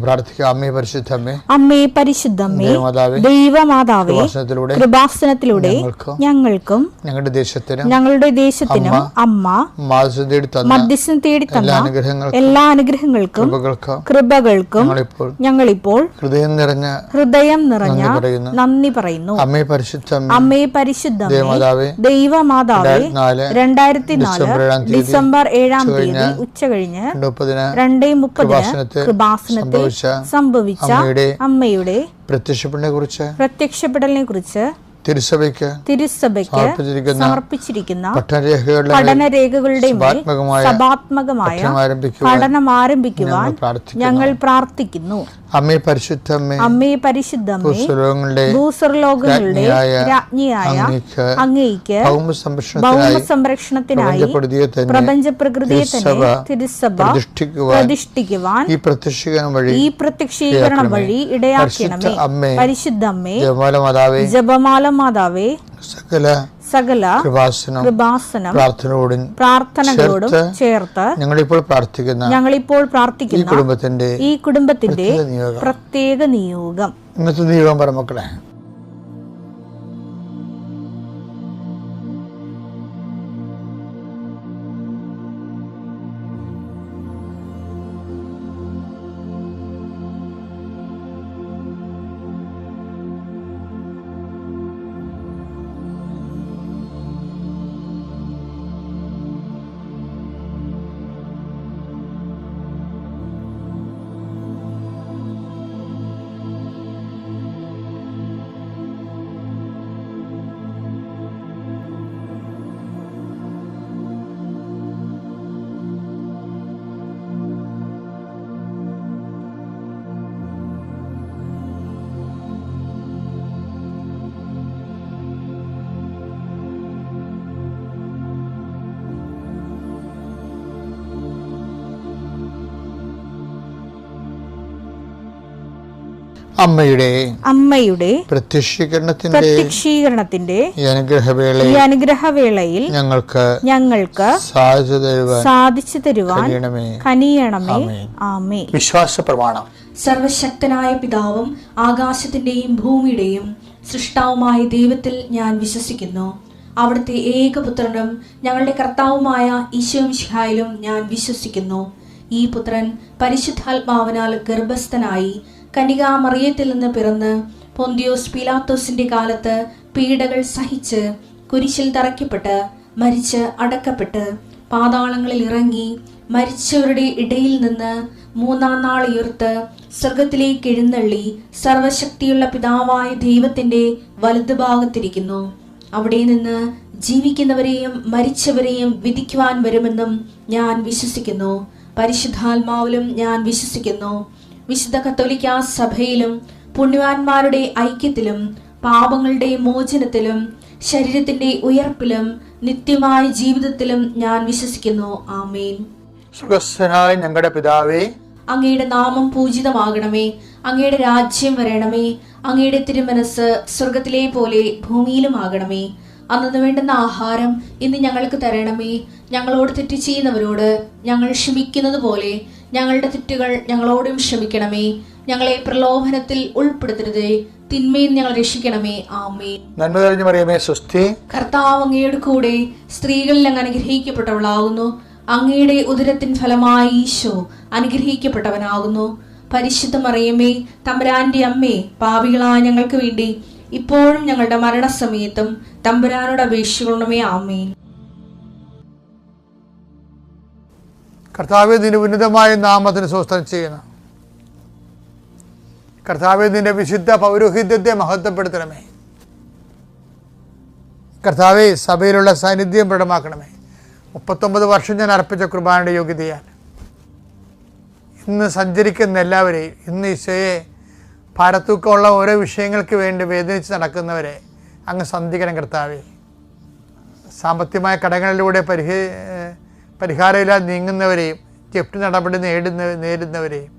പ്രാർത്ഥിക്കാം. അമ്മേ പരിശുദ്ധമ്മേ, അമ്മേ പരിശുദ്ധമ്മേ, ദൈവമാതാവേ, കൃപാസനത്തിലൂടെ ഞങ്ങൾക്കും ഞങ്ങളുടെ ദേശത്തിനും അമ്മ മധ്യസ്ഥം തേടി തന്ന എല്ലാ അനുഗ്രഹങ്ങൾക്കും കൃപകൾക്കും ഞങ്ങളിപ്പോൾ ഹൃദയം നിറഞ്ഞ നന്ദി പറയുന്നു. അമ്മേ പരിശുദ്ധമ്മേ, ദൈവമാതാവേ, 2004 ഡിസംബർ 7 തീയതി ഉച്ചകഴിഞ്ഞ് 2:30 കൃപാസനത്തിൽ സംഭവിച്ച അമ്മയുടെ പ്രത്യക്ഷപ്പെടലിനെ കുറിച്ച് തിരുസഭയ്ക്ക് സമർപ്പിച്ചിരിക്കുന്ന പഠനരേഖകളുടെ സഭാത്മകമായ പഠനം ആരംഭിക്കുവാൻ ഞങ്ങൾ പ്രാർത്ഥിക്കുന്നു. അമ്മേ പരിശുദ്ധമ്മേ, ഭൂസ്വർലോകങ്ങളുടെ രാജ്ഞിയായ അങ്ങേയ്ക്ക് ഭൗമസംരക്ഷണത്തിനായി പ്രപഞ്ച പ്രകൃതിയെ തന്നെ തിരുസഭ പ്രതിഷ്ഠിക്കുവാൻ ഈ പ്രത്യക്ഷീകരണം വഴി ഇടയാക്കണമേ. പരിശുദ്ധമ്മേ, ജപമാല മാതാവേ, സകല കൃപാസനം പ്രാർത്ഥനകളോടും ചേർത്ത് ഞങ്ങളിപ്പോൾ പ്രാർത്ഥിക്കുന്ന ഈ കുടുംബത്തിന്റെ പ്രത്യേക നിയോഗം. ഇന്നത്തെ നിയോഗം പറ മക്കളെ. അമ്മയുടെ പ്രത്യക്ഷീകരണത്തിന്റെ ഈ അനുഗ്രഹവേളയിൽ ഞങ്ങൾക്ക് സാധിച്ചു തരുവാൻ കനിയണമേ. ആമേൻ. വിശ്വാസ പ്രമാണം. സർവശക്തനായ പിതാവും ആകാശത്തിന്റെയും ഭൂമിയുടെയും സൃഷ്ടാവുമായ ദൈവത്തിൽ ഞാൻ വിശ്വസിക്കുന്നു. അവിടുത്തെ ഏകപുത്രനും ഞങ്ങളുടെ കർത്താവുമായ ഈശോമിശിഹായിലും ഞാൻ വിശ്വസിക്കുന്നു. ഈ പുത്രൻ പരിശുദ്ധാത്മാവിനാൽ ഗർഭസ്ഥനായി കന്യകാമറിയത്തിൽ നിന്ന് പിറന്ന് പൊന്തിയോസ് പീലാത്തോസിന്റെ കാലത്ത് പീഡകൾ സഹിച്ച് കുരിശിൽ തറയ്ക്കപ്പെട്ട് മരിച്ച് അടക്കപ്പെട്ട് പാതാളങ്ങളിൽ ഇറങ്ങി മരിച്ചവരുടെ ഇടയിൽ നിന്ന് 3-ാം നാൾ ഉയർത്ത് സ്വർഗത്തിലേക്ക് എഴുന്നള്ളി സർവശക്തിയുള്ള പിതാവായ ദൈവത്തിന്റെ വലതുഭാഗത്തിരിക്കുന്നു. അവിടെ നിന്ന് ജീവിക്കുന്നവരെയും മരിച്ചവരെയും വിധിക്കുവാൻ വരുമെന്നും ഞാൻ വിശ്വസിക്കുന്നു. പരിശുദ്ധാത്മാവിലും ഞാൻ വിശ്വസിക്കുന്നു. വിശുദ്ധ കത്തോലിക്ക സഭയിലും പുണ്യവാന്മാരുടെ ഐക്യത്തിലും പാപങ്ങളുടെ മോചനത്തിലും ശരീരത്തിന്റെ ഉയർപ്പിലും നിത്യമായ ജീവിതത്തിലും ഞാൻ വിശ്വസിക്കുന്നു. ആമേൻ. സ്വർഗ്ഗസ്ഥനായ ഞങ്ങളുടെ പിതാവേ, അങ്ങയുടെ നാമം പൂജിതമാകണമേ. അങ്ങയുടെ രാജ്യം വരണമേ. അങ്ങയുടെ തിരുമനസ് സ്വർഗത്തിലെ പോലെ ഭൂമിയിലും ആകണമേ. അന്നു വേണ്ടുന്ന ആഹാരം ഇന്ന് ഞങ്ങൾക്ക് തരണമേ. ഞങ്ങളോട് തെറ്റ് ചെയ്യുന്നവരോട് ഞങ്ങൾ ക്ഷമിക്കുന്നത് പോലെ ഞങ്ങളുടെ തെറ്റുകൾ ഞങ്ങളോടും ക്ഷമിക്കണമേ. ഞങ്ങളെ പ്രലോഭനത്തിൽ ഉൾപ്പെടുത്തരുതേ, തിന്മയിൽ ഞങ്ങൾ രക്ഷിക്കണമേ. ആമേൻ. നന്മ നിറഞ്ഞ മറിയമേ, സ്വസ്തി. കർത്താവ് അങ്ങയുടെ കൂടെ സ്ത്രീകളിൽ അങ്ങ് അനുഗ്രഹിക്കപ്പെട്ടവളാകുന്നു. അങ്ങയുടെ ഉദരത്തിൻ ഫലമായി ഈശോ അനുഗ്രഹിക്കപ്പെട്ടവനാകുന്നു. പരിശുദ്ധ മറിയമേ, തമ്പുരാന്റെ അമ്മേ, പാപികളായ ഞങ്ങൾക്ക് വേണ്ടി ഇപ്പോഴും ഞങ്ങളുടെ മരണസമയത്തും തമ്പുരാനോട് അപേക്ഷിക്കണമേ. ആമേൻ. കർത്താവേ, നിന്റെ ഉന്നതമായ നാമത്തിന് സ്വസ്ത്രം ചെയ്യുന്നു. കർത്താവേ, നിന്റെ വിശുദ്ധ പൗരോഹിത്യത്തെ മഹത്വപ്പെടുത്തണമേ. കർത്താവേ, സഭയിലുള്ള സാന്നിധ്യം പ്രകടമാക്കണമേ. 39 വർഷം ഞാൻ അർപ്പിച്ച കുർബാനയുടെ യോഗ്യതയാൽ ഇന്ന് സഞ്ചരിക്കുന്ന എല്ലാവരെയും, ഇന്ന് ഈശോയെ ഭാരത്തൂക്കമുള്ള ഓരോ വിഷയങ്ങൾക്ക് വേണ്ടി വേദനിച്ച് നടക്കുന്നവരെ അങ്ങ് സന്ധിക്കണം. കർത്താവേ, സാമ്പത്തികമായ കടങ്ങളിലൂടെ പരിഹാരമില്ലാതെ നീങ്ങുന്നവരെയും ജപ്തി നടപടി നേരിടുന്നവരെയും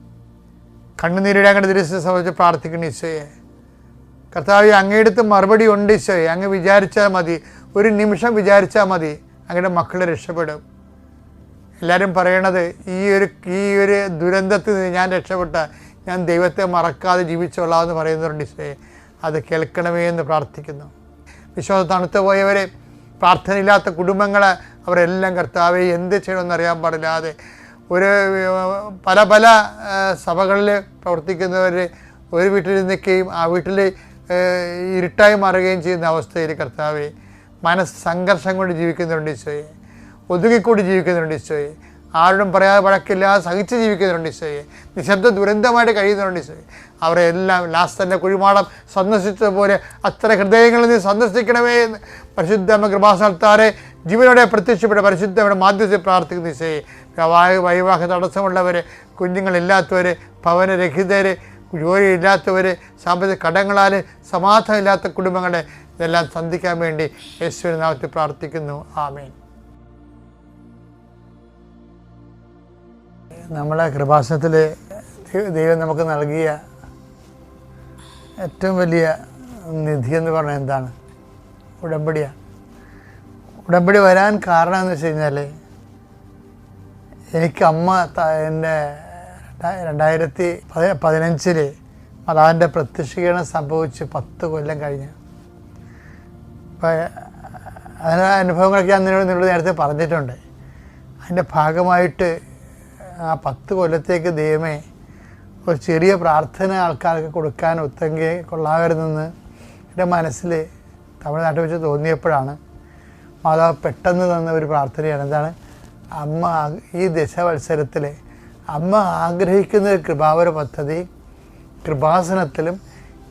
കണ്ണുനീരിടെ അങ്ങയുടെ ദൃശ്യം സംബന്ധിച്ച് പ്രാർത്ഥിക്കണം. ഈശോയെ കർത്താവേ, അങ്ങയെടുത്ത് മറുപടി ഉണ്ട്. ഈശോയെ, അങ്ങ് വിചാരിച്ചാൽ മതി, ഒരു നിമിഷം വിചാരിച്ചാൽ മതി, അങ്ങയുടെ മക്കൾ രക്ഷപ്പെടും. എല്ലാവരും പറയണത് ഈ ഒരു ദുരന്തത്തിൽ നിന്ന് ഞാൻ രക്ഷപ്പെട്ട, ഞാൻ ദൈവത്തെ മറക്കാതെ ജീവിച്ചോളാം എന്ന് പറയുന്നവരുണ്ട് ഈശോയെ. അത് കേൾക്കണമേ എന്ന് പ്രാർത്ഥിക്കുന്നു. വിശ്വാസം തണുത്തു പോയവരെ, പ്രാർത്ഥനയില്ലാത്ത കുടുംബങ്ങളെ, അവരെല്ലാം കർത്താവെ എന്ത് ചെയ്യണമെന്ന് അറിയാൻ പാടില്ലാതെ ഒരു പല സഭകളിൽ പ്രവർത്തിക്കുന്നവർ ഒരു വീട്ടിൽ നിൽക്കുകയും ആ വീട്ടിൽ ഇരുട്ടായി മാറുകയും ചെയ്യുന്ന അവസ്ഥയിൽ കർത്താവെ മനസ്സ് സംഘർഷം കൊണ്ട് ജീവിക്കുന്നുണ്ട് ഈശോയെ. ഒതുങ്ങിക്കൂടി ജീവിക്കുന്നുണ്ട് ഈശോയെ. ആരോടും പറയാതെ വഴക്കില്ലാതെ സഹിച്ച് ജീവിക്കുന്നുണ്ട് ഈശോയെ. നിശബ്ദ ദുരന്തമായിട്ട് കഴിയുന്നുണ്ട് ഈശോയെ. അവരെ എല്ലാം ലാസ്റ്റ് കുഴിമാടം സന്ദർശിച്ചതുപോലെ അത്ര ഹൃദയങ്ങളിൽ നിന്ന് സന്ദർശിക്കണമേ എന്ന് പരിശുദ്ധ കൃപാസനത്താരെ ജീവനോടെ പ്രത്യക്ഷപ്പെട്ട പരിശുദ്ധയുടെ മാധ്യത്തിൽ പ്രാർത്ഥിക്കുന്ന ഈശോയെ. വൈവാഹ തടസ്സമുള്ളവർ, കുഞ്ഞുങ്ങളില്ലാത്തവർ, ഭവനരഹിതർ, ജോലിയില്ലാത്തവർ, സാമ്പത്തിക കടങ്ങളാൽ സമാധാനമില്ലാത്ത കുടുംബങ്ങളെ ഇതെല്ലാം സന്ധിക്കാൻ വേണ്ടി യേശുവിന്റെ നാമത്തിൽ പ്രാർത്ഥിക്കുന്നു. ആമേൻ. നമ്മളെ കൃപാസനത്തിൽ ദൈവം നമുക്ക് നൽകിയ ഏറ്റവും വലിയ നിധി എന്ന് പറഞ്ഞാൽ എന്താണ്? ഉടമ്പടിയാണ്. ഉടമ്പടി വരാൻ കാരണം എന്ന് വെച്ച് കഴിഞ്ഞാൽ എനിക്ക് അമ്മ എൻ്റെ 2015 മാതാവിൻ്റെ പ്രത്യക്ഷീകരണം സംഭവിച്ച് 10 കൊല്ലം കഴിഞ്ഞു. അപ്പോൾ അതിൻ്റെ അനുഭവങ്ങളൊക്കെ ഞാൻ നിന്നോട് നേരത്തെ പറഞ്ഞിട്ടുണ്ട്. അതിൻ്റെ ഭാഗമായിട്ട് ആ 10 കൊല്ലത്തേക്ക് ദൈവമേ ഒരു ചെറിയ പ്രാർത്ഥന ആൾക്കാർക്ക് കൊടുക്കാൻ ഒത്തെങ്കിൽ കൊള്ളാമായിരുന്നെന്ന് എൻ്റെ മനസ്സിൽ തമിഴ്നാട്ടിൽ വെച്ച് തോന്നിയപ്പോഴാണ് മാതാവ് പെട്ടെന്ന് തന്ന ഒരു പ്രാർത്ഥനയാണ്. എന്താണ്? അമ്മ ഈ ദശവത്സരത്തിൽ അമ്മ ആഗ്രഹിക്കുന്ന ഒരു കൃപാവര പദ്ധതി കൃപാസനത്തിലും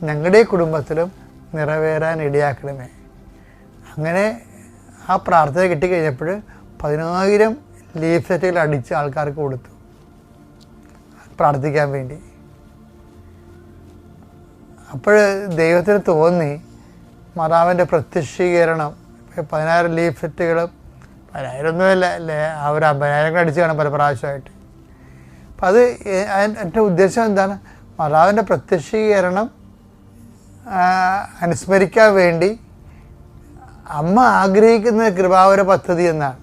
ഞങ്ങളുടെ കുടുംബത്തിലും നിറവേറാൻ ഇടയാക്കണമേ. അങ്ങനെ ആ പ്രാർത്ഥന കിട്ടിക്കഴിഞ്ഞപ്പോൾ 10,000 ലീഫ്ലെറ്റുകൾ അടിച്ച് ആൾക്കാർക്ക് കൊടുത്തു പ്രാർത്ഥിക്കാൻ വേണ്ടി. അപ്പോൾ ദൈവത്തിന് തോന്നി മാതാവിൻ്റെ പ്രത്യക്ഷീകരണം 10,000 ലീഫ്ലെറ്റുകളും 10,000 ഒന്നുമല്ല അല്ലേ, അവർ 50,000 അടിച്ച് കാണും പല പ്രാവശ്യമായിട്ട്. അപ്പം അത് എൻ്റെ ഉദ്ദേശം എന്താണ്? മാതാവിൻ്റെ പ്രത്യക്ഷീകരണം അനുസ്മരിക്കാൻ വേണ്ടി അമ്മ ആഗ്രഹിക്കുന്ന കൃപാവര പദ്ധതി എന്നാണ്.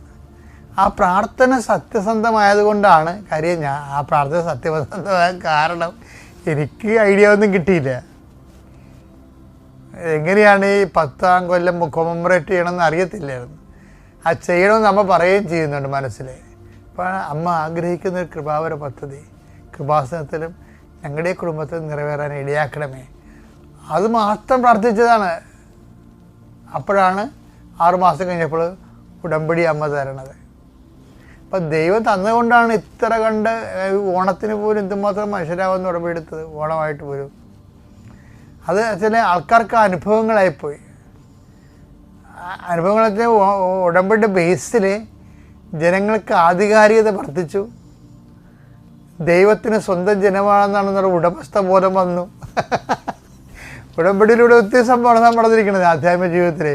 ആ പ്രാർത്ഥന സത്യസന്ധമായതുകൊണ്ടാണ്. കാര്യം ഞാൻ ആ പ്രാർത്ഥന സത്യസന്ധമായ കാരണം എനിക്ക് ഐഡിയ ഒന്നും കിട്ടിയില്ല. എങ്ങനെയാണ് ഈ 10ാം കൊല്ലം കൊമമറേറ്റ് ചെയ്യണമെന്ന് അറിയത്തില്ലായിരുന്നു. ആ ചെയ്യണമെന്ന് അമ്മ പറയുകയും ചെയ്യുന്നുണ്ട് മനസ്സിൽ. അപ്പോൾ അമ്മ ആഗ്രഹിക്കുന്ന ഒരു കൃപാവര പദ്ധതി കൃപാസനത്തിലും ഞങ്ങളുടെ കുടുംബത്തിലും നിറവേറാൻ ഇടയാക്കണമേ. അത് മാത്രം പ്രാർത്ഥിച്ചതാണ്. അപ്പോഴാണ് 6 മാസം കഴിഞ്ഞപ്പോൾ ഉടമ്പടി അമ്മ തരണത്. അപ്പം ദൈവം തന്നുകൊണ്ടാണ് ഇത്ര കണ്ട് ഓണത്തിന് പോലും എന്തുമാത്രം മനുഷ്യരാവെന്ന് ഉടമ്പടി എടുത്തത്. ഓണമായിട്ട് പോലും അത് ചില ആൾക്കാർക്ക് അനുഭവങ്ങളായിപ്പോയി. അനുഭവങ്ങളൊക്കെ ഉടമ്പടിയുടെ ബേസിൽ ജനങ്ങൾക്ക് ആധികാരികത വർദ്ധിച്ചു. ദൈവത്തിന് സ്വന്തം ജനമാണെന്നാണെന്നൊരു ഉടമസ്ഥ ബോധം വന്നു. ഉടമ്പടിയിലൂടെ ഒത്തിരി സംഭവമാണ് നാം നടന്നിരിക്കുന്നത് ആധ്യാത്മിക ജീവിതത്തിൽ.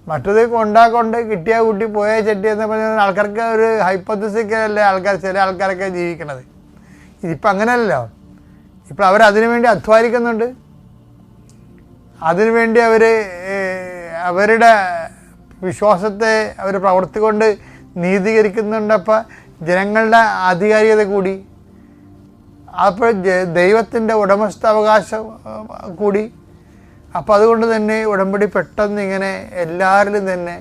മറ്റത് കൊണ്ടാക്കൊണ്ട് കിട്ടിയ കൂട്ടി പോയ ചെട്ടി എന്ന് പറഞ്ഞാൽ ആൾക്കാർക്ക് ഒരു ഹൈപ്പോത്തസിക്കലല്ലേ ചില ആൾക്കാരൊക്കെ ജീവിക്കണത്. ഇതിപ്പോൾ അങ്ങനെയല്ലോ. ഇപ്പോൾ അവരതിനു വേണ്ടി അധ്വാനിക്കുന്നുണ്ട്. അതിനുവേണ്ടി അവരുടെ വിശ്വാസത്തെ അവർ പ്രവൃത്തി കൊണ്ട് നീതീകരിക്കുന്നുണ്ട്. അപ്പം ജനങ്ങളുടെ ആധികാരികത കൂടി, അപ്പോൾ ദൈവത്തിൻ്റെ ഉടമസ്ഥാവകാശം കൂടി. അപ്പോൾ അതുകൊണ്ട് തന്നെ ഉടമ്പടി പെട്ടെന്ന് ഇങ്ങനെ എല്ലാവരിലും തന്നെ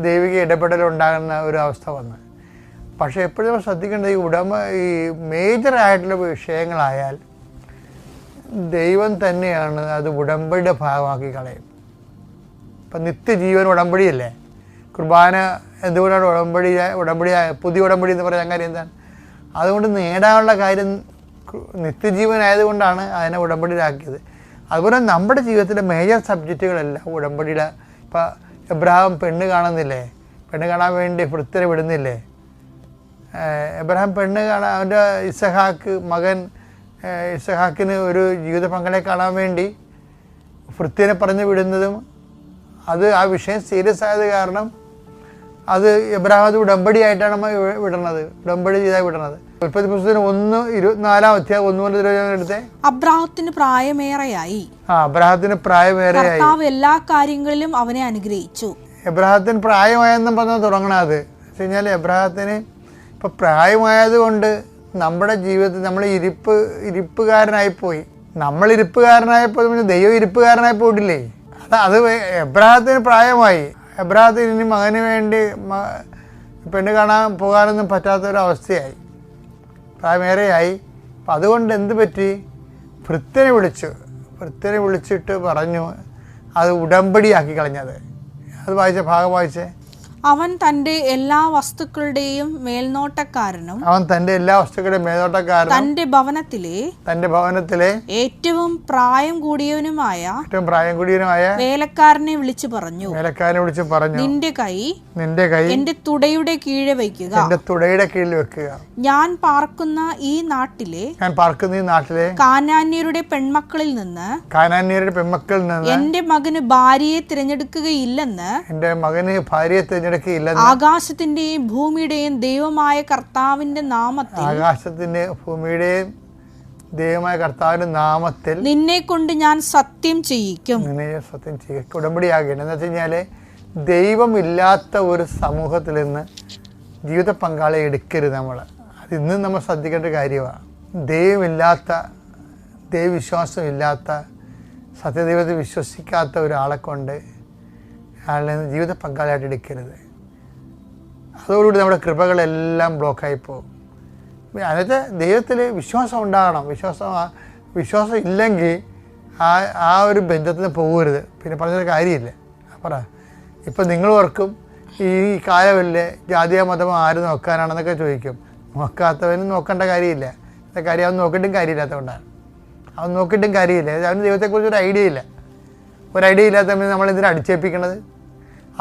ദൈവിക ഇടപെടലുണ്ടാകുന്ന ഒരു അവസ്ഥ വന്നു. പക്ഷേ എപ്പോഴും നമ്മൾ ശ്രദ്ധിക്കേണ്ടത് ഈ മേജറായിട്ടുള്ള വിഷയങ്ങളായാൽ ദൈവം തന്നെയാണ് അത് ഉടമ്പടിയുടെ ഭാഗമാക്കി കളയും. ഇപ്പം നിത്യജീവൻ ഉടമ്പടിയല്ലേ. കുർബാന എന്തുകൊണ്ടാണ് ഉടമ്പടിയായ പുതിയ ഉടമ്പടി എന്ന് പറയുന്ന കാര്യം എന്താണ്? അതുകൊണ്ട് നേടാനുള്ള കാര്യം നിത്യജീവനായതുകൊണ്ടാണ് അതിനെ ഉടമ്പടിയിലാക്കിയത്. അതുപോലെ നമ്മുടെ ജീവിതത്തിലെ മേജർ സബ്ജക്റ്റുകളെല്ലാം ഉടമ്പടിയുടെ. ഇപ്പം എബ്രഹാം പെണ്ണ് കാണുന്നില്ലേ, പെണ്ണ് കാണാൻ വേണ്ടി ഭൃത്യരെ വിടുന്നില്ലേ? എബ്രഹാം പെണ്ണ് കാണാൻ അവൻ്റെ മകൻ ഇസഹാക്കിന് ഒരു ജീവിത പങ്കാളിയെ കാണാൻ വേണ്ടി ഭൃത്യനെ പറഞ്ഞു വിടുന്നതും അത് ആ വിഷയം സീരിയസ് ആയത് കാരണം അത് എബ്രഹാം അത് ഉടമ്പടിയായിട്ടാണ് നമ്മൾ വിടണത്, ഉടമ്പടി ചെയ്താൽ വിടണത്. ഉൽപ്പത്തി പുസ്തകത്തിന് 1:24 എടുത്തേ. അബ്രാഹത്തിന് പ്രായമേറെയായി. അബ്രാഹത്തിന് പ്രായമേറെയായി. എല്ലാ കാര്യങ്ങളിലും അവനെ അനുഗ്രഹിച്ചു. എബ്രാഹത്തിന് പ്രായമായെന്നും പറഞ്ഞാൽ തുടങ്ങണത് വെച്ച് കഴിഞ്ഞാൽ എബ്രാഹത്തിന് ഇപ്പം പ്രായമായത് കൊണ്ട് നമ്മുടെ ജീവിതത്തിൽ നമ്മൾ ഇരിപ്പുകാരനായിപ്പോയി. നമ്മൾ ഇരിപ്പുകാരനായപ്പോൾ പിന്നെ ദൈവം ഇരിപ്പുകാരനായി പോയിട്ടില്ലേ? അത് എബ്രാഹത്തിന് പ്രായമായി. എബ്രാഹത്തിന് ഇനി മകന് വേണ്ടി പെണ്ണ് കാണാൻ പോകാനൊന്നും പറ്റാത്തൊരവസ്ഥയായി, പ്രായമേറെയായി. അപ്പം അതുകൊണ്ട് എന്ത് പറ്റി? ഭൃത്യനെ വിളിച്ചിട്ട് പറഞ്ഞു, അത് ഉടമ്പടിയാക്കി കളഞ്ഞത്. അത് ഭാഗം വായിച്ചേ. അവൻ തന്റെ എല്ലാ വസ്തുക്കളുടെയും മേൽനോട്ടക്കാരനും തന്റെ ഭവനത്തിലെ ഏറ്റവും പ്രായം കൂടിയവനുമായ വേലക്കാരനെ വിളിച്ചു പറഞ്ഞു, നിന്റെ കൈ എന്റെ തുടയുടെ കീഴെ വയ്ക്കുക. ഞാൻ പാർക്കുന്ന ഈ നാട്ടിലെ കാനാന്യരുടെ പെൺമക്കളിൽ നിന്ന് എന്റെ മകന് ഭാര്യയെ തിരഞ്ഞെടുക്കുകയില്ലെന്ന് ആകാശത്തിന്റെയും ഭൂമിയുടെയും ദൈവമായ കർത്താവിന്റെ നാമത്തിൽ നിന്നെ കൊണ്ട് ഞാൻ സത്യം ചെയ്യിക്കും. ഉടമ്പടിയാകണം എന്ന് വെച്ച് കഴിഞ്ഞാല് ദൈവമില്ലാത്ത ഒരു സമൂഹത്തിൽ നിന്ന് ജീവിത പങ്കാളിയെ എടുക്കരുത് നമ്മൾ. അത് ഇന്നും നമ്മൾ ശ്രദ്ധിക്കേണ്ട കാര്യമാണ്. ദൈവവിശ്വാസമില്ലാത്ത സത്യദൈവത്തെ വിശ്വസിക്കാത്ത ഒരാളെ കൊണ്ട് അയാളെ ജീവിത പങ്കാളിയായിട്ട് എടുക്കരുത്. അതോടുകൂടി നമ്മുടെ കൃപകളെല്ലാം ബ്ലോക്കായി പോകും. അതിനകത്ത് ദൈവത്തിൽ വിശ്വാസം ഉണ്ടാകണം. വിശ്വാസം ഇല്ലെങ്കിൽ ആ ഒരു ബന്ധത്തിന് പോകരുത്. പിന്നെ പറഞ്ഞൊരു കാര്യമില്ല. ഇപ്പം നിങ്ങൾ ഓർക്കും ഈ കാലമല്ലേ ജാതിയോ മതമോ ആര് നോക്കാനാണെന്നൊക്കെ ചോദിക്കും. നോക്കാത്തവനും നോക്കേണ്ട കാര്യമില്ല. കാര്യം അവൻ നോക്കിയിട്ടും കാര്യമില്ലാത്തതുകൊണ്ടാണ്. അവൻ നോക്കിയിട്ടും കാര്യമില്ല. അവന് ദൈവത്തെക്കുറിച്ച് ഒരു ഐഡിയ ഇല്ലാത്തവന് നമ്മളെന്തിനാണ് അടിച്ചേൽപ്പിക്കണത്?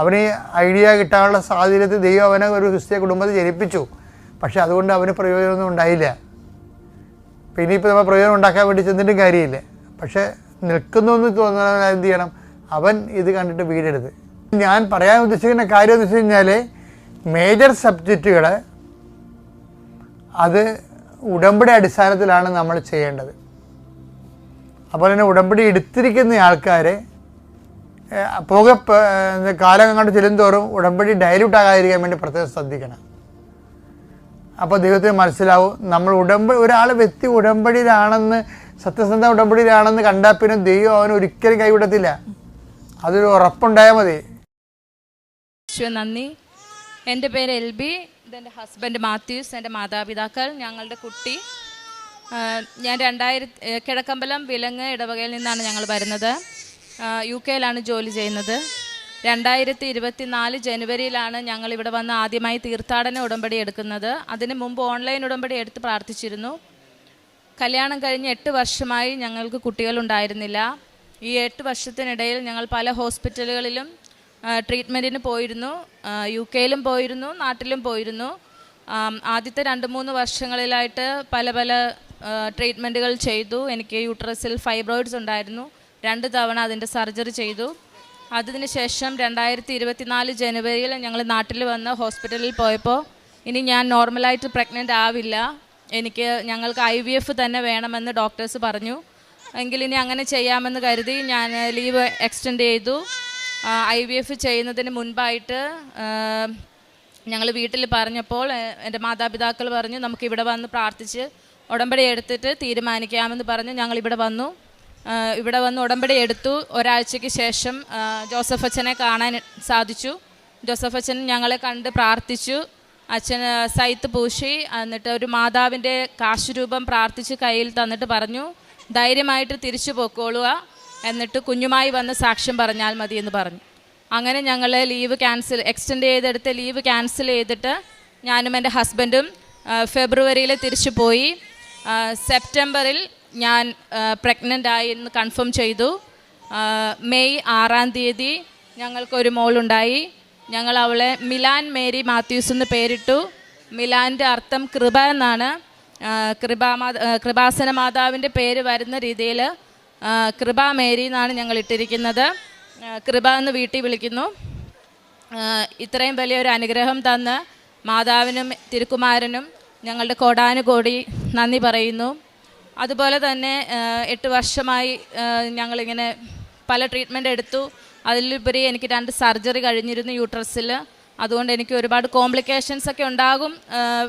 അവന് ഐഡിയ കിട്ടാനുള്ള സാഹചര്യത്തിൽ ദൈവം അവനെ ഒരു ക്രിസ്തീയ കുടുംബത്തെ ജനിപ്പിച്ചു. പക്ഷെ അതുകൊണ്ട് അവന് പ്രയോജനമൊന്നും ഉണ്ടായില്ല. പിന്നെ ഇപ്പോൾ നമ്മൾ പ്രയോജനം ഉണ്ടാക്കാൻ വേണ്ടി ചെന്നിട്ടും കാര്യമില്ല. പക്ഷെ നിൽക്കുന്നു എന്ന് തോന്നുന്ന എന്ത് ചെയ്യണം? അവൻ ഇത് കണ്ടിട്ട് വീഴരുത്. ഞാൻ പറയാൻ ഉദ്ദേശിക്കുന്ന കാര്യം എന്ന് വെച്ച് കഴിഞ്ഞാൽ മേജർ സബ്ജക്റ്റുകൾ അത് ഉടമ്പടി അടിസ്ഥാനത്തിലാണ് നമ്മൾ ചെയ്യേണ്ടത്. അപ്പോൾ തന്നെ ഉടമ്പടി എടുത്തിരിക്കുന്ന ആൾക്കാരെ കാലം അങ്ങോട്ട് ചെല്ലുന്തോറും ഉടമ്പടി ഡയലൂട്ട് ആകാതിരിക്കാൻ വേണ്ടി പ്രത്യേകം ശ്രദ്ധിക്കണം. അപ്പോൾ ദൈവത്തിന് മനസ്സിലാവും നമ്മൾ ഒരാൾ വ്യക്തി ഉടമ്പടിയിലാണെന്ന്, സത്യസന്ധ ഉടമ്പടിയിലാണെന്ന് കണ്ടാൽ പിന്നെ ദൈവം അവന് ഒരിക്കലും കൈവിടത്തില്ല. അതൊരു ഉറപ്പുണ്ടായാൽ മതി. നന്ദി. എൻ്റെ പേര് എൽബി, ഇതെൻ്റെ ഹസ്ബൻഡ് മാത്യൂസ്, എൻ്റെ മാതാപിതാക്കൾ, ഞങ്ങളുടെ കുട്ടി. ഞാൻ കിഴക്കമ്പലം വിലങ്ങ് ഇടവകയിൽ നിന്നാണ് ഞങ്ങൾ വരുന്നത്. UK ജോലി ചെയ്യുന്നത്. 2024 ജനുവരിയിലാണ് ഞങ്ങൾ ഇവിടെ വന്ന് ആദ്യമായി തീർത്ഥാടന ഉടമ്പടി എടുക്കുന്നത്. അതിന് മുമ്പ് ഓൺലൈൻ ഉടമ്പടി എടുത്ത് പ്രാർത്ഥിച്ചിരുന്നു. കല്യാണം കഴിഞ്ഞ് 8 വർഷമായി ഞങ്ങൾക്ക് കുട്ടികളുണ്ടായിരുന്നില്ല. ഈ 8 വർഷത്തിനിടയിൽ ഞങ്ങൾ പല ഹോസ്പിറ്റലുകളിലും ട്രീറ്റ്മെൻറ്റിന് പോയിരുന്നു. UK പോയിരുന്നു, നാട്ടിലും പോയിരുന്നു. ആദ്യത്തെ 2-3 വർഷങ്ങളിലായിട്ട് പല ട്രീറ്റ്മെൻറ്റുകൾ ചെയ്തു. എനിക്ക് യൂട്രസിൽ ഫൈബ്രോയിഡ്സ് ഉണ്ടായിരുന്നു. 2 തവണ അതിൻ്റെ സർജറി ചെയ്തു. അതിനുശേഷം 2024 ജനുവരിയിൽ ഞങ്ങൾ നാട്ടിൽ വന്ന് ഹോസ്പിറ്റലിൽ പോയപ്പോൾ ഇനി ഞാൻ നോർമലായിട്ട് പ്രഗ്നൻ്റ് ആവില്ല, ഞങ്ങൾക്ക് IVF തന്നെ വേണമെന്ന് ഡോക്ടേഴ്സ് പറഞ്ഞു. എങ്കിലിനി അങ്ങനെ ചെയ്യാമെന്ന് കരുതി ഞാൻ ലീവ് എക്സ്റ്റെൻഡ് ചെയ്തു. IVF ചെയ്യുന്നതിന് മുൻപായിട്ട് ഞങ്ങൾ വീട്ടിൽ പറഞ്ഞപ്പോൾ എൻ്റെ മാതാപിതാക്കൾ പറഞ്ഞു നമുക്കിവിടെ വന്ന് പ്രാർത്ഥിച്ച് ഉടമ്പടി എടുത്തിട്ട് തീരുമാനിക്കാമെന്ന് പറഞ്ഞു. ഞങ്ങളിവിടെ വന്നു. ഉടമ്പടി എടുത്തു. ഒരാഴ്ചയ്ക്ക് ശേഷം ജോസഫ് അച്ഛനെ കാണാൻ സാധിച്ചു. ജോസഫ് അച്ഛൻ ഞങ്ങളെ കണ്ട് പ്രാർത്ഥിച്ചു. അച്ഛൻ സൈത്ത് പൂശി എന്നിട്ട് ഒരു മാതാവിൻ്റെ കാശുരൂപം പ്രാർത്ഥിച്ച് കയ്യിൽ തന്നിട്ട് പറഞ്ഞു ധൈര്യമായിട്ട് തിരിച്ചു പോയിക്കോളുക, എന്നിട്ട് കുഞ്ഞുമായി വന്ന് സാക്ഷ്യം പറഞ്ഞാൽ മതി എന്ന് പറഞ്ഞു. അങ്ങനെ ഞങ്ങൾ എക്സ്റ്റെൻഡ് ചെയ്തെടുത്ത് ലീവ് ക്യാൻസൽ ചെയ്തിട്ട് ഞാനും എൻ്റെ ഹസ്ബൻഡും ഫെബ്രുവരിയിൽ തിരിച്ചു പോയി. സെപ്റ്റംബറിൽ ഞാൻ പ്രഗ്നൻ്റ് ആയി എന്ന് കൺഫേം ചെയ്തു. മെയ് 6-ാം തീയതി ഞങ്ങൾക്കൊരു മോളുണ്ടായി. ഞങ്ങൾ അവളെ മിലാൻ മേരി മാത്യൂസ് എന്ന് പേരിട്ടു. മിലാൻ്റെ അർത്ഥം കൃപ എന്നാണ്. കൃപാസന മാതാവിൻ്റെ പേര് വരുന്ന രീതിയിൽ കൃപാ മേരി എന്നാണ് ഞങ്ങൾ ഇട്ടിരിക്കുന്നത്. കൃപ എന്ന് വീട്ടിൽ വിളിക്കുന്നു. ഇത്രയും വലിയൊരു അനുഗ്രഹം തന്ന് മാതാവിനും തിരുക്കുമാരനും ഞങ്ങളുടെ കോടാനുകോടി നന്ദി പറയുന്നു. അതുപോലെ തന്നെ 8 വർഷമായി ഞങ്ങളിങ്ങനെ പല ട്രീറ്റ്മെൻറ്റ് എടുത്തു. അതിലുപരി എനിക്ക് 2 സർജറി കഴിഞ്ഞിരുന്നു യൂട്രസിൽ. അതുകൊണ്ട് എനിക്ക് ഒരുപാട് കോംപ്ലിക്കേഷൻസ് ഒക്കെ ഉണ്ടാകും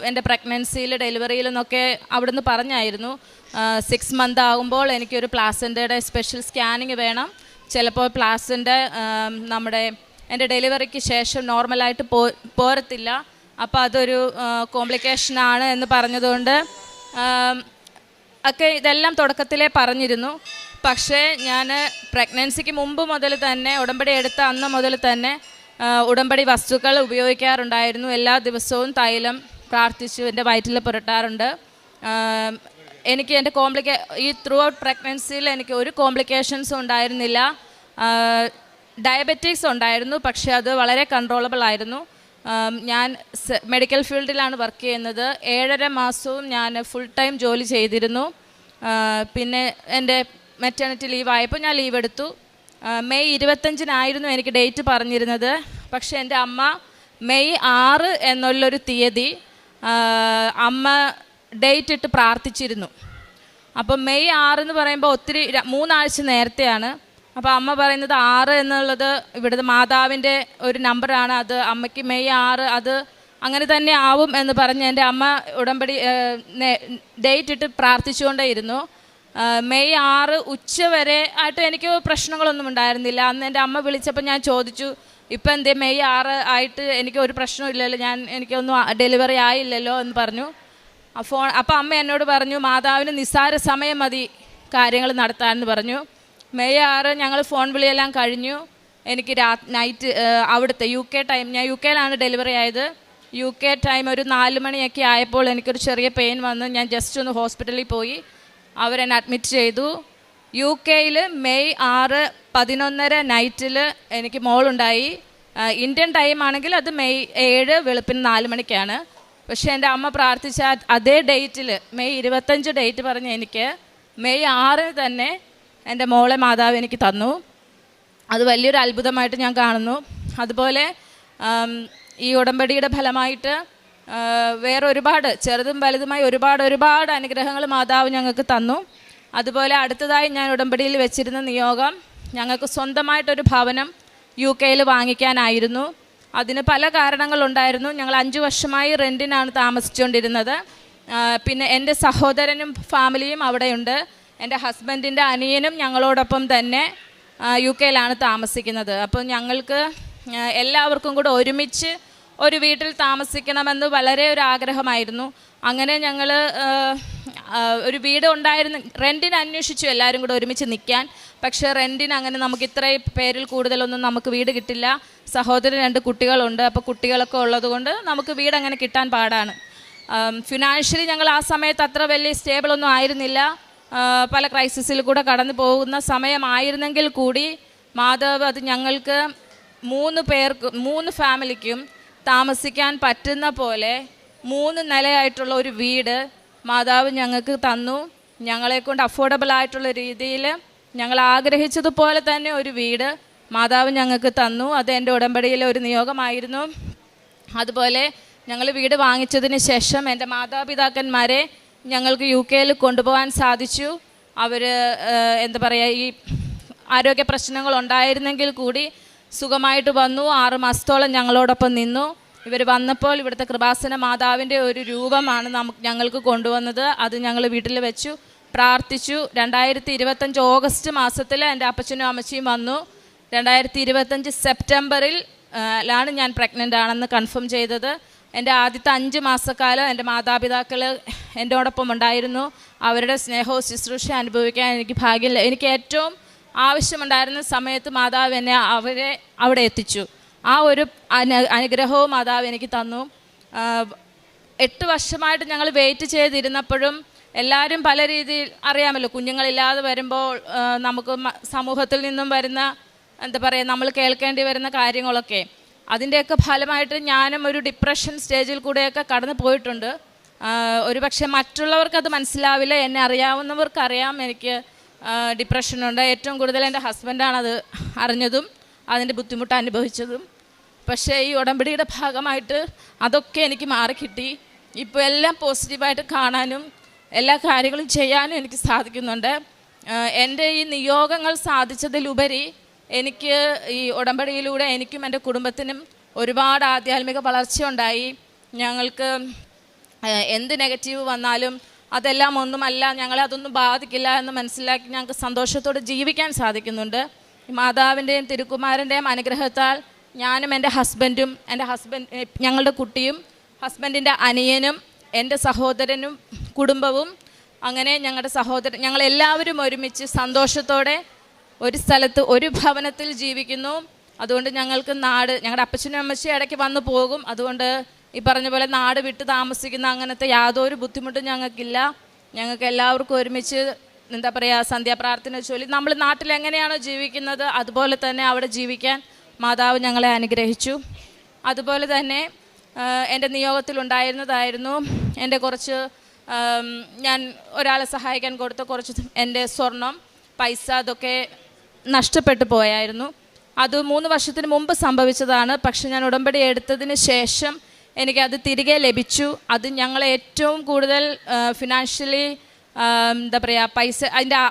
എൻ്റെ പ്രഗ്നൻസിയിൽ ഡെലിവറിയിൽ നിന്നൊക്കെ അവിടുന്ന് പറഞ്ഞായിരുന്നു. 6 മന്ത് ആകുമ്പോൾ എനിക്കൊരു പ്ലാസൻ്റയുടെ സ്പെഷ്യൽ സ്കാനിങ് വേണം, ചിലപ്പോൾ പ്ലാസൻ്റ നമ്മുടെ എൻ്റെ ഡെലിവറിക്ക് ശേഷം നോർമലായിട്ട് പോരത്തില്ല, അപ്പോൾ അതൊരു കോംപ്ലിക്കേഷനാണ് എന്ന് പറഞ്ഞതുകൊണ്ട് ഒക്കെ ഇതെല്ലാം തുടക്കത്തിലേ പറഞ്ഞിരുന്നു. പക്ഷേ ഞാൻ പ്രഗ്നൻസിക്ക് മുമ്പ് മുതൽ തന്നെ, ഉടമ്പടി എടുത്ത അന്ന് മുതൽ തന്നെ ഉടമ്പടി വസ്തുക്കൾ ഉപയോഗിക്കാറുണ്ടായിരുന്നു. എല്ലാ ദിവസവും തൈലം പ്രാർത്ഥിച്ചു എൻ്റെ വയറ്റിൽ പുരട്ടാറുണ്ട്. എനിക്ക് എൻ്റെ ഈ ത്രൂ ഔട്ട് പ്രഗ്നൻസിയിൽ എനിക്ക് ഒരു കോംപ്ലിക്കേഷൻസും ഉണ്ടായിരുന്നില്ല. ഡയബറ്റിക്സ് ഉണ്ടായിരുന്നു, പക്ഷേ അത് വളരെ കൺട്രോളബിൾ ആയിരുന്നു. ഞാൻ മെഡിക്കൽ ഫീൽഡിലാണ് വർക്ക് ചെയ്യുന്നത്. 7.5 മാസവും ഞാൻ ഫുൾ ടൈം ജോലി ചെയ്തിരുന്നു. പിന്നെ എൻ്റെ മെറ്റേണിറ്റി ലീവായപ്പോൾ ഞാൻ ലീവ് എടുത്തു. മെയ് 25-നായിരുന്നു എനിക്ക് ഡേറ്റ് പറഞ്ഞിരുന്നത്. പക്ഷേ എൻ്റെ അമ്മ മെയ് 6 എന്നുള്ളൊരു തീയതി അമ്മ ഡേറ്റ് ഇട്ട് പ്രാർത്ഥിച്ചിരുന്നു. അപ്പോൾ മെയ് 6 എന്ന് പറയുമ്പോൾ ഒത്തിരി 3 ആഴ്ച നേരത്തെയാണ്. അപ്പോൾ അമ്മ പറയുന്നത് 6 എന്നുള്ളത് ഇവിടുത്തെ മാതാവിൻ്റെ ഒരു നമ്പറാണ്, അത് അമ്മയ്ക്ക് മെയ് 6 അത് അങ്ങനെ തന്നെ ആവും എന്ന് പറഞ്ഞ് എൻ്റെ അമ്മ ഉടമ്പടി ഡേറ്റ് ഇട്ട് പ്രാർത്ഥിച്ചുകൊണ്ടേയിരുന്നു. മെയ് 6 ഉച്ച വരെ ആയിട്ട് എനിക്ക് പ്രശ്നങ്ങളൊന്നും ഉണ്ടായിരുന്നില്ല. അന്ന് എൻ്റെ അമ്മ വിളിച്ചപ്പോൾ ഞാൻ ചോദിച്ചു, ഇപ്പം എന്തേ മെയ് 6 ആയിട്ട് എനിക്ക് ഒരു പ്രശ്നമില്ലല്ലോ, എനിക്കൊന്നും ഡെലിവറി ആയില്ലല്ലോ എന്ന് പറഞ്ഞു. അപ്പോൾ അമ്മ എന്നോട് പറഞ്ഞു, മാതാവിന് നിസ്സാര സമയം മതി കാര്യങ്ങൾ നടത്താമെന്ന് പറഞ്ഞു. മെയ് 6 ഞങ്ങൾ ഫോൺ വിളിയെല്ലാം കഴിഞ്ഞു. എനിക്ക് നൈറ്റ് അവിടുത്തെ UK ടൈം, ഞാൻ UK യിലാണ് ഡെലിവറി ആയത്. UK ടൈം ഒരു 4 മണിയൊക്കെ ആയപ്പോൾ എനിക്കൊരു ചെറിയ പെയിൻ വന്ന് ഞാൻ ജസ്റ്റ് ഒന്ന് ഹോസ്പിറ്റലിൽ പോയി. അവരെന്നെ അഡ്മിറ്റ് ചെയ്തു. UK യിൽ മെയ് 6 11:30 നൈറ്റിൽ എനിക്ക് മോളുണ്ടായി. ഇന്ത്യൻ ടൈം ആണെങ്കിൽ അത് മെയ് 7 വെളുപ്പിന് 4 മണിക്കാണ്. പക്ഷേ എൻ്റെ അമ്മ പ്രാർത്ഥിച്ച അതേ ഡേറ്റിൽ മെയ് 25 ഡേറ്റ് പറഞ്ഞ് എനിക്ക് മെയ് 6 തന്നെ എൻ്റെ മോളെ മാതാവ് എനിക്ക് തന്നു. അത് വലിയൊരു അത്ഭുതമായിട്ട് ഞാൻ കാണുന്നു. അതുപോലെ ഈ ഉടമ്പടിയുടെ ഫലമായിട്ട് വേറെ ഒരുപാട് ചെറുതും വലുതുമായി ഒരുപാട് അനുഗ്രഹങ്ങൾ മാതാവ് ഞങ്ങൾക്ക് തന്നു. അതുപോലെ അടുത്തതായി ഞാൻ ഉടമ്പടിയിൽ വെച്ചിരുന്ന നിയോഗം, ഞങ്ങൾക്ക് സ്വന്തമായിട്ടൊരു ഭവനം UK യിൽ വാങ്ങിക്കാനായിരുന്നു. അതിന് പല കാരണങ്ങളുണ്ടായിരുന്നു. ഞങ്ങൾ 5 വർഷമായി റെൻറ്റിനാണ് താമസിച്ചുകൊണ്ടിരുന്നത്. പിന്നെ എൻ്റെ സഹോദരനും ഫാമിലിയും അവിടെയുണ്ട്. എൻ്റെ ഹസ്ബൻഡിൻ്റെ അനിയനും ഞങ്ങളോടൊപ്പം തന്നെ UK യിലാണ് താമസിക്കുന്നത്. അപ്പോൾ ഞങ്ങൾക്ക് എല്ലാവർക്കും കൂടെ ഒരുമിച്ച് ഒരു വീട്ടിൽ താമസിക്കണമെന്ന് വളരെ ഒരു ആഗ്രഹമായിരുന്നു. അങ്ങനെ ഞങ്ങൾ ഒരു വീട് ഉണ്ടായിരുന്നു. റെൻറ്റിന് അന്വേഷിച്ചു എല്ലാവരും കൂടെ ഒരുമിച്ച് നിൽക്കാൻ. പക്ഷേ റെൻറ്റിന് അങ്ങനെ നമുക്ക് ഇത്രയും പേരിൽ കൂടുതലൊന്നും നമുക്ക് വീട് കിട്ടില്ല. സഹോദരൻ 2 കുട്ടികളുണ്ട്. അപ്പോൾ കുട്ടികളൊക്കെ ഉള്ളതുകൊണ്ട് നമുക്ക് വീട് അങ്ങനെ കിട്ടാൻ പാടാണ്. ഫിനാൻഷ്യലി ഞങ്ങൾ ആ സമയത്ത് അത്ര വലിയ സ്റ്റേബിളൊന്നും ആയിരുന്നില്ല. പല ക്രൈസിസിൽ കൂടെ കടന്നു പോകുന്ന സമയമായിരുന്നെങ്കിൽ കൂടി മാതാവ് അത് ഞങ്ങൾക്ക് 3 ഫാമിലിക്കും താമസിക്കാൻ പറ്റുന്ന പോലെ 3 നിലയായിട്ടുള്ള ഒരു വീട് മാതാവ് ഞങ്ങൾക്ക് തന്നു. ഞങ്ങളെക്കൊണ്ട് അഫോർഡബിൾ ആയിട്ടുള്ള രീതിയിൽ ഞങ്ങൾ ആഗ്രഹിച്ചതുപോലെ തന്നെ ഒരു വീട് മാതാവ് ഞങ്ങൾക്ക് തന്നു. അത് എൻ്റെ ഉടമ്പടിയിലെ ഒരു നിയോഗമായിരുന്നു. അതുപോലെ ഞങ്ങൾ വീട് വാങ്ങിച്ചതിന് ശേഷം എൻ്റെ മാതാപിതാക്കന്മാരെ ഞങ്ങൾക്ക് UK യിൽ കൊണ്ടുപോകാൻ സാധിച്ചു. അവർ എന്താ പറയുക, ഈ ആരോഗ്യ പ്രശ്നങ്ങൾ ഉണ്ടായിരുന്നെങ്കിൽ കൂടി സുഖമായിട്ട് വന്നു. 6 മാസത്തോളം ഞങ്ങളോടൊപ്പം നിന്നു. ഇവർ വന്നപ്പോൾ ഇവിടുത്തെ കൃപാസന മാതാവിൻ്റെ ഒരു രൂപമാണ് ഞങ്ങൾക്ക് കൊണ്ടുവന്നത്. അത് ഞങ്ങൾ വീട്ടിൽ വെച്ചു, പ്രാർത്ഥിച്ചു. 2025 ഓഗസ്റ്റ് മാസത്തിൽ എൻ്റെ അപ്പച്ചനും അമ്മച്ചിയും വന്നു. 2025 സെപ്റ്റംബറിൽ ലാണ് ഞാൻ പ്രഗ്നൻ്റ് ആണെന്ന് കൺഫേം ചെയ്തത്. എൻ്റെ ആദ്യത്തെ 5 മാസക്കാലം എൻ്റെ മാതാപിതാക്കൾ എന്നോടൊപ്പം ഉണ്ടായിരുന്നു. അവരുടെ സ്നേഹവും ശുശ്രൂഷ അനുഭവിക്കാൻ എനിക്ക് ഭാഗ്യമില്ല. എനിക്ക് ഏറ്റവും ആവശ്യമുണ്ടായിരുന്ന സമയത്ത് മാതാവ് എന്നെ അവിടെ എത്തിച്ചു. ആ ഒരു അനുഗ്രഹവും മാതാവ് എനിക്ക് തന്നു. 8 വർഷമായിട്ട് ഞങ്ങൾ വെയിറ്റ് ചെയ്തിരുന്നപ്പോഴും എല്ലാവരും പല രീതിയിൽ അറിയാമല്ലോ, കുഞ്ഞുങ്ങളില്ലാതെ വരുമ്പോൾ നമുക്ക് സമൂഹത്തിൽ നിന്നും വരുന്ന എന്താ പറയുക, നമ്മൾ കേൾക്കേണ്ടി വരുന്ന കാര്യങ്ങളൊക്കെ, അതിൻ്റെയൊക്കെ ഫലമായിട്ട് ഞാനും ഒരു ഡിപ്രഷൻ സ്റ്റേജിൽ കൂടെയൊക്കെ കടന്നു പോയിട്ടുണ്ട്. ഒരു പക്ഷേ മറ്റുള്ളവർക്കത് മനസ്സിലാവില്ല, എന്നെ അറിയാവുന്നവർക്കറിയാം എനിക്ക് ഡിപ്രഷനുണ്ട്. ഏറ്റവും കൂടുതൽ എൻ്റെ ഹസ്ബൻഡാണത് അറിഞ്ഞതും അതിൻ്റെ ബുദ്ധിമുട്ട് അനുഭവിച്ചതും. പക്ഷേ ഈ ഉടമ്പടിയുടെ ഭാഗമായിട്ട് അതൊക്കെ എനിക്ക് മാറിക്കിട്ടി. ഇപ്പോൾ എല്ലാം പോസിറ്റീവായിട്ട് കാണാനും എല്ലാ കാര്യങ്ങളും ചെയ്യാനും എനിക്ക് സാധിക്കുന്നുണ്ട്. എൻ്റെ ഈ നിയോഗങ്ങൾ സാധിച്ചതിലുപരി എനിക്ക് ഈ ഉടമ്പടിയിലൂടെ എനിക്കും എൻ്റെ കുടുംബത്തിനും ഒരുപാട് ആധ്യാത്മിക വളർച്ചയുണ്ടായി. ഞങ്ങൾക്ക് എന്ത് നെഗറ്റീവ് വന്നാലും അതെല്ലാം ഒന്നുമല്ല, ഞങ്ങളെ അതൊന്നും ബാധിക്കില്ല എന്ന് മനസ്സിലാക്കി ഞങ്ങൾക്ക് സന്തോഷത്തോടെ ജീവിക്കാൻ സാധിക്കുന്നുണ്ട്. മാതാവിൻ്റെയും തിരുക്കുമാരൻ്റെയും അനുഗ്രഹത്താൽ ഞാനും എൻ്റെ ഹസ്ബൻഡും, ഞങ്ങളുടെ കുട്ടിയും, ഹസ്ബൻഡിൻ്റെ അനിയനും, എൻ്റെ സഹോദരനും കുടുംബവും, അങ്ങനെ ഞങ്ങളെല്ലാവരും ഒരുമിച്ച് സന്തോഷത്തോടെ ഒരു സ്ഥലത്ത് ഒരു ഭവനത്തിൽ ജീവിക്കുന്നു. അതുകൊണ്ട് ഞങ്ങൾക്ക് ഞങ്ങളുടെ അപ്പച്ചനും അമ്മച്ചും ഇടയ്ക്ക് വന്നു പോകും. അതുകൊണ്ട് ഈ പറഞ്ഞ പോലെ നാട് വിട്ട് താമസിക്കുന്ന അങ്ങനത്തെ യാതൊരു ബുദ്ധിമുട്ടും ഞങ്ങൾക്കില്ല. ഞങ്ങൾക്ക് എല്ലാവർക്കും ഒരുമിച്ച് സന്ധ്യാപ്രാർത്ഥന ചൊല്ലി നമ്മൾ നാട്ടിൽ എങ്ങനെയാണോ ജീവിക്കുന്നത് അതുപോലെ തന്നെ അവിടെ ജീവിക്കാൻ മാതാവ് ഞങ്ങളെ അനുഗ്രഹിച്ചു. അതുപോലെ തന്നെ എൻ്റെ നിയോഗത്തിലുണ്ടായിരുന്നതായിരുന്നു എൻ്റെ കുറച്ച് ഞാൻ ഒരാളെ സഹായിക്കാൻ കൊടുത്ത കുറച്ച് എൻ്റെ സ്വർണം, പൈസ അതൊക്കെ നഷ്ടപ്പെട്ടു പോയായിരുന്നു. അത് 3 വർഷത്തിന് മുമ്പ് സംഭവിച്ചതാണ്. പക്ഷെ ഞാൻ ഉടമ്പടി എടുത്തതിന് ശേഷം എനിക്കത് തിരികെ ലഭിച്ചു. അത് ഞങ്ങളെ ഏറ്റവും കൂടുതൽ ഫിനാൻഷ്യലി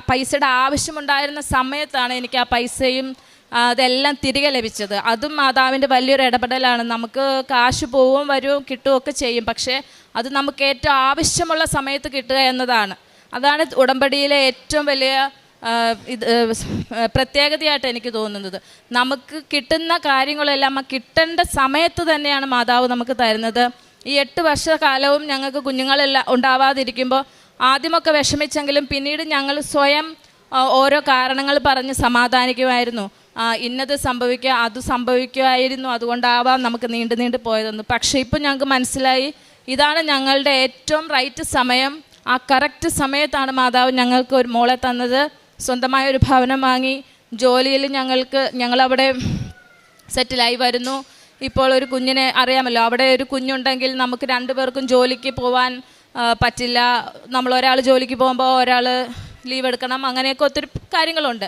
പൈസയുടെ ആവശ്യമുണ്ടായിരുന്ന സമയത്താണ് എനിക്ക് ആ പൈസയും അതെല്ലാം തിരികെ ലഭിച്ചത്. അതും മാതാവിൻ്റെ വലിയൊരു ഇടപെടലാണ്. നമുക്ക് കാശ് പോവും വരും കിട്ടുകയൊക്കെ ചെയ്യും, പക്ഷേ അത് നമുക്ക് ഏറ്റവും ആവശ്യമുള്ള സമയത്ത് കിട്ടുക എന്നതാണ്. അതാണ് ഉടമ്പടിയിലെ ഏറ്റവും വലിയ പ്രത്യേകതയായിട്ട് എനിക്ക് തോന്നുന്നത്. നമുക്ക് കിട്ടുന്ന കാര്യങ്ങളെല്ലാം കിട്ടേണ്ട സമയത്ത് തന്നെയാണ് മാതാവ് നമുക്ക് തരുന്നത്. ഈ 8 വർഷക്കാലവും ഞങ്ങൾക്ക് കുഞ്ഞുങ്ങളെല്ലാം ഉണ്ടാവാതിരിക്കുമ്പോൾ ആദ്യമൊക്കെ വിഷമിച്ചെങ്കിലും പിന്നീട് ഞങ്ങൾ സ്വയം ഓരോ കാരണങ്ങൾ പറഞ്ഞ് സമാധാനിക്കുമായിരുന്നു. ഇന്നത് സംഭവിക്കുക, അത് സംഭവിക്കുമായിരുന്നു, അതുകൊണ്ടാവാം നമുക്ക് നീണ്ടു പോയതെന്ന്. പക്ഷേ ഇപ്പം ഞങ്ങൾക്ക് മനസ്സിലായി ഇതാണ് ഞങ്ങളുടെ ഏറ്റവും റൈറ്റ് സമയം. ആ കറക്റ്റ് സമയത്താണ് മാതാവ് ഞങ്ങൾക്ക് ഒരു മോളെ തന്നത്. സ്വന്തമായ ഒരു ഭവനം വാങ്ങി ജോലിയിൽ ഞങ്ങളവിടെ സെറ്റിലായി വരുന്നു. ഇപ്പോൾ ഒരു കുഞ്ഞിനെ അറിയാമല്ലോ, അവിടെ ഒരു കുഞ്ഞുണ്ടെങ്കിൽ നമുക്ക് 2 പേർക്കും ജോലിക്ക് പോവാൻ പറ്റില്ല. ഒരാൾ ജോലിക്ക് പോകുമ്പോൾ ഒരാൾ ലീവ് എടുക്കണം, അങ്ങനെയൊക്കെ ഒത്തിരി കാര്യങ്ങളുണ്ട്.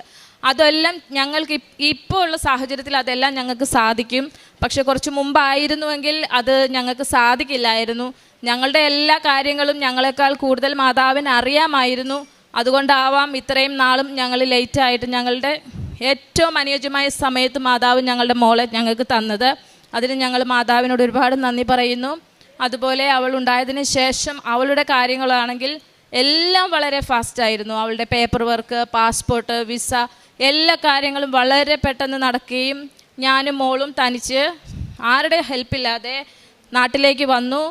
അതെല്ലാം ഞങ്ങൾക്ക് ഇപ്പോൾ ഉള്ള സാഹചര്യത്തിൽ അതെല്ലാം ഞങ്ങൾക്ക് സാധിക്കും. പക്ഷെ കുറച്ച് മുമ്പായിരുന്നുവെങ്കിൽ അത് ഞങ്ങൾക്ക് സാധിക്കില്ലായിരുന്നു. ഞങ്ങളുടെ എല്ലാ കാര്യങ്ങളും ഞങ്ങളെക്കാൾ കൂടുതൽ മാതാവിന് അറിയാമായിരുന്നു. അതുകൊണ്ടാവാം ഇത്രയും നാളും ഞങ്ങൾ ലേറ്റായിട്ട് ഞങ്ങളുടെ ഏറ്റവും അനുയോജ്യമായ സമയത്ത് മാതാവ് ഞങ്ങളുടെ മോളെ ഞങ്ങൾക്ക് തന്നത്. അതിന് ഞങ്ങൾ മാതാവിനോട് ഒരുപാട് നന്ദി പറയുന്നു. അതുപോലെ അവൾ ഉണ്ടായതിന് ശേഷം അവളുടെ കാര്യങ്ങളാണെങ്കിൽ എല്ലാം വളരെ ഫാസ്റ്റായിരുന്നു. അവളുടെ പേപ്പർ വർക്ക്, പാസ്പോർട്ട്, വിസ, എല്ലാ കാര്യങ്ങളും വളരെ പെട്ടെന്ന് നടക്കുകയും ഞാനും മോളും തനിച്ച് ആരുടെ ഹെൽപ്പില്ലാതെ നാട്ടിലേക്ക് വന്നു.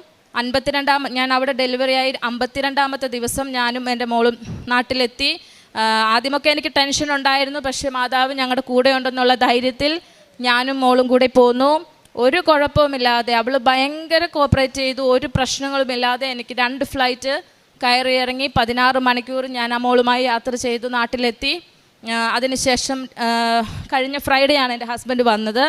ഞാൻ അവിടെ ഡെലിവറിയായി 52ാമത്തെ ദിവസം ഞാനും എൻ്റെ മോളും നാട്ടിലെത്തി. ആദ്യമൊക്കെ എനിക്ക് ടെൻഷൻ ഉണ്ടായിരുന്നു, പക്ഷേ മാതാവ് ഞങ്ങളുടെ കൂടെ ഉണ്ടെന്നുള്ള ധൈര്യത്തിൽ ഞാനും മോളും കൂടെ പോന്നു. ഒരു കുഴപ്പവുമില്ലാതെ അവൾ ഭയങ്കര കോപ്പറേറ്റ് ചെയ്തു. ഒരു പ്രശ്നങ്ങളുമില്ലാതെ എനിക്ക് 2 ഫ്ലൈറ്റ് കയറി ഇറങ്ങി 16 മണിക്കൂർ ഞാൻ ആ മോളുമായി യാത്ര ചെയ്തു നാട്ടിലെത്തി. അതിനുശേഷം കഴിഞ്ഞ ഫ്രൈഡേയാണ് എൻ്റെ ഹസ്ബൻഡ് വന്നത്.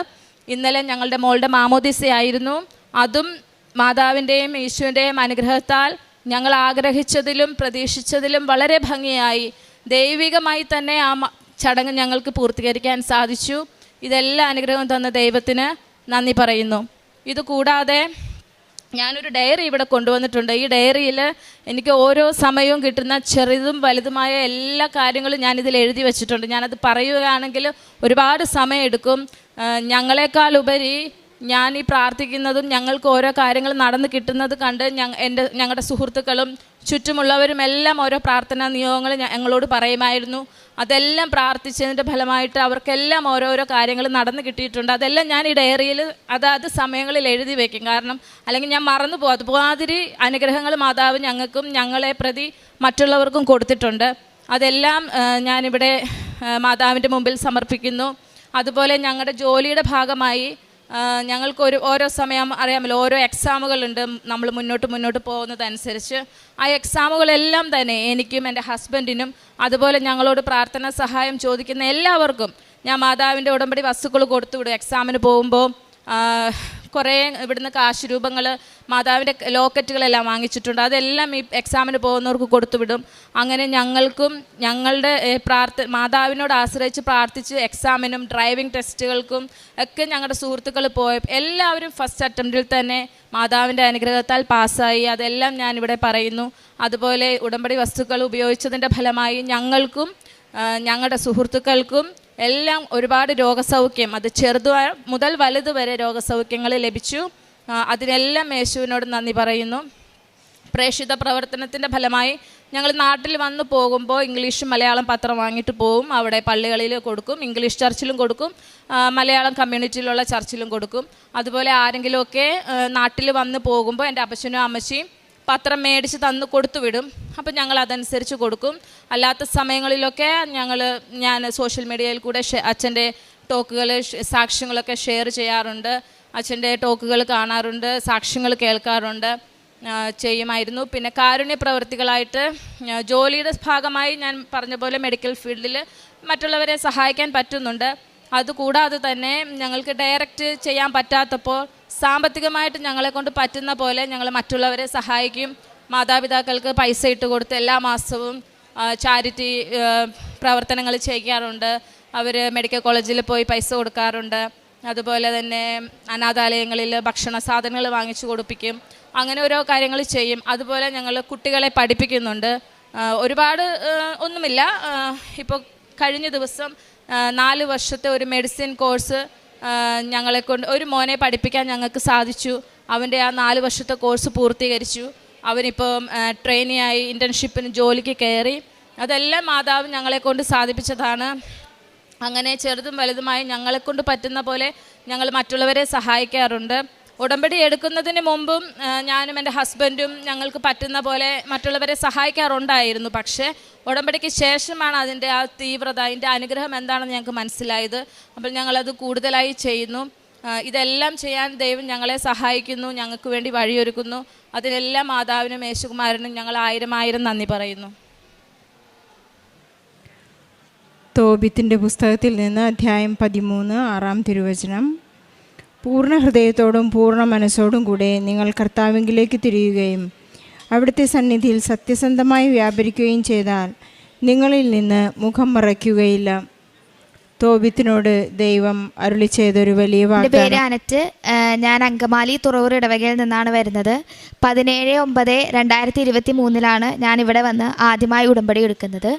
ഇന്നലെ ഞങ്ങളുടെ മോളുടെ മാമോദീസയായിരുന്നു. അതും മാതാവിൻ്റെയും ഈശോൻ്റെയും അനുഗ്രഹത്താൽ ഞങ്ങൾ ആഗ്രഹിച്ചതിലും പ്രതീക്ഷിച്ചതിലും വളരെ ഭംഗിയായി ദൈവികമായി തന്നെ ആ ചടങ്ങ് ഞങ്ങൾക്ക് പൂർത്തീകരിക്കാൻ സാധിച്ചു. ഇതെല്ലാം അനുഗ്രഹം തന്ന ദൈവത്തിന് നന്ദി പറയുന്നു. ഇതുകൂടാതെ ഞാനൊരു ഡയറി ഇവിടെ കൊണ്ടുവന്നിട്ടുണ്ട്. ഈ ഡയറിയിൽ എനിക്ക് ഓരോ സമയവും കിട്ടുന്ന ചെറുതും വലുതുമായ എല്ലാ കാര്യങ്ങളും ഞാനിതിൽ എഴുതി വെച്ചിട്ടുണ്ട്. ഞാനത് പറയുകയാണെങ്കിൽ ഒരുപാട് സമയം എടുക്കും. ഞങ്ങളെക്കാളുപരി ഞാൻ ഈ പ്രാർത്ഥിക്കുന്നതും ഞങ്ങൾക്ക് ഓരോ കാര്യങ്ങൾ നടന്ന് കിട്ടുന്നത് കണ്ട് ഞങ്ങളുടെ സുഹൃത്തുക്കളും ചുറ്റുമുള്ളവരും എല്ലാം ഓരോ പ്രാർത്ഥനാ നിയോഗങ്ങൾ ഞങ്ങളോട് പറയുമായിരുന്നു. അതെല്ലാം പ്രാർത്ഥിച്ചതിൻ്റെ ഫലമായിട്ട് അവർക്കെല്ലാം ഓരോരോ കാര്യങ്ങൾ നടന്ന് കിട്ടിയിട്ടുണ്ട്. അതെല്ലാം ഞാൻ ഈ ഡയറിയിൽ അതാത് സമയങ്ങളിൽ എഴുതി വയ്ക്കും. കാരണം അല്ലെങ്കിൽ ഞാൻ മറന്നു പോകും. അതുമാതിരി അനുഗ്രഹങ്ങൾ മാതാവ് ഞങ്ങൾക്കും ഞങ്ങളെ പ്രതി മറ്റുള്ളവർക്കും കൊടുത്തിട്ടുണ്ട്. അതെല്ലാം ഞാനിവിടെ മാതാവിൻ്റെ മുമ്പിൽ സമർപ്പിക്കുന്നു. അതുപോലെ ഞങ്ങളുടെ ജോലിയുടെ ഭാഗമായി ഞങ്ങൾക്ക് ഓരോ സമയം അറിയാമല്ലോ, ഓരോ എക്സാമുകളുണ്ട് നമ്മൾ മുന്നോട്ട് പോകുന്നതനുസരിച്ച്. ആ എക്സാമുകളെല്ലാം തന്നെ എനിക്കും എൻ്റെ ഹസ്ബൻഡിനും അതുപോലെ ഞങ്ങളോട് പ്രാർത്ഥനാ സഹായം ചോദിക്കുന്ന എല്ലാവർക്കും ഞാൻ മാതാവിൻ്റെ ഉടമ്പടി വസ്തുക്കൾ കൊടുത്തുവിടും. എക്സാമിന് പോകുമ്പോൾ കുറേ ഇവിടുന്ന് കാശ് രൂപങ്ങൾ മാതാവിൻ്റെ ലോക്കറ്റുകളെല്ലാം വാങ്ങിച്ചിട്ടുണ്ട്. അതെല്ലാം ഈ എക്സാമിന് പോകുന്നവർക്ക് കൊടുത്തുവിടും. അങ്ങനെ ഞങ്ങൾക്കും ഞങ്ങളുടെ മാതാവിനോട് ആശ്രയിച്ച് പ്രാർത്ഥിച്ച് എക്സാമിനും ഡ്രൈവിംഗ് ടെസ്റ്റുകൾക്കും ഒക്കെ ഞങ്ങളുടെ സുഹൃത്തുക്കൾ എല്ലാവരും ഫസ്റ്റ് അറ്റംപ്റ്റിൽ തന്നെ മാതാവിൻ്റെ അനുഗ്രഹത്താൽ പാസ്സായി. അതെല്ലാം ഞാനിവിടെ പറയുന്നു. അതുപോലെ ഉടമ്പടി വസ്തുക്കൾ ഉപയോഗിച്ചതിൻ്റെ ഫലമായി ഞങ്ങൾക്കും ഞങ്ങളുടെ സുഹൃത്തുക്കൾക്കും എല്ലാം ഒരുപാട് രോഗസൗഖ്യം, അത് ചെറുതു മുതൽ വലുത് വരെ രോഗസൗഖ്യങ്ങൾ ലഭിച്ചു. അതിനെല്ലാം യേശുവിനോട് നന്ദി പറയുന്നു. പ്രേക്ഷിത പ്രവർത്തനത്തിൻ്റെ ഫലമായി ഞങ്ങൾ നാട്ടിൽ വന്നു പോകുമ്പോൾ ഇംഗ്ലീഷും മലയാളം പത്രം വാങ്ങിയിട്ട് പോകും. അവിടെ പള്ളികളിൽ കൊടുക്കും, ഇംഗ്ലീഷ് ചർച്ചിലും കൊടുക്കും, മലയാളം കമ്മ്യൂണിറ്റിയിലുള്ള ചർച്ചിലും കൊടുക്കും. അതുപോലെ ആരെങ്കിലുമൊക്കെ നാട്ടിൽ വന്ന് പോകുമ്പോൾ എൻ്റെ അപ്പച്ചനും അമ്മച്ചിയും പത്രം മേടിച്ച് കൊടുത്തു വിടും. അപ്പം ഞങ്ങൾ അതനുസരിച്ച് കൊടുക്കും. അല്ലാത്ത സമയങ്ങളിലൊക്കെ ഞാൻ സോഷ്യൽ മീഡിയയിൽ കൂടെ അച്ഛൻ്റെ ടോക്കുകൾ, സാക്ഷ്യങ്ങളൊക്കെ ഷെയർ ചെയ്യാറുണ്ട്. അച്ഛൻ്റെ ടോക്കുകൾ കാണാറുണ്ട്, സാക്ഷ്യങ്ങൾ കേൾക്കാറുണ്ട്, ചെയ്യുമായിരുന്നു. പിന്നെ കാരുണ്യ പ്രവൃത്തികളായിട്ട് ജോലിയുടെ ഭാഗമായി ഞാൻ പറഞ്ഞ പോലെ മെഡിക്കൽ ഫീൽഡിൽ മറ്റുള്ളവരെ സഹായിക്കാൻ പറ്റുന്നുണ്ട്. അതുകൂടാതെ തന്നെ ഞങ്ങൾക്ക് ഡയറക്റ്റ് ചെയ്യാൻ പറ്റാത്തപ്പോൾ സാമ്പത്തികമായിട്ട് ഞങ്ങളെ കൊണ്ട് പറ്റുന്ന പോലെ ഞങ്ങൾ മറ്റുള്ളവരെ സഹായിക്കും. മാതാപിതാക്കൾക്ക് പൈസ ഇട്ട് കൊടുത്ത് എല്ലാ മാസവും ചാരിറ്റി പ്രവർത്തനങ്ങൾ ചെയ്യാറുണ്ട്. അവർ മെഡിക്കൽ കോളേജിൽ പോയി പൈസ കൊടുക്കാറുണ്ട്. അതുപോലെ തന്നെ അനാഥാലയങ്ങളിൽ ഭക്ഷണ സാധനങ്ങൾ വാങ്ങിച്ചു കൊടുപ്പിക്കും. അങ്ങനെ ഓരോ കാര്യങ്ങൾ ചെയ്യും. അതുപോലെ ഞങ്ങൾ കുട്ടികളെ പഠിപ്പിക്കുന്നുണ്ട്. ഒരുപാട് ഒന്നുമില്ല. ഇപ്പോൾ കഴിഞ്ഞ ദിവസം 4 വർഷത്തെ ഒരു മെഡിസിൻ കോഴ്സ് ഞങ്ങളെക്കൊണ്ട് ഒരു മോനെ പഠിപ്പിക്കാൻ ഞങ്ങൾക്ക് സാധിച്ചു. അവൻ്റെ ആ 4 വർഷത്തെ കോഴ്സ് പൂർത്തീകരിച്ചു. അവനിപ്പോൾ ട്രെയിനിയായി ഇൻറ്റേൺഷിപ്പിന് ജോലിക്ക് കയറി. അതെല്ലാം മാതാവ് ഞങ്ങളെക്കൊണ്ട് സാധിപ്പിച്ചതാണ്. അങ്ങനെ ചെറുതും വലുതുമായി ഞങ്ങളെക്കൊണ്ട് പറ്റുന്ന പോലെ ഞങ്ങൾ മറ്റുള്ളവരെ സഹായിക്കാറുണ്ട്. ഉടമ്പടി എടുക്കുന്നതിന് മുമ്പും ഞാനും എൻ്റെ ഹസ്ബൻഡും ഞങ്ങൾക്ക് പറ്റുന്ന പോലെ മറ്റുള്ളവരെ സഹായിക്കാറുണ്ടായിരുന്നു. പക്ഷേ ഉടമ്പടിക്ക് ശേഷമാണ് അതിൻ്റെ ആ തീവ്രത, അതിൻ്റെ അനുഗ്രഹം എന്താണെന്ന് ഞങ്ങൾക്ക് മനസ്സിലായത്. അപ്പോൾ ഞങ്ങളത് കൂടുതലായി ചെയ്യുന്നു. ഇതെല്ലാം ചെയ്യാൻ ദൈവം ഞങ്ങളെ സഹായിക്കുന്നു, ഞങ്ങൾക്ക് വേണ്ടി വഴിയൊരുക്കുന്നു. അതിനെല്ലാം മാതാവിനും യേശുകുമാരനും ഞങ്ങൾ 1000 നന്ദി പറയുന്നു. തോബിത്തിൻ്റെ പുസ്തകത്തിൽ നിന്ന് അധ്യായം 13 6 തിരുവചനം. പൂർണ്ണ ഹൃദയത്തോടും പൂർണ്ണ മനസ്സോടും കൂടെ നിങ്ങൾ കർത്താവിലേക്ക് തിരിയുകയും അവിടുത്തെ സന്നിധിയിൽ സത്യസന്ധമായി വ്യാപരിക്കുകയും ചെയ്താൽ നിങ്ങളിൽ നിന്ന് മുഖം മറയ്ക്കുകയില്ല. തോബിത്തിനോട് ദൈവം അരുളി ചെയ്തൊരു വലിയ വാഗ്ദാനം. എൻ്റെ പേര് അനറ്റ്. ഞാൻ അങ്കമാലി തുറവൂർ ഇടവകയിൽ നിന്നാണ് വരുന്നത്. 17/9/2023 ഞാനിവിടെ വന്ന് ആദ്യമായി ഉടമ്പടി എടുക്കുന്നത്.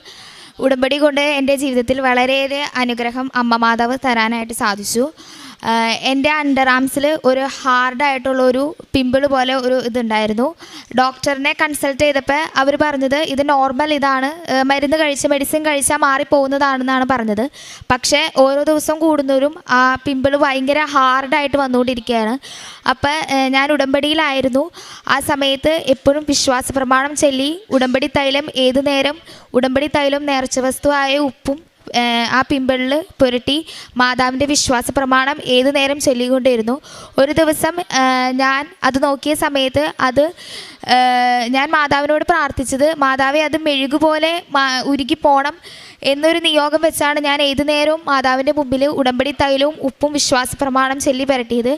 ഉടമ്പടി കൊണ്ട് എൻ്റെ ജീവിതത്തിൽ വളരെയേറെ അനുഗ്രഹം അമ്മ മാതാവ് തരാനായിട്ട് സാധിച്ചു. എൻ്റെ അണ്ടർ ആംസിൽ ഒരു ഹാർഡായിട്ടുള്ളൊരു പിമ്പിൾ പോലെ ഒരു ഇതുണ്ടായിരുന്നു. ഡോക്ടറിനെ കൺസൾട്ട് ചെയ്തപ്പോൾ അവർ പറഞ്ഞത് ഇത് നോർമൽ, ഇതാണ്, മെഡിസിൻ കഴിച്ചാൽ മാറിപ്പോകുന്നതാണെന്നാണ് പറഞ്ഞത്. പക്ഷേ ഓരോ ദിവസം കൂടുന്നവരും ആ പിമ്പിൾ ഭയങ്കര ഹാർഡായിട്ട് വന്നുകൊണ്ടിരിക്കുകയാണ്. അപ്പം ഞാൻ ഉടമ്പടിയിലായിരുന്നു. ആ സമയത്ത് എപ്പോഴും വിശ്വാസ പ്രമാണം ചൊല്ലി ഉടമ്പടി തൈലം ഏതു നേരം ഉടമ്പടി തൈലം നേർച്ച വസ്തുവായ ഉപ്പും ആ പിമ്പിളിൽ പുരട്ടി മാതാവിൻ്റെ വിശ്വാസ പ്രമാണം ഏതു നേരം ചൊല്ലിക്കൊണ്ടിരുന്നു. ഒരു ദിവസം ഞാൻ അത് നോക്കിയ സമയത്ത് ഞാൻ മാതാവിനോട് പ്രാർത്ഥിച്ചത്, മാതാവെ അത് മെഴുകുപോലെ ഉരുകി പോകണം എന്നൊരു നിയോഗം വെച്ചാണ് ഞാൻ ഏതു നേരവും മാതാവിൻ്റെ മുമ്പിൽ ഉടമ്പടി തൈലവും ഉപ്പും വിശ്വാസ പ്രമാണം ചൊല്ലി പുരട്ടിയത്.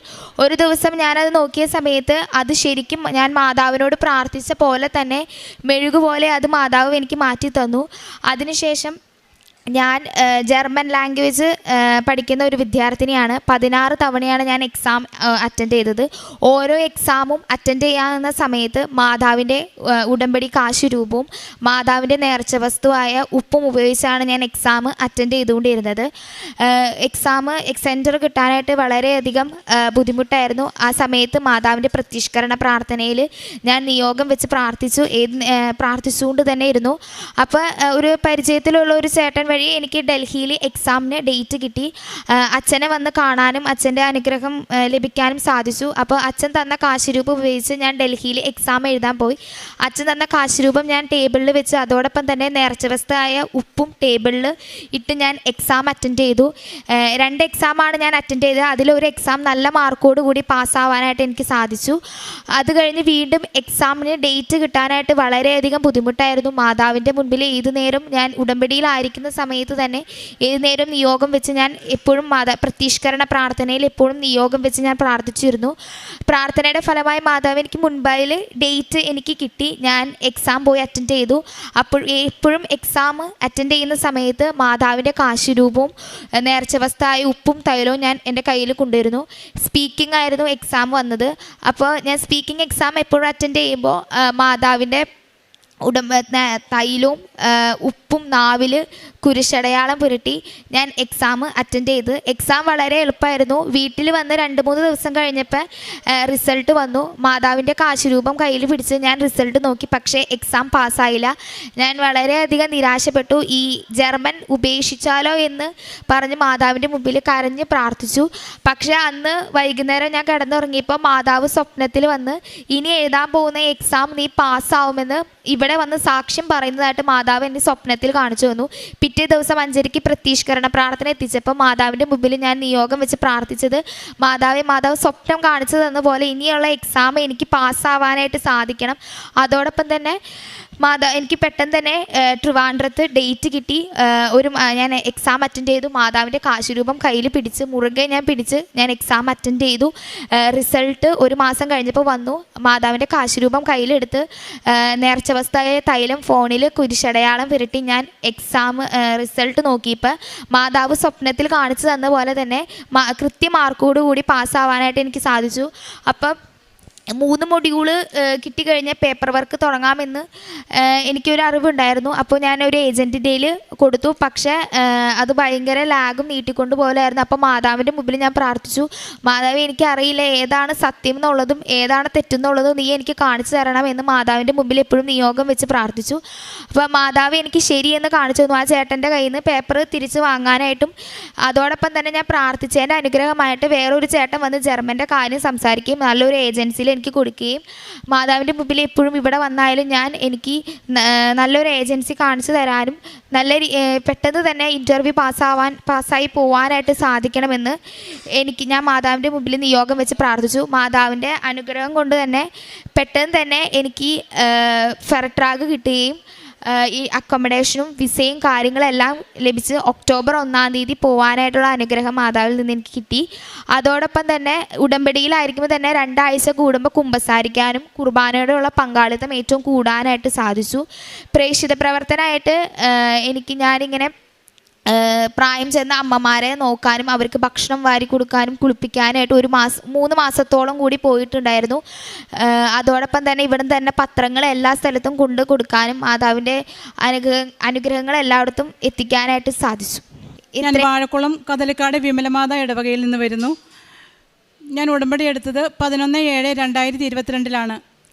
ഒരു ദിവസം ഞാനത് നോക്കിയ സമയത്ത് അത് ശരിക്കും ഞാൻ മാതാവിനോട് പ്രാർത്ഥിച്ച പോലെ തന്നെ മെഴുകുപോലെ അത് മാതാവ് എനിക്ക് മാറ്റി തന്നു. അതിനുശേഷം ഞാൻ ജർമ്മൻ ലാംഗ്വേജ് പഠിക്കുന്ന ഒരു വിദ്യാർത്ഥിനിയാണ്. 16 തവണയാണ് ഞാൻ എക്സാം അറ്റൻഡ് ചെയ്തത്. ഓരോ എക്സാമും അറ്റൻഡ് ചെയ്യാവുന്ന സമയത്ത് മാതാവിൻ്റെ ഉടമ്പടി കാശ് രൂപവും മാതാവിൻ്റെ നേർച്ച വസ്തുവായ ഉപ്പും ഉപയോഗിച്ചാണ് ഞാൻ എക്സാം അറ്റൻഡ് ചെയ്തുകൊണ്ടിരുന്നത്. എക്സാം സെൻറ്റർ കിട്ടാനായിട്ട് വളരെയധികം ബുദ്ധിമുട്ടായിരുന്നു. ആ സമയത്ത് മാതാവിൻ്റെ പ്രത്യക്ഷീകരണ പ്രാർത്ഥനയിൽ ഞാൻ നിയോഗം വെച്ച് പ്രാർത്ഥിച്ചുകൊണ്ട് തന്നെ ഇരുന്നു. അപ്പോൾ ഒരു പരിചയത്തിലുള്ള ഒരു ചേട്ടൻ വഴി എനിക്ക് ഡൽഹിയിൽ എക്സാമിന് ഡേറ്റ് കിട്ടി. അച്ഛനെ വന്ന് കാണാനും അച്ഛൻ്റെ അനുഗ്രഹം ലഭിക്കാനും സാധിച്ചു. അപ്പോൾ അച്ഛൻ തന്ന കാശ് രൂപം ഉപയോഗിച്ച് ഞാൻ ഡൽഹിയിൽ എക്സാം എഴുതാൻ പോയി. അച്ഛൻ തന്ന കാശ് രൂപം ഞാൻ ടേബിളിൽ വെച്ച് അതോടൊപ്പം തന്നെ നേർച്ചവസ്തുവായ ഉപ്പും ടേബിളിൽ ഇട്ട് ഞാൻ എക്സാം അറ്റൻഡ് ചെയ്തു. 2 എക്സാമാണ് ഞാൻ അറ്റൻഡ് ചെയ്തത്. അതിലൊരു എക്സാം നല്ല മാർക്കോട് കൂടി പാസ്സാവാനായിട്ട് എനിക്ക് സാധിച്ചു. അത് കഴിഞ്ഞ് വീണ്ടും എക്സാമിന് ഡേറ്റ് കിട്ടാനായിട്ട് വളരെയധികം ബുദ്ധിമുട്ടായിരുന്നു. മാതാവിൻ്റെ മുൻപിൽ ഏതു നേരം ഞാൻ ഉടമ്പടിയിലായിരിക്കുന്ന സമയത്ത് തന്നെ ഏതു നേരം നിയോഗം വെച്ച് ഞാൻ എപ്പോഴും പ്രത്യക്ഷീകരണ പ്രാർത്ഥനയിൽ എപ്പോഴും നിയോഗം വെച്ച് ഞാൻ പ്രാർത്ഥിച്ചിരുന്നു. പ്രാർത്ഥനയുടെ ഫലമായി മാതാവ് എനിക്ക് മുൻപായി ഡേറ്റ് എനിക്ക് കിട്ടി. ഞാൻ എക്സാം പോയി അറ്റൻഡ് ചെയ്തു. അപ്പോൾ എപ്പോഴും എക്സാം അറ്റൻഡ് ചെയ്യുന്ന സമയത്ത് മാതാവിൻ്റെ കാശ് രൂപവും നേർച്ചവസ്തുവായ ഉപ്പും തൈലവും ഞാൻ എൻ്റെ കയ്യിൽ കൊണ്ടുവരുന്നു. സ്പീക്കിംഗ് ആയിരുന്നു എക്സാം വന്നത്. അപ്പോൾ ഞാൻ സ്പീക്കിംഗ് എക്സാം എപ്പോഴും അറ്റൻഡ് ചെയ്യുമ്പോൾ മാതാവിൻ്റെ തൈലവും ഉപ്പും നാവിൽ കുരിശടയാളം പുരട്ടി ഞാൻ എക്സാം അറ്റൻഡ് ചെയ്ത്. എക്സാം വളരെ എളുപ്പമായിരുന്നു. വീട്ടിൽ വന്ന് 2-3 ദിവസം കഴിഞ്ഞപ്പോൾ റിസൾട്ട് വന്നു. മാതാവിൻ്റെ കാശുരൂപം കയ്യിൽ പിടിച്ച് ഞാൻ റിസൾട്ട് നോക്കി. പക്ഷേ എക്സാം പാസ്സായില്ല. ഞാൻ വളരെയധികം നിരാശപ്പെട്ടു. ഈ ജർമ്മൻ ഉപേക്ഷിച്ചാലോ എന്ന് പറഞ്ഞ് മാതാവിൻ്റെ മുമ്പിൽ കരഞ്ഞ് പ്രാർത്ഥിച്ചു. പക്ഷേ അന്ന് വൈകുന്നേരം ഞാൻ കിടന്നുറങ്ങിയപ്പോൾ മാതാവ് സ്വപ്നത്തിൽ വന്ന് ഇനി എഴുതാൻ പോകുന്ന എക്സാം നീ പാസ്സാവുമെന്ന് ഇവിടെ വന്ന് സാക്ഷ്യം പറയുന്നതായിട്ട് മാതാവ് എന്നെ സ്വപ്നത്തിൽ കാണിച്ചു തന്നു. പിറ്റേ ദിവസം 5:30 പ്രത്യക്ഷീകരണ പ്രാർത്ഥന എത്തിച്ചപ്പോൾ മാതാവിൻ്റെ മുമ്പിൽ ഞാൻ നിയോഗം വെച്ച് പ്രാർത്ഥിച്ചത്, മാതാവ് സ്വപ്നം കാണിച്ചു തന്ന പോലെ ഇനിയുള്ള എക്സാം എനിക്ക് പാസ്സാവാനായിട്ട് സാധിക്കണം. അതോടൊപ്പം തന്നെ എനിക്ക് പെട്ടെന്ന് തന്നെ ട്രിവാൻഡ്രത്ത് ഡേറ്റ് കിട്ടി. ഞാൻ എക്സാം അറ്റൻഡ് ചെയ്തു. മാതാവിൻ്റെ കാശുരൂപം കയ്യിൽ പിടിച്ച് മുറുകെ ഞാൻ എക്സാം അറ്റൻഡ് ചെയ്തു. റിസൾട്ട് 1 മാസം കഴിഞ്ഞപ്പോൾ വന്നു. മാതാവിൻ്റെ കാശുരൂപം കയ്യിലെടുത്ത് നേർച്ചവസ്തുവായ തൈലം ഫോണിൽ കുരിശടയാളം പുരട്ടി ഞാൻ എക്സാം റിസൾട്ട് നോക്കിയപ്പോൾ മാതാവ് സ്വപ്നത്തിൽ കാണിച്ചു തന്ന പോലെ തന്നെ കൃത്യമാർക്കോടുകൂടി പാസ്സാവാനായിട്ട് എനിക്ക് സാധിച്ചു. അപ്പം 3 മൊഡ്യൂള് കിട്ടിക്കഴിഞ്ഞാൽ പേപ്പർ വർക്ക് തുടങ്ങാമെന്ന് എനിക്കൊരു അറിവുണ്ടായിരുന്നു. അപ്പോൾ ഞാനൊരു ഏജൻറ്റിൻ്റെ കയ്യിൽ കൊടുത്തു. പക്ഷേ അത് ഭയങ്കര ലാഗും നീട്ടിക്കൊണ്ട് പോലെയായിരുന്നു. അപ്പോൾ മാതാവിൻ്റെ മുമ്പിൽ ഞാൻ പ്രാർത്ഥിച്ചു, മാതാവ് എനിക്കറിയില്ല ഏതാണ് സത്യം എന്നുള്ളതും ഏതാണ് തെറ്റെന്നുള്ളതും നീ എനിക്ക് കാണിച്ചു തരണം എന്ന് മാതാവിൻ്റെ മുമ്പിൽ എപ്പോഴും നിയോഗം വെച്ച് പ്രാർത്ഥിച്ചു. അപ്പോൾ മാതാവ് എനിക്ക് ശരിയെന്ന് കാണിച്ചു തന്നു. ആ ചേട്ടൻ്റെ കയ്യിൽ നിന്ന് പേപ്പർ തിരിച്ച് വാങ്ങാനായിട്ടും അതോടൊപ്പം തന്നെ ഞാൻ പ്രാർത്ഥിച്ചതിൻ്റെ അനുഗ്രഹമായിട്ട് വേറൊരു ചേട്ടൻ വന്ന് ജർമ്മൻ്റെ കാര്യം സംസാരിക്കുകയും നല്ലൊരു ഏജൻസിയിൽ എനിക്ക് കൊടുക്കുകയും മാതാവിൻ്റെ മുമ്പിൽ എപ്പോഴും ഇവിടെ വന്നാലും എനിക്ക് നല്ലൊരു ഏജൻസി കാണിച്ചു തരാനും പെട്ടെന്ന് തന്നെ ഇൻ്റർവ്യൂ പാസ്സായി പോകാനായിട്ട് സാധിക്കണമെന്ന് ഞാൻ മാതാവിൻ്റെ മുമ്പിൽ നിയോഗം വെച്ച് പ്രാർത്ഥിച്ചു. മാതാവിൻ്റെ അനുഗ്രഹം കൊണ്ട് തന്നെ പെട്ടെന്ന് തന്നെ എനിക്ക് ഫെറട്രാഗ് കിട്ടുകയും ഈ അക്കോമഡേഷനും വിസയും കാര്യങ്ങളെല്ലാം ലഭിച്ച് ഒക്ടോബർ 1-ാം തീയതി പോകാനായിട്ടുള്ള അനുഗ്രഹം മാതാവിൽ നിന്ന് എനിക്ക് കിട്ടി. അതോടൊപ്പം തന്നെ ഉടമ്പടിയിലായിരിക്കുമ്പോൾ തന്നെ 2 ആഴ്ച കൂടുമ്പോൾ കുമ്പസാരിക്കാനും കുർബാനയോടുള്ള പങ്കാളിത്തം ഏറ്റവും കൂടാനായിട്ട് സാധിച്ചു. പ്രേക്ഷിത പ്രവർത്തനമായിട്ട് ഞാനിങ്ങനെ പ്രായം ചെന്ന അമ്മമാരെ നോക്കാനും അവർക്ക് ഭക്ഷണം വാരി കൊടുക്കാനും കുളിപ്പിക്കാനായിട്ട് 3 മാസത്തോളം കൂടി പോയിട്ടുണ്ടായിരുന്നു. അതോടൊപ്പം തന്നെ ഇവിടെ തന്നെ പത്രങ്ങൾ എല്ലാ സ്ഥലത്തും കൊണ്ട് കൊടുക്കാനും മാതാവിൻ്റെ അനുഗ്രഹങ്ങൾ എല്ലായിടത്തും എത്തിക്കാനായിട്ട് സാധിച്ചു. ഞാൻ വാഴക്കുളം കദലിക്കാട് വിമലമാത ഇടവകയിൽ നിന്ന് വരുന്നു. ഞാൻ ഉടമ്പടി എടുത്തത് 11/7/2022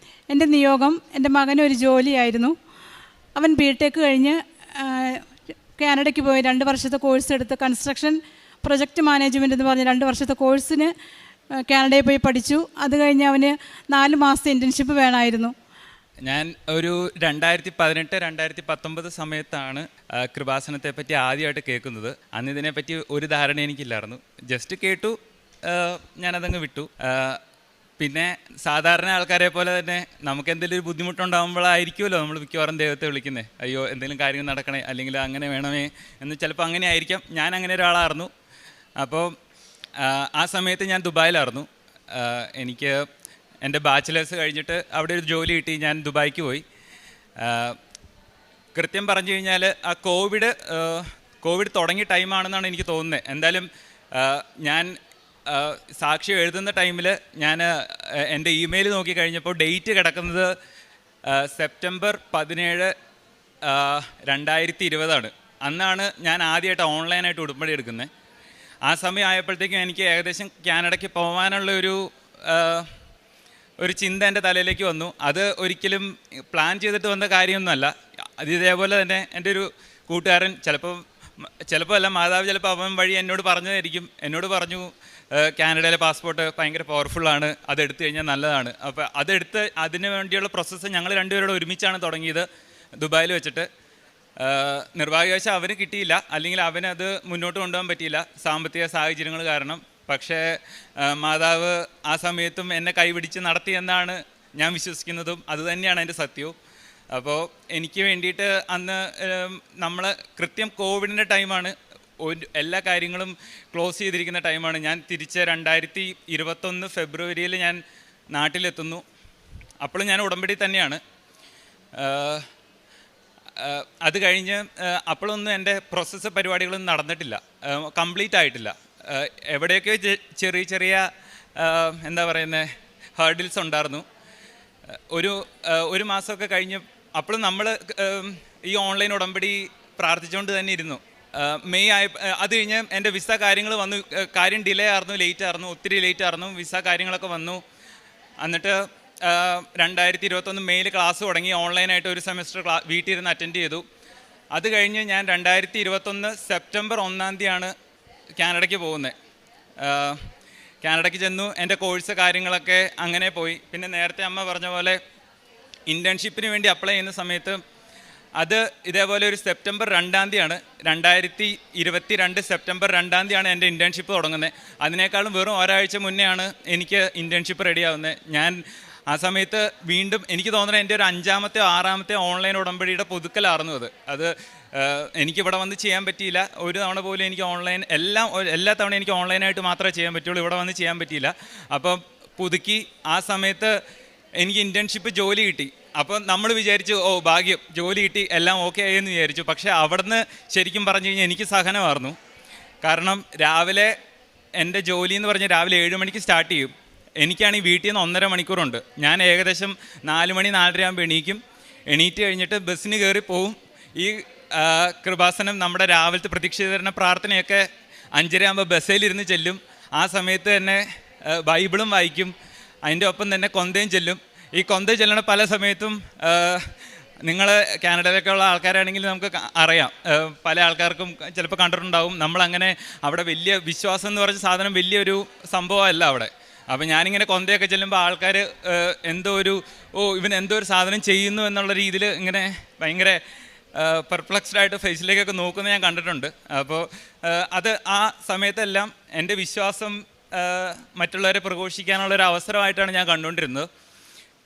എൻ്റെ നിയോഗം എൻ്റെ മകനൊരു ജോലിയായിരുന്നു. അവൻ ബിടെക് കഴിഞ്ഞ് കാനഡയ്ക്ക് പോയി 2 വർഷത്തെ കോഴ്സ് എടുത്ത് കൺസ്ട്രക്ഷൻ പ്രൊജക്റ്റ് മാനേജ്മെൻറ്റ് എന്ന് പറഞ്ഞ് 2 വർഷത്തെ കോഴ്സിന് കാനഡയിൽ പോയി പഠിച്ചു. അത് കഴിഞ്ഞ് അവന് 4 മാസത്തെ ഇൻറ്റേൺഷിപ്പ് വേണമായിരുന്നു. ഞാൻ ഒരു 2018-2019 സമയത്താണ് കൃപാസനത്തെ പറ്റി ആദ്യമായിട്ട് കേൾക്കുന്നത്. അന്ന് ഇതിനെപ്പറ്റി ഒരു ധാരണ എനിക്കില്ലായിരുന്നു. ജസ്റ്റ് കേട്ടു, ഞാനതങ്ങ് വിട്ടു. പിന്നെ സാധാരണ ആൾക്കാരെ പോലെ തന്നെ നമുക്ക് എന്തെങ്കിലും ഒരു ബുദ്ധിമുട്ടുണ്ടാകുമ്പോഴായിരിക്കുമല്ലോ നമ്മൾ മിക്കവാറും ദൈവത്തെ വിളിക്കുന്നത്. അയ്യോ എന്തെങ്കിലും കാര്യങ്ങൾ നടക്കണേ, അല്ലെങ്കിൽ അങ്ങനെ വേണമേ എന്ന്. ചിലപ്പോൾ അങ്ങനെ ആയിരിക്കാം. ഞാൻ അങ്ങനെ ഒരാളായിരുന്നു. അപ്പോൾ ആ സമയത്ത് ഞാൻ ദുബായിലായിരുന്നു. എനിക്ക് എൻ്റെ ബാച്ചിലേഴ്സ് കഴിഞ്ഞിട്ട് അവിടെ ഒരു ജോലി കിട്ടി. ഞാൻ ദുബായിക്ക് പോയി. കൃത്യം പറഞ്ഞു കഴിഞ്ഞാൽ ആ കോവിഡ് തുടങ്ങിയ ടൈമാണെന്നാണ് എനിക്ക് തോന്നുന്നത്. എന്തായാലും ഞാൻ സാക്ഷ്യം എഴുതുന്ന ടൈമിൽ ഞാൻ എൻ്റെ ഇമെയിൽ നോക്കി കഴിഞ്ഞപ്പോൾ ഡേറ്റ് കിടക്കുന്നത് സെപ്റ്റംബർ 17, 2020 അന്നാണ് ഞാൻ ആദ്യമായിട്ട് ഓൺലൈനായിട്ട് ഉടമ്പടി എടുക്കുന്നത്. ആ സമയം ആയപ്പോഴത്തേക്കും എനിക്ക് ഏകദേശം കാനഡയ്ക്ക് പോകാനുള്ള ഒരു ചിന്ത എൻ്റെ തലയിലേക്ക് വന്നു. അത് ഒരിക്കലും പ്ലാൻ ചെയ്തിട്ട് വന്ന കാര്യമൊന്നുമല്ല. അത് ഇതേപോലെ തന്നെ എൻ്റെ ഒരു കൂട്ടുകാരൻ ചിലപ്പോൾ അല്ല, മാതാവ് ചിലപ്പോൾ അവൻ വഴി എന്നോട് പറഞ്ഞു കാനഡയിലെ പാസ്പോർട്ട് ഭയങ്കര പവർഫുള്ളാണ്, അതെടുത്തു കഴിഞ്ഞാൽ നല്ലതാണ്. അപ്പോൾ അതിന് വേണ്ടിയുള്ള പ്രോസസ്സ് ഞങ്ങൾ രണ്ടുപേരോട് ഒരുമിച്ചാണ് തുടങ്ങിയത് ദുബായിൽ വെച്ചിട്ട്. നിർഭാഗ്യവശാൽ അവന് കിട്ടിയില്ല, അല്ലെങ്കിൽ അവനത് മുന്നോട്ട് കൊണ്ടുപോകാൻ പറ്റിയില്ല സാമ്പത്തിക സാഹചര്യങ്ങൾ കാരണം. പക്ഷേ മാതാവ് ആ സമയത്തും എന്നെ കൈപിടിച്ച് നടത്തിയെന്നാണ് ഞാൻ വിശ്വസിക്കുന്നതും. അതുതന്നെയാണ് എൻ്റെ സത്യവും. അപ്പോൾ എനിക്ക് വേണ്ടിയിട്ട് അന്ന് നമ്മൾ കൃത്യം കോവിഡിൻ്റെ ടൈമാണ്, എല്ലാ കാര്യങ്ങളും ക്ലോസ് ചെയ്തിരിക്കുന്ന ടൈമാണ്. ഞാൻ തിരിച്ച് 2021 ഫെബ്രുവരിയിൽ ഞാൻ നാട്ടിലെത്തുന്നു. അപ്പോഴും ഞാൻ ഉടമ്പടി തന്നെയാണ്. അത് കഴിഞ്ഞ് അപ്പോഴൊന്നും എൻ്റെ പ്രോസസ്സ് പരിപാടികളൊന്നും നടന്നിട്ടില്ല, കംപ്ലീറ്റ് ആയിട്ടില്ല. എവിടെയൊക്കെ ചെറിയ എന്താ പറയുന്നത് ഹേർഡിൽസ് ഉണ്ടായിരുന്നു. ഒരു മാസമൊക്കെ കഴിഞ്ഞ് അപ്പോഴും നമ്മൾ ഈ ഓൺലൈൻ ഉടമ്പടി പ്രാർത്ഥിച്ചുകൊണ്ട് തന്നെ ഇരുന്നു. മെയ് ആയ അത് കഴിഞ്ഞ് എൻ്റെ വിസ കാര്യങ്ങൾ വന്നു. കാര്യം ഡിലേ ആയിരുന്നു, ലേറ്റ് ആയിരുന്നു, ഒത്തിരി ലേറ്റ് ആയിരുന്നു. വിസ കാര്യങ്ങളൊക്കെ വന്നു. എന്നിട്ട് 2021 മെയ്യിൽ ക്ലാസ് തുടങ്ങി. ഓൺലൈനായിട്ട് ഒരു സെമസ്റ്റർ വീട്ടിൽ ഇരുന്ന് അറ്റൻഡ് ചെയ്തു. അത് കഴിഞ്ഞ് ഞാൻ 2021 സെപ്റ്റംബർ 1-ാം തീയതിയാണ് കാനഡയ്ക്ക് പോകുന്നത്. കാനഡയ്ക്ക് ചെന്നു. എൻ്റെ കോഴ്സ് കാര്യങ്ങളൊക്കെ അങ്ങനെ പോയി. പിന്നെ നേരത്തെ അമ്മ പറഞ്ഞ പോലെ ഇൻറ്റേൺഷിപ്പിന് വേണ്ടി അപ്ലൈ ചെയ്യുന്ന സമയത്ത് അത് ഇതേപോലെ ഒരു സെപ്റ്റംബർ 2-ാം തീയതിയാണ് 2022 സെപ്റ്റംബർ 2-ാം തീയതിയാണ് എൻ്റെ ഇൻറ്റേൺഷിപ്പ് തുടങ്ങുന്നത്. അതിനേക്കാളും വെറും ഒരാഴ്ച മുന്നെയാണ് എനിക്ക് ഇൻറ്റേൺഷിപ്പ് റെഡിയാവുന്നത്. ഞാൻ ആ സമയത്ത് വീണ്ടും എനിക്ക് തോന്നുന്നത് എൻ്റെ ഒരു 5-ാമത്തെയോ 6-ാമത്തെയോ ഓൺലൈൻ ഉടമ്പടിയുടെ പുതുക്കലായിരുന്നു അത്. എനിക്കിവിടെ വന്ന് ചെയ്യാൻ പറ്റിയില്ല. ഒരു തവണ പോലും എനിക്ക് ഓൺലൈൻ എല്ലാ തവണ എനിക്ക് ഓൺലൈനായിട്ട് മാത്രമേ ചെയ്യാൻ പറ്റുള്ളൂ. ഇവിടെ വന്ന് ചെയ്യാൻ പറ്റിയില്ല. അപ്പം പുതുക്കി. ആ സമയത്ത് എനിക്ക് ഇൻറ്റേൺഷിപ്പ് ജോലി കിട്ടി. അപ്പം നമ്മൾ വിചാരിച്ചു ഭാഗ്യം, ജോലി കിട്ടി, എല്ലാം ഓക്കെ ആയെന്ന് വിചാരിച്ചു. പക്ഷേ അവിടുന്ന് ശരിക്കും പറഞ്ഞു കഴിഞ്ഞാൽ എനിക്ക് സഹനമായിരുന്നു. കാരണം രാവിലെ എൻ്റെ ജോലി എന്ന് പറഞ്ഞാൽ രാവിലെ 7 മണിക്ക് സ്റ്റാർട്ട് ചെയ്യും. എനിക്കാണെങ്കിൽ വീട്ടിൽ നിന്ന് 1.5 മണിക്കൂറുണ്ട്. ഞാൻ ഏകദേശം 4 മണി 4:30 ആകുമ്പോൾ എണീറ്റ് കഴിഞ്ഞിട്ട് ബസ്സിന് കയറി പോവും. ഈ കൃപാസനം നമ്മുടെ രാവിലത്തെ പ്രതീക്ഷിതരണ പ്രാർത്ഥനയൊക്കെ 5:30 ആകുമ്പോൾ ബസ്സിലിരുന്ന് ചെല്ലും. ആ സമയത്ത് തന്നെ ബൈബിളും വായിക്കും. അതിൻ്റെ ഒപ്പം തന്നെ കൊന്തയും ചെല്ലും. ഈ കൊന്ത ചെല്ലണ പല സമയത്തും നിങ്ങൾ കാനഡയിലൊക്കെ ഉള്ള ആൾക്കാരാണെങ്കിൽ നമുക്ക് അറിയാം, പല ആൾക്കാർക്കും ചിലപ്പോൾ കണ്ടിട്ടുണ്ടാവും. നമ്മളങ്ങനെ അവിടെ വലിയ വിശ്വാസം എന്ന് പറഞ്ഞ സാധനം വലിയൊരു സംഭവമല്ല അവിടെ. അപ്പം ഞാനിങ്ങനെ കൊന്തയൊക്കെ ചെല്ലുമ്പോൾ ആൾക്കാർ ഇവൻ എന്തോ ഒരു സാധനം ചെയ്യുന്നു എന്നുള്ള രീതിയിൽ ഇങ്ങനെ ഭയങ്കര പെർപ്ലക്സ്ഡായിട്ട് ഫേസിലേക്കൊക്കെ നോക്കുന്നത് ഞാൻ കണ്ടിട്ടുണ്ട്. അപ്പോൾ അത് ആ സമയത്തെല്ലാം എൻ്റെ വിശ്വാസം മറ്റുള്ളവരെ പ്രഘോഷിക്കാനുള്ളൊരു അവസരമായിട്ടാണ് ഞാൻ കണ്ടുകൊണ്ടിരുന്നത്.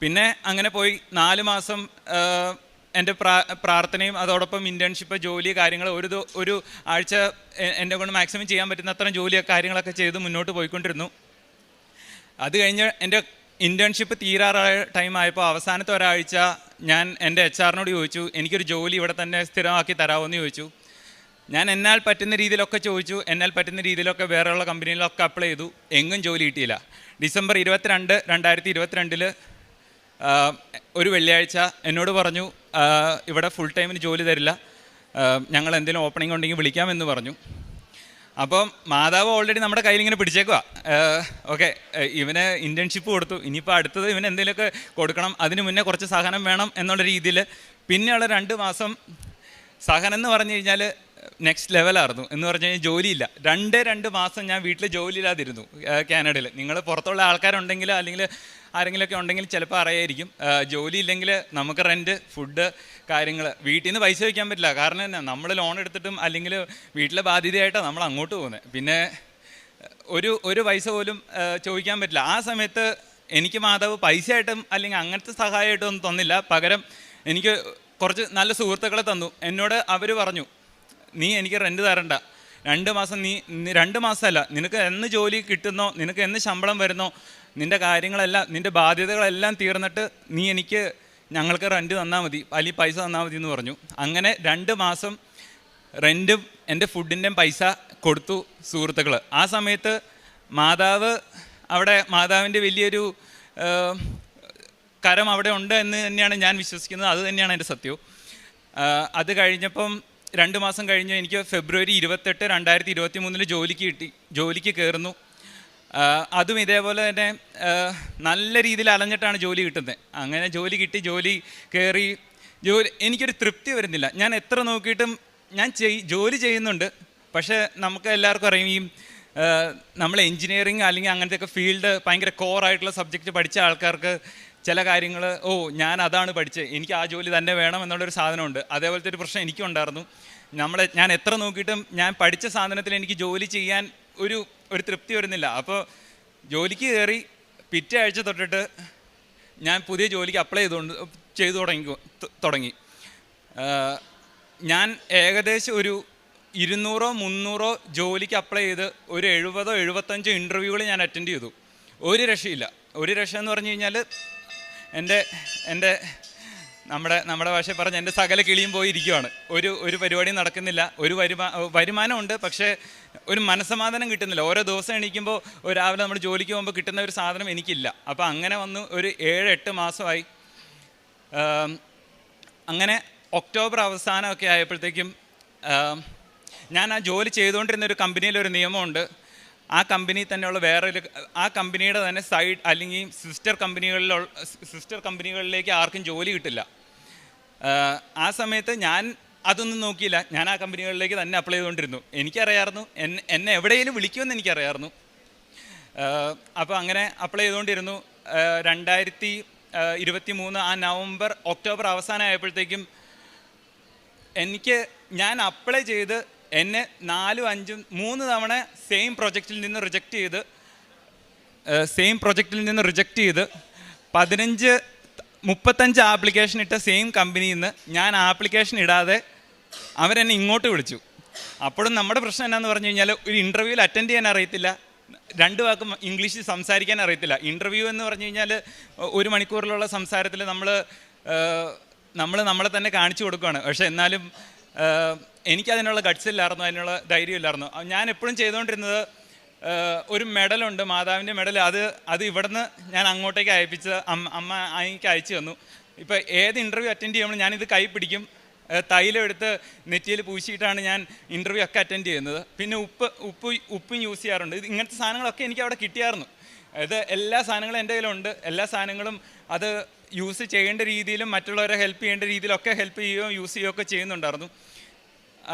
പിന്നെ അങ്ങനെ പോയി 4 മാസം എൻ്റെ പ്രാർത്ഥനയും അതോടൊപ്പം ഇൻറ്റേൺഷിപ്പ് ജോലി കാര്യങ്ങൾ ഒരു ആഴ്ച എൻ്റെ കൊണ്ട് മാക്സിമം ചെയ്യാൻ പറ്റുന്ന അത്രയും ജോലിയൊക്കെ കാര്യങ്ങളൊക്കെ ചെയ്ത് മുന്നോട്ട് പോയിക്കൊണ്ടിരുന്നു. അത് കഴിഞ്ഞ് എൻ്റെ ഇൻറ്റേൺഷിപ്പ് തീരാറായ ടൈം ആയപ്പോൾ അവസാനത്തെ ഒരാഴ്ച ഞാൻ എൻ്റെ HR-നോട് ചോദിച്ചു, എനിക്കൊരു ജോലി ഇവിടെ തന്നെ സ്ഥിരമാക്കി തരാമോയെന്ന് ചോദിച്ചു. ഞാൻ എന്നാൽ പറ്റുന്ന രീതിയിലൊക്കെ ചോദിച്ചു. എന്നാൽ പറ്റുന്ന രീതിയിലൊക്കെ വേറെയുള്ള കമ്പനിയിലൊക്കെ അപ്ലൈ ചെയ്തു. എങ്ങും ജോലി കിട്ടിയില്ല. ഡിസംബർ 22, 2022 ഒരു വെള്ളിയാഴ്ച എന്നോട് പറഞ്ഞു, ഇവിടെ ഫുൾ ടൈമിന് ജോലി തരില്ല, ഞങ്ങൾ എന്തെങ്കിലും ഓപ്പണിംഗ് ഉണ്ടെങ്കിൽ വിളിക്കാമെന്ന് പറഞ്ഞു. അപ്പം മാതാവ് ഓൾറെഡി നമ്മുടെ കയ്യിൽ ഇങ്ങനെ പിടിച്ചേക്കുക. ഓക്കെ, ഇവന് ഇൻറ്റേൺഷിപ്പ് കൊടുത്തു, ഇനിയിപ്പോൾ അടുത്തത് ഇവന് എന്തെങ്കിലുമൊക്കെ കൊടുക്കണം, അതിന് മുന്നേ കുറച്ച് സഹനം വേണം എന്നുള്ള രീതിയിൽ. പിന്നെയുള്ള 2 മാസം സഹനം എന്ന് പറഞ്ഞു കഴിഞ്ഞാൽ നെക്സ്റ്റ് ലെവലായിരുന്നു. എന്ന് പറഞ്ഞു കഴിഞ്ഞാൽ ജോലിയില്ല. 2 മാസം ഞാൻ വീട്ടിൽ ജോലിയില്ലാതിരുന്നു കാനഡയിൽ. നിങ്ങൾ പുറത്തുള്ള ആൾക്കാരുണ്ടെങ്കിൽ അല്ലെങ്കിൽ ആരെങ്കിലുമൊക്കെ ഉണ്ടെങ്കിൽ ചിലപ്പോൾ അറിയായിരിക്കും. ജോലി ഇല്ലെങ്കിൽ നമുക്ക് റെൻറ്റ്, ഫുഡ് കാര്യങ്ങൾ, വീട്ടിൽ നിന്ന് പൈസ വയ്ക്കാൻ പറ്റില്ല. കാരണം എന്നാ, നമ്മൾ ലോൺ എടുത്തിട്ടും അല്ലെങ്കിൽ വീട്ടിലെ ബാധ്യതയായിട്ടാണ് നമ്മൾ അങ്ങോട്ട് പോകുന്നത്. പിന്നെ ഒരു പൈസ പോലും ചോദിക്കാൻ പറ്റില്ല. ആ സമയത്ത് എനിക്ക് മാതാവ് പൈസയായിട്ടും അല്ലെങ്കിൽ അങ്ങനത്തെ സഹായമായിട്ടും ഒന്നും തന്നില്ല. പകരം എനിക്ക് കുറച്ച് നല്ല സുഹൃത്തുക്കളെ തന്നു. എന്നോട് അവർ പറഞ്ഞു, നീ എനിക്ക് റെൻറ്റ് തരണ്ട, 2 മാസം നീ 2 മാസമല്ല, നിനക്ക് എന്ന് ജോലി കിട്ടുന്നോ, നിനക്ക് എന്ന് ശമ്പളം വരുന്നോ, നിൻ്റെ കാര്യങ്ങളെല്ലാം, നിൻ്റെ ബാധ്യതകളെല്ലാം തീർന്നിട്ട് നീ ഞങ്ങൾക്ക് റെൻറ്റ് തന്നാൽ മതി, അല്ലെങ്കിൽ പൈസ തന്നാൽ മതി എന്ന് പറഞ്ഞു. അങ്ങനെ 2 മാസം റെൻറ്റും എൻ്റെ ഫുഡിൻ്റെയും പൈസ കൊടുത്തു സുഹൃത്തുക്കൾ. ആ സമയത്ത് മാതാവിൻ്റെ വലിയൊരു കരം അവിടെ ഉണ്ട് എന്ന് തന്നെയാണ് ഞാൻ വിശ്വസിക്കുന്നത്. അത് തന്നെയാണ് എൻ്റെ സത്യവും. അത് കഴിഞ്ഞപ്പം 2 മാസം കഴിഞ്ഞ് എനിക്ക് ഫെബ്രുവരി 28, 2023 ജോലിക്ക് കയറുന്നു. അതും ഇതേപോലെ തന്നെ നല്ല രീതിയിൽ അലഞ്ഞിട്ടാണ് ജോലി കിട്ടുന്നത്. അങ്ങനെ ജോലി കിട്ടി, ജോലി കയറി, എനിക്കൊരു തൃപ്തി വരുന്നില്ല. ഞാൻ എത്ര നോക്കിയിട്ടും ഞാൻ ജോലി ചെയ്യുന്നുണ്ട്. പക്ഷേ നമുക്ക് എല്ലാവർക്കും അറിയാം, ഈ നമ്മൾ എൻജിനീയറിങ് അല്ലെങ്കിൽ അങ്ങനത്തെയൊക്കെ ഫീൽഡ് ഭയങ്കര കോറായിട്ടുള്ള സബ്ജക്റ്റ് പഠിച്ച ആൾക്കാർക്ക് ചില കാര്യങ്ങൾ, ഞാൻ അതാണ് പഠിച്ചത്, എനിക്ക് ആ ജോലി തന്നെ വേണം എന്നുള്ളൊരു സാധനമുണ്ട്. അതേപോലത്തെ ഒരു പ്രശ്നം എനിക്കും ഉണ്ടായിരുന്നു. ഞാൻ എത്ര നോക്കിയിട്ടും ഞാൻ പഠിച്ച സാധനത്തിൽ എനിക്ക് ജോലി ചെയ്യാൻ ഒരു തൃപ്തി വരുന്നില്ല. അപ്പോൾ ജോലിക്ക് കയറി പിറ്റേ ആഴ്ച തൊട്ടിട്ട് ഞാൻ പുതിയ ജോലിക്ക് അപ്ലൈ ചെയ്തു തുടങ്ങി. ഞാൻ ഏകദേശം ഒരു 200-300 ജോലിക്ക് അപ്ലൈ ചെയ്ത് ഒരു 70-75 ഇൻ്റർവ്യൂകൾ ഞാൻ അറ്റൻഡ് ചെയ്തു. ഒരു രക്ഷയില്ല. ഒരു രക്ഷ എന്ന് പറഞ്ഞു കഴിഞ്ഞാൽ എൻ്റെ നമ്മുടെ ഭാഷ പറഞ്ഞ് എൻ്റെ സകല കിളിയും പോയി ഇരിക്കുവാണ്. ഒരു പരിപാടിയും നടക്കുന്നില്ല. ഒരു വരുമാനമുണ്ട്, പക്ഷേ ഒരു മനസ്സമാധാനം കിട്ടുന്നില്ല. ഓരോ ദിവസം എണീക്കുമ്പോൾ രാവിലെ നമ്മൾ ജോലിക്ക് പോകുമ്പോൾ കിട്ടുന്ന ഒരു സാധനം എനിക്കില്ല. അപ്പോൾ അങ്ങനെ വന്നു ഒരു 7-8 മാസമായി. അങ്ങനെ ഒക്ടോബർ അവസാനമൊക്കെ ആയപ്പോഴത്തേക്കും ഞാൻ ആ ജോലി ചെയ്തുകൊണ്ടിരുന്നൊരു കമ്പനിയിലൊരു നിയമമുണ്ട്. ആ കമ്പനി തന്നെയുള്ള ആ കമ്പനിയുടെ തന്നെ സൈഡ് അല്ലെങ്കിൽ സിസ്റ്റർ കമ്പനികളിലേക്ക് ആർക്കും ജോലി കിട്ടില്ല. ആ സമയത്ത് ഞാൻ അതൊന്നും നോക്കിയില്ല. ഞാൻ ആ കമ്പനികളിലേക്ക് തന്നെ അപ്ലൈ ചെയ്തുകൊണ്ടിരുന്നു. എനിക്കറിയാമായിരുന്നു എന്നെ എവിടെയെങ്കിലും വിളിക്കുമെന്ന് എനിക്കറിയാമായിരുന്നു. അപ്പോൾ അങ്ങനെ അപ്ലൈ ചെയ്തുകൊണ്ടിരുന്നു. 2023 ആ ഒക്ടോബർ അവസാനമായപ്പോഴത്തേക്കും ഞാൻ അപ്ലൈ ചെയ്ത് എന്നെ 4-5-3 തവണ സെയിം പ്രൊജക്റ്റിൽ നിന്ന് റിജക്റ്റ് ചെയ്ത് 35 ആപ്ലിക്കേഷൻ ഇട്ട സെയിം കമ്പനിയിൽ നിന്ന് ഞാൻ ആപ്ലിക്കേഷൻ ഇടാതെ അവരെന്നെ ഇങ്ങോട്ട് വിളിച്ചു. അപ്പോഴും നമ്മുടെ പ്രശ്നം എന്നാന്ന് പറഞ്ഞു കഴിഞ്ഞാൽ ഒരു ഇൻ്റർവ്യൂവിൽ അറ്റൻഡ് ചെയ്യാൻ അറിയത്തില്ല, 2 വാക്കും ഇംഗ്ലീഷിൽ സംസാരിക്കാൻ അറിയത്തില്ല. ഇൻ്റർവ്യൂ എന്ന് പറഞ്ഞു കഴിഞ്ഞാൽ 1 മണിക്കൂറിലുള്ള സംസാരത്തിൽ നമ്മൾ നമ്മളെ തന്നെ കാണിച്ചു കൊടുക്കുകയാണ്. പക്ഷേ എന്നാലും എനിക്കതിനുള്ള ഗട്ട്സ് ഇല്ലായിരുന്നു, അതിനുള്ള ധൈര്യം ഇല്ലായിരുന്നു. ഞാൻ എപ്പോഴും ചെയ്തുകൊണ്ടിരുന്നത് ഒരു മെഡലുണ്ട്, മാതാവിൻ്റെ മെഡൽ. അത് ഇവിടുന്ന് ഞാൻ അങ്ങോട്ടേക്ക് അയപ്പിച്ച് അമ്മ എനിക്ക് അയച്ചു തന്നു. ഇപ്പോൾ ഏത് ഇൻ്റർവ്യൂ അറ്റൻഡ് ചെയ്യുമ്പോൾ ഞാനിത് കൈ പിടിക്കും, തൈലം എടുത്ത് നെറ്റിയിൽ പൂശിയിട്ടാണ് ഞാൻ ഇൻ്റർവ്യൂ ഒക്കെ അറ്റൻഡ് ചെയ്യുന്നത്. പിന്നെ ഉപ്പും യൂസ് ചെയ്യാറുണ്ട്. ഇങ്ങനത്തെ സാധനങ്ങളൊക്കെ എനിക്ക് അവിടെ കിട്ടിയായിരുന്നു. ഇത് എല്ലാ സാധനങ്ങളും എൻ്റെ കയ്യിലുണ്ട്. എല്ലാ സാധനങ്ങളും അത് യൂസ് ചെയ്യേണ്ട രീതിയിലും മറ്റുള്ളവരെ ഹെൽപ്പ് ചെയ്യേണ്ട രീതിയിലൊക്കെ ഹെൽപ്പ് ചെയ്യുകയോ യൂസ് ചെയ്യുകയൊക്കെ ചെയ്യുന്നുണ്ടായിരുന്നു.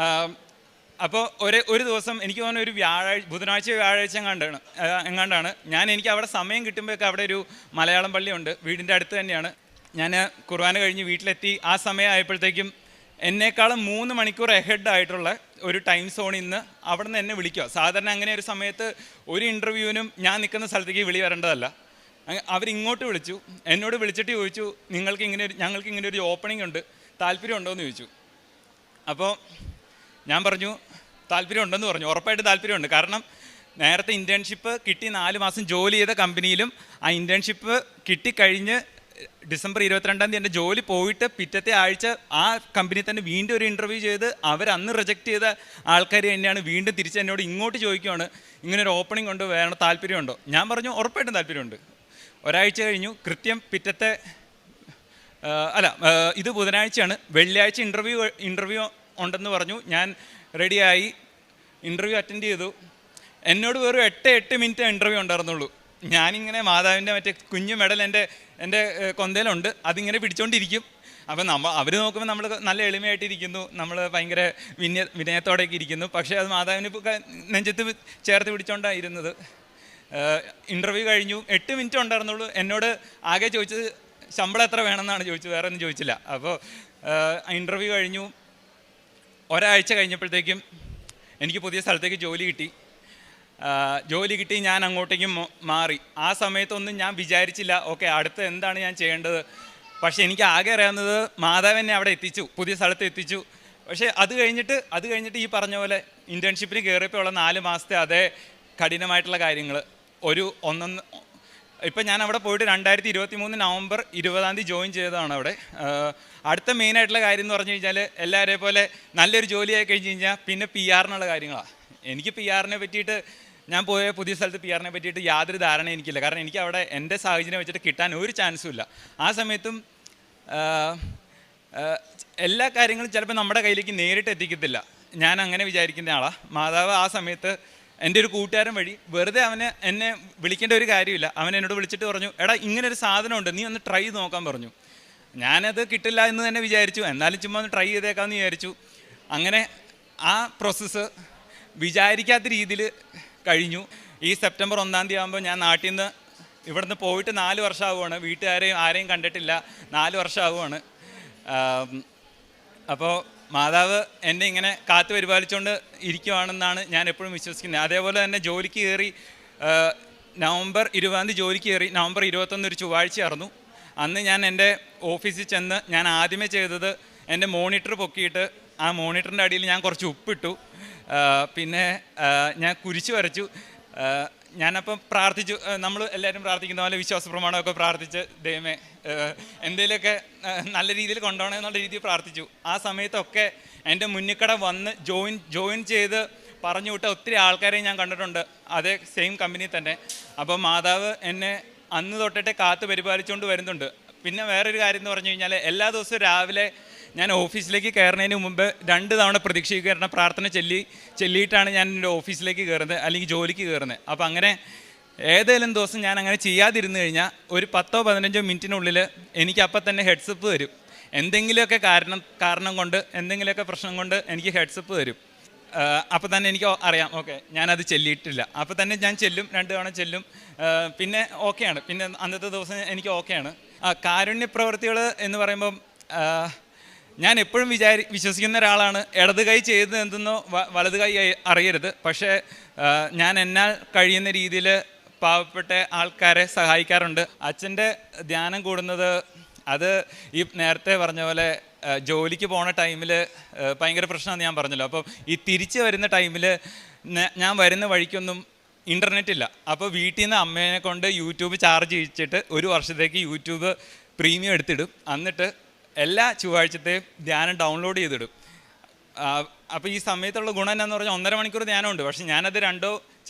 അപ്പോൾ ഒരു ദിവസം എനിക്ക് തോന്നുന്ന ഒരു ബുധനാഴ്ച വ്യാഴാഴ്ച എങ്ങാണ്ടാണ് എനിക്ക് അവിടെ സമയം കിട്ടുമ്പോഴൊക്കെ അവിടെ ഒരു മലയാളം പള്ളിയുണ്ട്, വീടിൻ്റെ അടുത്ത് തന്നെയാണ്. ഞാൻ കുർബാന കഴിഞ്ഞ് വീട്ടിലെത്തി. ആ സമയമായപ്പോഴത്തേക്കും എന്നേക്കാളും 3 മണിക്കൂർ എഹെഡ് ആയിട്ടുള്ള ഒരു ടൈം സോണിൽ നിന്ന് അവിടെ നിന്ന് എന്നെ വിളിക്കുക. സാധാരണ അങ്ങനെ ഒരു സമയത്ത് ഒരു ഇൻ്റർവ്യൂവിനും ഞാൻ നിൽക്കുന്ന സ്ഥലത്തേക്ക് വിളി വരേണ്ടതല്ല. അവരിങ്ങോട്ട് വിളിച്ചു. എന്നോട് വിളിച്ചിട്ട് ചോദിച്ചു, ഞങ്ങൾക്ക് ഇങ്ങനെ ഒരു ഓപ്പണിംഗ് ഉണ്ട്, താല്പര്യം ഉണ്ടോയെന്ന് ചോദിച്ചു. അപ്പോൾ ഞാൻ പറഞ്ഞു താല്പര്യം ഉണ്ടെന്ന് പറഞ്ഞു. ഉറപ്പായിട്ട് താല്പര്യമുണ്ട്. കാരണം നേരത്തെ ഇൻറ്റേൺഷിപ്പ് കിട്ടി 4 മാസം ജോലി ചെയ്ത കമ്പനിയിലും ആ ഇൻറ്റേൺഷിപ്പ് കിട്ടിക്കഴിഞ്ഞ് ഡിസംബർ 22 എൻ്റെ ജോലി പോയിട്ട് പിറ്റത്തെ ആഴ്ച ആ കമ്പനി തന്നെ വീണ്ടും ഒരു ഇൻ്റർവ്യൂ ചെയ്ത് അവരന്ന് റിജക്റ്റ് ചെയ്ത ആൾക്കാർ തന്നെയാണ് വീണ്ടും തിരിച്ച് എന്നോട് ഇങ്ങോട്ട് ചോദിക്കുകയാണ്, ഇങ്ങനൊരു ഓപ്പണിംഗ് ഉണ്ട്, വേണം, താല്പര്യമുണ്ടോ? ഞാൻ പറഞ്ഞു ഉറപ്പായിട്ടും താല്പര്യമുണ്ട്. ഒരാഴ്ച കഴിഞ്ഞു. കൃത്യം പിറ്റത്തെ ഇത് ബുധനാഴ്ചയാണ്. വെള്ളിയാഴ്ച ഇൻ്റർവ്യൂ ഉണ്ടെന്ന് പറഞ്ഞു. ഞാൻ റെഡിയായി ഇൻ്റർവ്യൂ അറ്റൻഡ് ചെയ്തു. എന്നോട് വെറും 8 മിനിറ്റ് ഇൻ്റർവ്യൂ ഉണ്ടായിരുന്നുള്ളൂ. ഞാനിങ്ങനെ മാതാവിൻ്റെ മറ്റേ കുഞ്ഞു മെഡൽ എൻ്റെ കൊന്തയിലുണ്ട്, അതിങ്ങനെ പിടിച്ചുകൊണ്ടിരിക്കും. അപ്പം അവർ നോക്കുമ്പോൾ നമ്മൾ നല്ല എളിമയായിട്ടിരിക്കുന്നു, നമ്മൾ ഭയങ്കര വിനയത്തോടെയൊക്കെ ഇരിക്കുന്നു. പക്ഷേ അത് മാതാവിന് നെഞ്ചത്ത് ചേർത്ത് പിടിച്ചുകൊണ്ടാണ് ഇരുന്നത്. ഇൻ്റർവ്യൂ കഴിഞ്ഞു. 8 മിനിറ്റ് ഉണ്ടായിരുന്നുള്ളൂ. എന്നോട് ആകെ ചോദിച്ചത് ശമ്പളം എത്ര വേണമെന്നാണ് ചോദിച്ചത്, വേറെ ഒന്നും ചോദിച്ചില്ല. അപ്പോൾ ഇൻ്റർവ്യൂ കഴിഞ്ഞു. ഒരാഴ്ച കഴിഞ്ഞപ്പോഴത്തേക്കും എനിക്ക് പുതിയ സ്ഥലത്തേക്ക് ജോലി കിട്ടി. ഞാൻ അങ്ങോട്ടേക്ക് മാറി. ആ സമയത്തൊന്നും ഞാൻ വിചാരിച്ചില്ല ഓക്കെ അടുത്ത് എന്താണ് ഞാൻ ചെയ്യേണ്ടത്. പക്ഷേ എനിക്ക് ആകെ അറിയാവുന്നത് മാതാവ് എന്നെ അവിടെ എത്തിച്ചു, പുതിയ സ്ഥലത്ത് എത്തിച്ചു. പക്ഷേ അത് കഴിഞ്ഞിട്ട് ഈ പറഞ്ഞ പോലെ ഇൻറ്റേൺഷിപ്പിന് കയറിയപ്പോൾ ഉള്ള 4 മാസത്തെ അതേ കഠിനമായിട്ടുള്ള കാര്യങ്ങൾ ഇപ്പം ഞാൻ അവിടെ പോയിട്ട് 2023 നവംബർ 20 ജോയിൻ ചെയ്തതാണ് അവിടെ. അടുത്ത മെയിനായിട്ടുള്ള കാര്യം എന്ന് പറഞ്ഞു കഴിഞ്ഞാൽ എല്ലാവരെയും പോലെ നല്ലൊരു ജോലിയായി കഴിഞ്ഞ് കഴിഞ്ഞാൽ പിന്നെ PR-നുള്ള കാര്യങ്ങളാണ്. എനിക്ക് PR-നെ പറ്റിയിട്ട്, ഞാൻ പോയ പുതിയ സ്ഥലത്ത് PR-നെ പറ്റിയിട്ട് യാതൊരു ധാരണ എനിക്കില്ല. കാരണം എനിക്ക് അവിടെ എൻ്റെ സാഹചര്യം വെച്ചിട്ട് കിട്ടാൻ ഒരു ചാൻസും ഇല്ല. ആ സമയത്തും എല്ലാ കാര്യങ്ങളും ചിലപ്പോൾ നമ്മുടെ കയ്യിലേക്ക് നേരിട്ട് എത്തിക്കത്തില്ല. ഞാൻ അങ്ങനെ വിചാരിക്കുന്ന ആളാണ്. മാതാവ് ആ സമയത്ത് എൻ്റെ ഒരു കൂട്ടുകാരൻ വഴി വെറുതെ എന്നെ വിളിക്കേണ്ട ഒരു കാര്യമില്ല. അവൻ എന്നോട് വിളിച്ചിട്ട് പറഞ്ഞു, എടാ ഇങ്ങനൊരു സാധനമുണ്ട്, നീ ഒന്ന് ട്രൈ നോക്കാൻ പറഞ്ഞു. ഞാനത് കിട്ടില്ല എന്ന് തന്നെ വിചാരിച്ചു, എന്നാലും ചുമ്മാ ഒന്ന് ട്രൈ ചെയ്തേക്കാമെന്ന് വിചാരിച്ചു. അങ്ങനെ ആ പ്രോസസ്സ് വിചാരിക്കാത്ത രീതിയിൽ കഴിഞ്ഞു. ഈ സെപ്റ്റംബർ 1 ആകുമ്പോൾ ഞാൻ നാട്ടിൽ നിന്ന് ഇവിടുന്ന് പോയിട്ട് 4 വർഷം ആവുകയാണ്. ആരെയും കണ്ടിട്ടില്ല. 4 വർഷം ആവുകയാണ്. അപ്പോൾ മാതാവ് എന്നെ ഇങ്ങനെ കാത്തു പരിപാലിച്ചുകൊണ്ട് ഇരിക്കുവാണെന്നാണ് ഞാൻ എപ്പോഴും വിശ്വസിക്കുന്നത്. അതേപോലെ തന്നെ ജോലിക്ക് കയറി നവംബർ 20 ജോലിക്ക് കയറി. നവംബർ 21 ഒരു ചൊവ്വാഴ്ചയായിരുന്നു. അന്ന് ഞാൻ എൻ്റെ ഓഫീസിൽ ചെന്ന് ഞാൻ ആദ്യമേ ചെയ്തത് എൻ്റെ മോണിറ്റർ പൊക്കിയിട്ട് ആ മോണിറ്ററിൻ്റെ അടിയിൽ ഞാൻ കുറച്ച് ഉപ്പിട്ടു. പിന്നെ ഞാൻ കുരിശ് വരച്ചു. ഞാനപ്പം പ്രാർത്ഥിച്ചു, നമ്മൾ എല്ലാവരും പ്രാർത്ഥിക്കുന്ന പോലെ വിശ്വാസ പ്രമാണമൊക്കെ പ്രാർത്ഥിച്ച് ദൈവമേ എന്തെങ്കിലുമൊക്കെ നല്ല രീതിയിൽ കൊണ്ടുപോകണം എന്നുള്ള രീതിയിൽ പ്രാർത്ഥിച്ചു. ആ സമയത്തൊക്കെ എൻ്റെ മുന്നിക്കട വന്ന് ജോയിൻ ചെയ്ത് പറഞ്ഞു വിട്ട ഒത്തിരി ആൾക്കാരെയും ഞാൻ കണ്ടിട്ടുണ്ട്, അതേ സെയിം കമ്പനിയിൽ തന്നെ. അപ്പം മാതാവ് എന്നെ അന്ന് തൊട്ടിട്ട് കാത്തു പരിപാലിച്ചുകൊണ്ട് വരുന്നുണ്ട്. പിന്നെ വേറൊരു കാര്യം എന്ന് പറഞ്ഞു കഴിഞ്ഞാൽ എല്ലാ ദിവസവും രാവിലെ ഞാൻ ഓഫീസിലേക്ക് കയറുന്നതിന് മുമ്പ് 2 തവണ പ്രതീക്ഷീകരണ പ്രാർത്ഥന ചൊല്ലിയിട്ടാണ് ഞാൻ എൻ്റെ ഓഫീസിലേക്ക് കയറുന്നത് അല്ലെങ്കിൽ ജോലിക്ക് കയറുന്നത്. അപ്പോൾ അങ്ങനെ ഏതെങ്കിലും ദിവസം ഞാൻ അങ്ങനെ ചെയ്യാതിരുന്നു കഴിഞ്ഞാൽ ഒരു 10-15 മിനിറ്റിനുള്ളിൽ എനിക്ക് അപ്പം തന്നെ ഹെഡ്സപ്പ് തരും. എന്തെങ്കിലുമൊക്കെ കാരണം കൊണ്ട്, എന്തെങ്കിലുമൊക്കെ പ്രശ്നം കൊണ്ട് എനിക്ക് ഹെഡ്സപ്പ് തരും. അപ്പോൾ തന്നെ എനിക്ക് അറിയാം, ഓക്കെ ഞാനത് ചെല്ലിയിട്ടില്ല. അപ്പോൾ തന്നെ ഞാൻ ചെല്ലും, 2 തവണ ചെല്ലും, പിന്നെ ഓക്കെയാണ്. പിന്നെ അന്നത്തെ ദിവസം എനിക്ക് ഓക്കെയാണ്. കാരുണ്യ പ്രവൃത്തികൾ എന്ന് പറയുമ്പം ഞാൻ എപ്പോഴും വിശ്വസിക്കുന്ന ഒരാളാണ്, ഇടത് കൈ ചെയ്ത് എന്തെന്നോ വലത് കൈ അറിയരുത്. പക്ഷേ ഞാൻ എന്നാൽ കഴിയുന്ന രീതിയിൽ പാവപ്പെട്ട ആൾക്കാരെ സഹായിക്കാറുണ്ട്. അച്ഛൻ്റെ ധ്യാനം കൂടുന്നത് അത് ഈ നേരത്തെ പറഞ്ഞ പോലെ ജോലിക്ക് പോണ ടൈമിൽ ഭയങ്കര പ്രശ്നമാണെന്ന് ഞാൻ പറഞ്ഞല്ലോ. അപ്പോൾ ഈ തിരിച്ച് വരുന്ന ടൈമിൽ ഞാൻ വരുന്ന വഴിക്കൊന്നും ഇൻ്റർനെറ്റ് ഇല്ല. അപ്പോൾ വീട്ടിൽ നിന്ന് അമ്മേനെ കൊണ്ട് യൂട്യൂബ് ചാർജ് ചെയ്യിച്ചിട്ട് 1 വർഷത്തേക്ക് യൂട്യൂബ് പ്രീമിയം എടുത്തിടും. എന്നിട്ട് എല്ലാ ചൊവ്വാഴ്ചത്തെയും ധ്യാനം ഡൗൺലോഡ് ചെയ്തിടും. അപ്പോൾ ഈ സമയത്തുള്ള ഗുണം എന്നാന്ന് പറഞ്ഞാൽ 1.5 മണിക്കൂർ ധ്യാനമുണ്ട്. പക്ഷേ ഞാനത്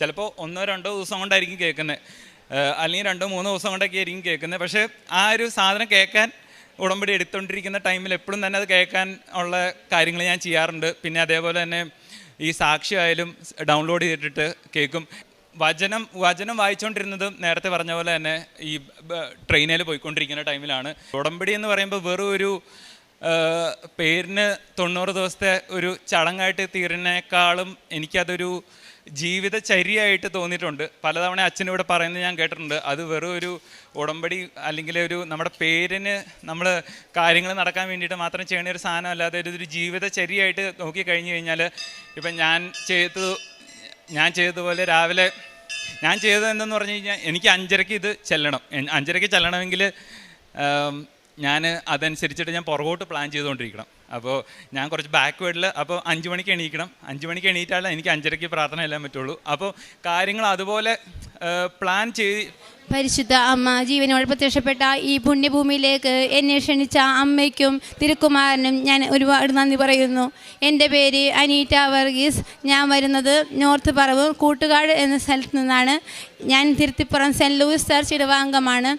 ചിലപ്പോൾ 1-2 ദിവസം കൊണ്ടായിരിക്കും കേൾക്കുന്നത്, അല്ലെങ്കിൽ 2-3 ദിവസം കൊണ്ടൊക്കെ ആയിരിക്കും കേൾക്കുന്നത്. പക്ഷേ ആ ഒരു സാധനം കേൾക്കാൻ ഉടമ്പടി എടുത്തുകൊണ്ടിരിക്കുന്ന ടൈമിൽ എപ്പോഴും തന്നെ അത് കേൾക്കാൻ ഉള്ള കാര്യങ്ങൾ ഞാൻ ചെയ്യാറുണ്ട്. പിന്നെ അതേപോലെ തന്നെ ഈ സാക്ഷിയായാലും ഡൗൺലോഡ് ചെയ്തിട്ട് കേൾക്കും. വചനം വായിച്ചുകൊണ്ടിരുന്നത് നേരത്തെ പറഞ്ഞ പോലെ തന്നെ ഈ ട്രെയിനിൽ പോയിക്കൊണ്ടിരിക്കുന്ന ടൈമിലാണ്. ഉടമ്പടി എന്ന് പറയുമ്പോൾ വെറും ഒരു പേരിന് 90 ദിവസത്തെ ഒരു ചടങ്ങായിട്ട് തീരുന്നേക്കാളും എനിക്കതൊരു ജീവിതചര്യയായിട്ട് തോന്നിയിട്ടുണ്ട്. പലതവണ അച്ഛനിവിടെ പറയുന്നത് ഞാൻ കേട്ടിട്ടുണ്ട്. അത് വെറും ഒരു ഉടമ്പടി അല്ലെങ്കിൽ ഒരു നമ്മുടെ പേരിന് നമ്മൾ കാര്യങ്ങൾ നടക്കാൻ വേണ്ടിയിട്ട് മാത്രം ചെയ്യുന്ന ഒരു സാധനം അല്ലാതെ ഒരു ജീവിതചര്യയായിട്ട് നോക്കിക്കഴിഞ്ഞ് കഴിഞ്ഞാൽ, ഇപ്പം ഞാൻ ചെയ്തതുപോലെ രാവിലെ ഞാൻ ചെയ്തത് എന്തെന്ന് പറഞ്ഞു കഴിഞ്ഞാൽ എനിക്ക് 5:30 ഇത് ചെല്ലണം. 5:30 ചെല്ലണമെങ്കിൽ ഞാൻ അതനുസരിച്ചിട്ട് ഞാൻ പുറകോട്ട് പ്ലാൻ ചെയ്തുകൊണ്ടിരിക്കണം. അപ്പോൾ ഞാൻ കുറച്ച് ബാക്ക്വേർഡിൽ, അപ്പോൾ 5 മണിക്ക് എണീക്കണം. 5 മണിക്ക് എണീറ്റാലേ എനിക്ക് 5:30 പ്രാർത്ഥന എല്ലാം പറ്റുള്ളൂ. അപ്പോൾ കാര്യങ്ങൾ അതുപോലെ പ്ലാൻ ചെയ്ത് പരിശുദ്ധ അമ്മ ജീവനോട് പ്രത്യക്ഷപ്പെട്ട ഈ പുണ്യഭൂമിയിലേക്ക് എന്നെ ക്ഷണിച്ച അമ്മയ്ക്കും തിരുക്കുമാരനും ഞാൻ ഒരുപാട് നന്ദി പറയുന്നു. എൻ്റെ പേര് അനീറ്റ വർഗീസ്. ഞാൻ വരുന്നത് നോർത്ത് പറവൂർ കൂട്ടുകാട് എന്ന സ്ഥലത്ത് നിന്നാണ്. ഞാൻ തിരുത്തിപ്പുറം സെൻറ്റ് ലൂയിസ് ചർച്ച് ഇടവാംഗമാണ്.